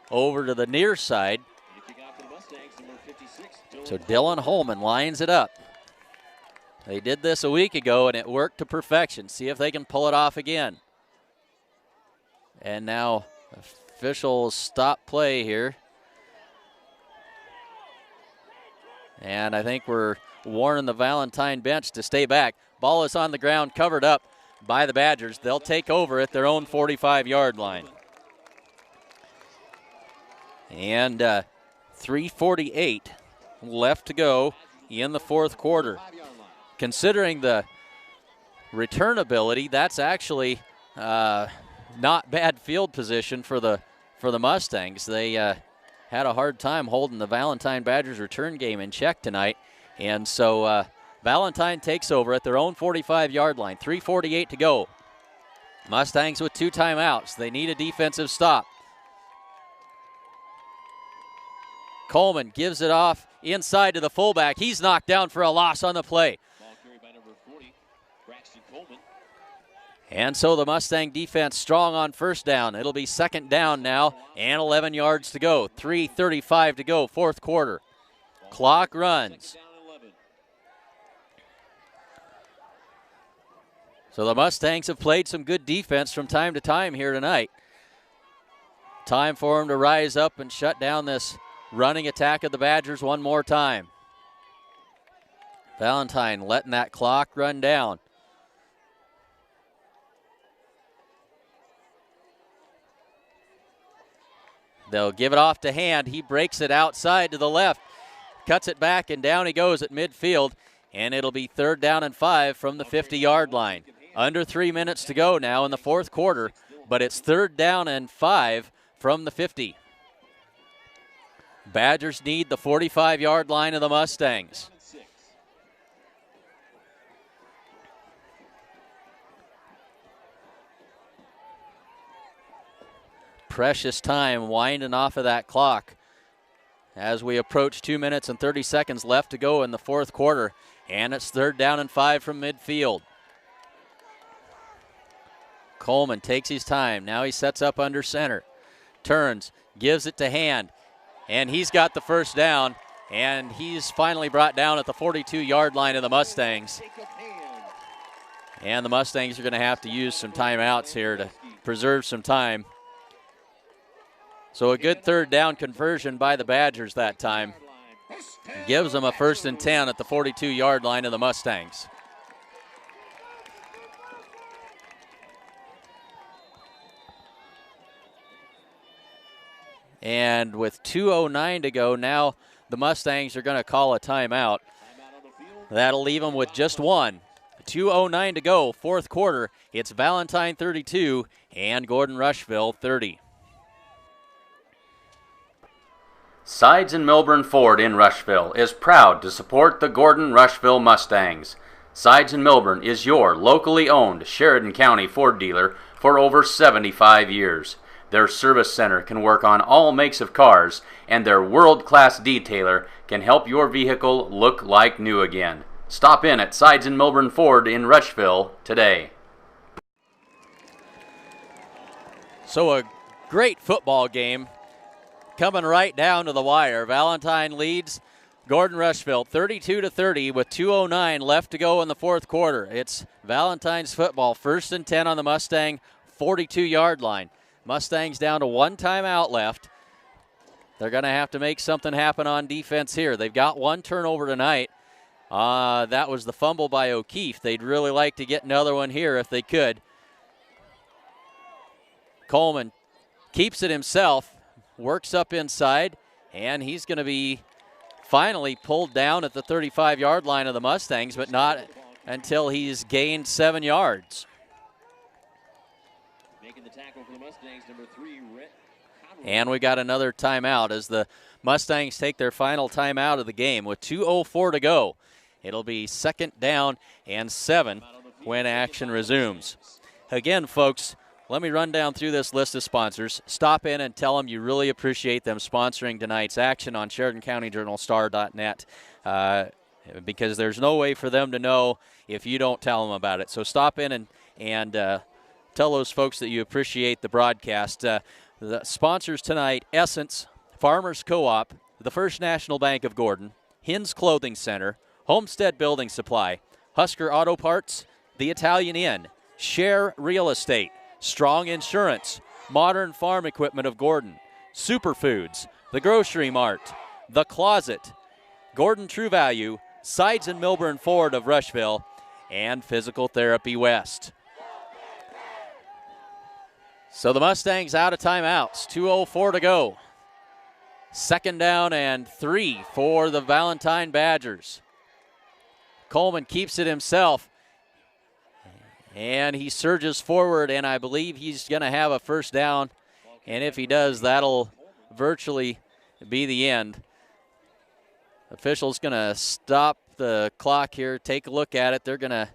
over to the near side. So Dylan Holman lines it up. They did this a week ago and it worked to perfection. See if they can pull it off again. And now officials stop play here. And I think we're warning the Valentine bench to stay back. Ball is on the ground, covered up by the Badgers. They'll take over at their own 45-yard line. And 3:48 left to go in the fourth quarter. Considering the return ability, that's actually not bad field position for the Mustangs. They had a hard time holding the Valentine Badgers return game in check tonight. And so Valentine takes over at their own 45-yard line. 3:48 to go. Mustangs with 2 timeouts. They need a defensive stop. Coleman gives it off inside to the fullback. He's knocked down for a loss on the play. Ball carried by number 40, Braxton Coleman. And so the Mustang defense strong on first down. It'll be second down now and 11 yards to go. 3:35 to go, fourth quarter. Clock runs. So the Mustangs have played some good defense from time to time here tonight. Time for them to rise up and shut down this running attack of the Badgers one more time. Valentine letting that clock run down. They'll give it off to Hand. He breaks it outside to the left. cuts it back, and down he goes at midfield, and it'll be 3rd down and 5 from the 50-yard line. Under 3 minutes to go now in the 4th quarter, but it's 3rd down and 5 from the 50. Badgers need the 45-yard line of the Mustangs. Precious time winding off of that clock as we approach 2 minutes and 30 seconds left to go in the 4th quarter, and it's 3rd down and 5 from midfield. Coleman takes his time. Now he sets up under center, turns, gives it to Hand, and he's got the first down, and he's finally brought down at the 42-yard line of the Mustangs. And the Mustangs are going to have to use some timeouts here to preserve some time. So a good 3rd down conversion by the Badgers that time. Gives them a 1st and 10 at the 42-yard line of the Mustangs. And with 2:09 to go, now the Mustangs are going to call a timeout. That'll leave them with just one. 2:09 to go, 4th quarter. It's Valentine 32 and Gordon Rushville 30. Sides and Milburn Ford in Rushville is proud to support the Gordon Rushville Mustangs. Sides and Milburn is your locally owned Sheridan County Ford dealer for over 75 years. Their service center can work on all makes of cars, and their world-class detailer can help your vehicle look like new again. Stop in at Sides and Milburn Ford in Rushville today. So a great football game coming right down to the wire. Valentine leads Gordon Rushville 32-30 with 2:09 left to go in the 4th quarter. It's Valentine's football, 1st and 10 on the Mustang 42-yard line. Mustangs down to 1 timeout left. They're going to have to make something happen on defense here. They've got 1 turnover tonight. That was the fumble by O'Keefe. They'd really like to get another one here if they could. Coleman keeps it himself, works up inside, and he's going to be finally pulled down at the 35-yard line of the Mustangs, but not until he's gained 7 yards. Making the tackle for the Mustangs, number 3, Rhett. And we got another timeout as the Mustangs take their final timeout of the game with 2:04 to go. It'll be 2nd down and 7 when action resumes. Again, folks, let me run down through this list of sponsors. Stop in and tell them you really appreciate them sponsoring tonight's action on SheridanCountyJournalStar.net because there's no way for them to know if you don't tell them about it. So stop in and tell those folks that you appreciate the broadcast. The sponsors tonight, Essence, Farmers Co-op, the First National Bank of Gordon, Hins Clothing Center, Homestead Building Supply, Husker Auto Parts, the Italian Inn, Share Real Estate, Strong Insurance, Modern Farm Equipment of Gordon, Superfoods, The Grocery Mart, The Closet, Gordon True Value, Sides and Milburn Ford of Rushville, and Physical Therapy West. So the Mustangs out of timeouts, 2:04 to go. 2nd down and 3 for the Valentine Badgers. Coleman keeps it himself, and he surges forward, and I believe he's going to have a 1st down, and if he does, that'll virtually be the end. Official's going to stop the clock here, take a look at it. They're going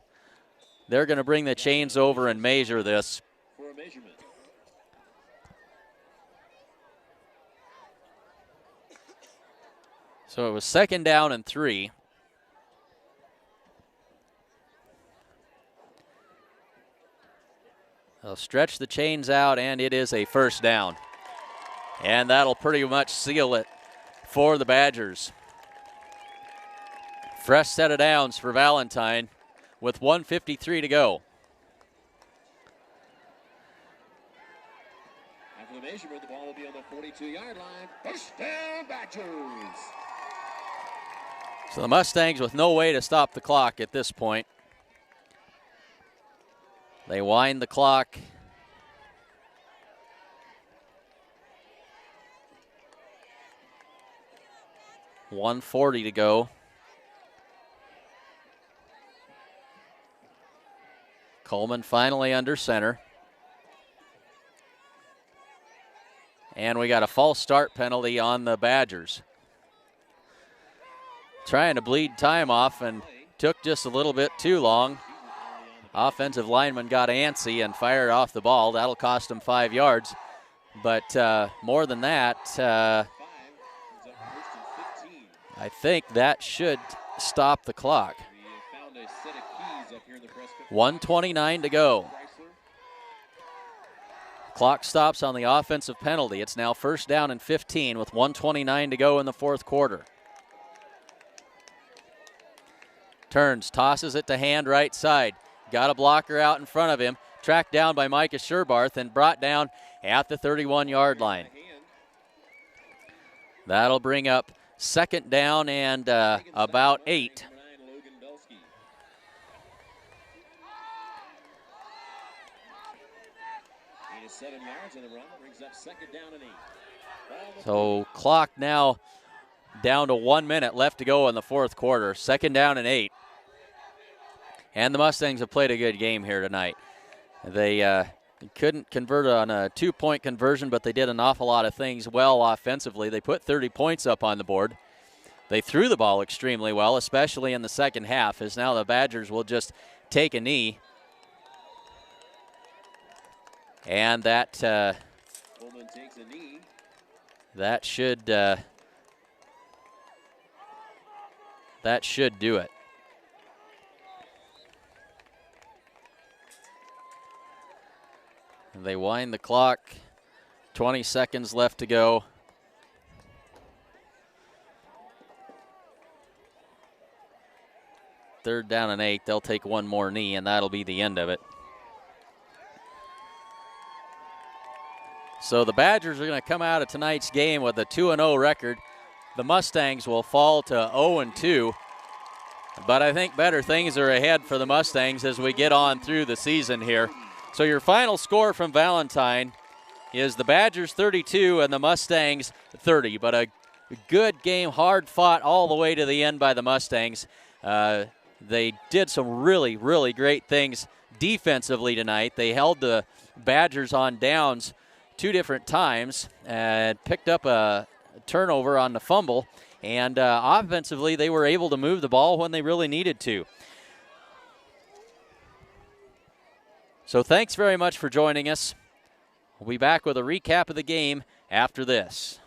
to bring the chains over and measure this. For a measurement. So it was 2nd down and 3. They'll stretch the chains out, and it is a 1st down. And that'll pretty much seal it for the Badgers. Fresh set of downs for Valentine with 1:53 to go. After the measurement, the ball will be on the 42-yard line. 1st down, Badgers. So the Mustangs with no way to stop the clock at this point. They wind the clock. 1:40 to go. Coleman finally under center. And we got a false start penalty on the Badgers. Trying to bleed time off and took just a little bit too long. Offensive lineman got antsy and fired off the ball. That'll cost him 5 yards. But more than that, I think that should stop the clock. 1:29 to go. Clock stops on the offensive penalty. It's now 1st down and 15 with 1:29 to go in the 4th quarter. Turns, tosses it to Hand right side. Got a blocker out in front of him. Tracked down by Micah Sherbarth and brought down at the 31-yard line. That'll bring up 2nd down and about 8. So clock now down to 1 minute left to go in the 4th quarter. 2nd down and 8. And the Mustangs have played a good game here tonight. They couldn't convert on a 2-point conversion, but they did an awful lot of things well offensively. They put 30 points up on the board. They threw the ball extremely well, especially in the second half, as now the Badgers will just take a knee. And that should do it. They wind the clock. 20 seconds left to go. Third down and 8. They'll take one more knee, and that'll be the end of it. So the Badgers are going to come out of tonight's game with a 2-0 record. The Mustangs will fall to 0-2. But I think better things are ahead for the Mustangs as we get on through the season here. So your final score from Valentine is the Badgers 32 and the Mustangs 30. But a good game, hard fought all the way to the end by the Mustangs. They did some really, really great things defensively tonight. They held the Badgers on downs 2 different times and picked up a turnover on the fumble. And offensively, they were able to move the ball when they really needed to. So thanks very much for joining us. We'll be back with a recap of the game after this.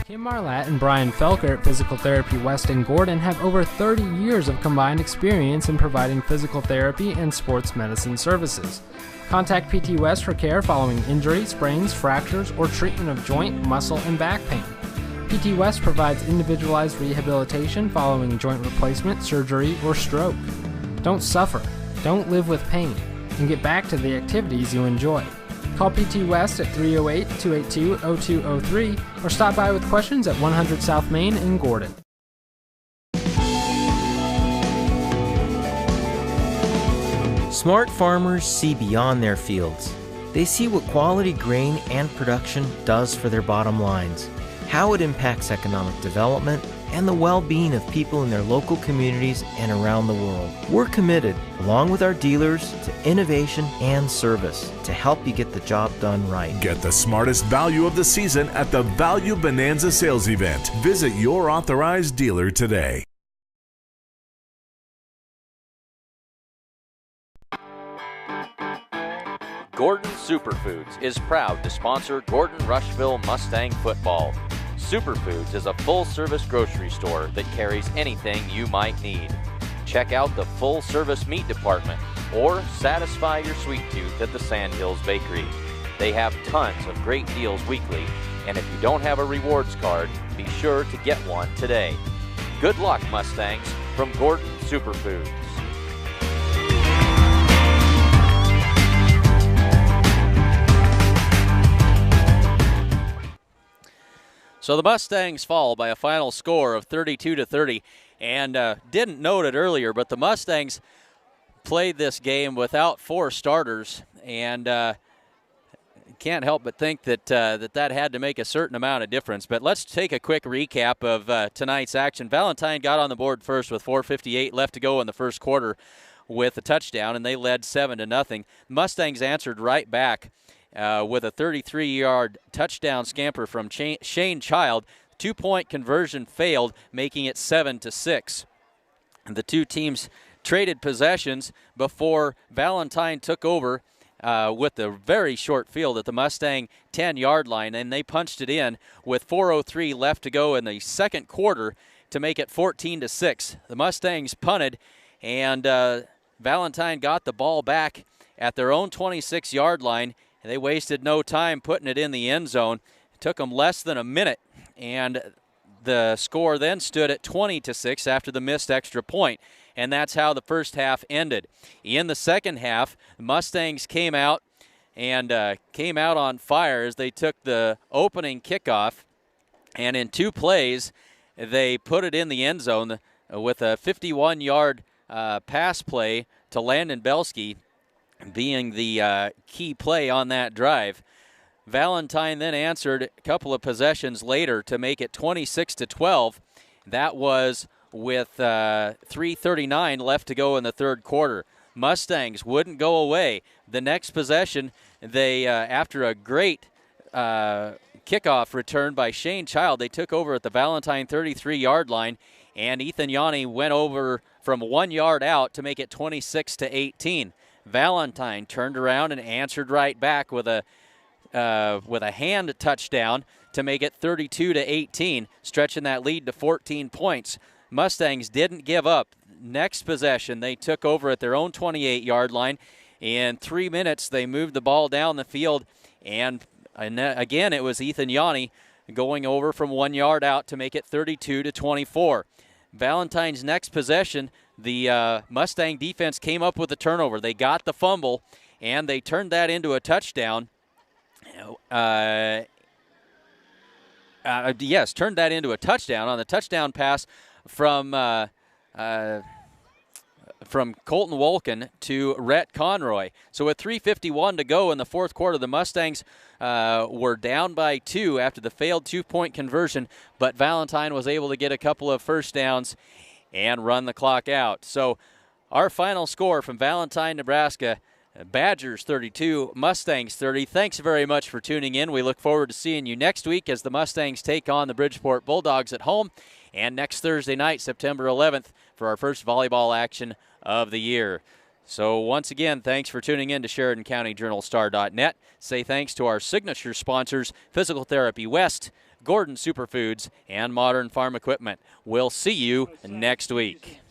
Kim Marlatt and Brian Felker at Physical Therapy West in Gordon have over 30 years of combined experience in providing physical therapy and sports medicine services. Contact PT West for care following injury, sprains, fractures, or treatment of joint, muscle, and back pain. PT West provides individualized rehabilitation following joint replacement, surgery, or stroke. Don't suffer, don't live with pain, and get back to the activities you enjoy. Call PT West at 308-282-0203 or stop by with questions at 100 South Main in Gordon. Smart farmers see beyond their fields. They see what quality grain and production does for their bottom lines, how it impacts economic development, and the well-being of people in their local communities and around the world. We're committed, along with our dealers, to innovation and service to help you get the job done right. Get the smartest value of the season at the Value Bonanza sales event. Visit your authorized dealer today. Gordon Superfoods is proud to sponsor Gordon Rushville Mustang football. Superfoods is a full-service grocery store that carries anything you might need. Check out the full-service meat department or satisfy your sweet tooth at the Sandhills Bakery. They have tons of great deals weekly, and if you don't have a rewards card, be sure to get one today. Good luck, Mustangs, from Gordon Superfoods. So the Mustangs fall by a final score of 32-30, and didn't note it earlier, but the Mustangs played this game without 4 starters and can't help but think that that had to make a certain amount of difference. But let's take a quick recap of tonight's action. Valentine got on the board first with 4:58 left to go in the first quarter with a touchdown, and they led 7-0. Mustangs answered right back with a 33-yard touchdown scamper from Shane Child. 2-point conversion failed, making it 7-6. The two teams traded possessions before Valentine took over with a very short field at the Mustang 10-yard line, and they punched it in with 4:03 left to go in the second quarter to make it 14-6. The Mustangs punted, and Valentine got the ball back at their own 26-yard line, and they wasted no time putting it in the end zone. It took them less than a minute, and the score then stood at 20-6 after the missed extra point. And that's how the first half ended. In the second half, the Mustangs came out on fire as they took the opening kickoff, and in 2 plays, they put it in the end zone with a 51-yard pass play to Landon Belsky being the key play on that drive. Valentine then answered a couple of possessions later to make it 26-12. That was with 3:39 left to go in the third quarter. Mustangs wouldn't go away. The next possession, they after a great kickoff return by Shane Child, they took over at the Valentine 33-yard line, and Ethan Yanni went over from 1 yard out to make it 26-18. Valentine turned around and answered right back with a hand touchdown to make it 32-18, stretching that lead to 14 points. Mustangs didn't give up. Next possession, they took over at their own 28-yard line. In 3 minutes, they moved the ball down the field, and again, it was Ethan Yanni going over from 1 yard out to make it 32-24. Valentine's next possession, the Mustang defense came up with a turnover. They got the fumble, and they turned that into a touchdown. Turned that into a touchdown on the touchdown pass from Colton Wolken to Rhett Conroy. So with 3:51 to go in the fourth quarter, the Mustangs were down by 2 after the failed 2-point conversion, but Valentine was able to get a couple of first downs and run the clock out. So our final score from Valentine, Nebraska, Badgers 32, Mustangs 30. Thanks very much for tuning in. We look forward to seeing you next week as the Mustangs take on the Bridgeport Bulldogs at home, and next Thursday night, September 11th, for our first volleyball action of the year. So once again, thanks for tuning in to SheridanCountyJournalStar.net. Say thanks to our signature sponsors, Physical Therapy West, Gordon Superfoods, and Modern Farm Equipment. We'll see you next week.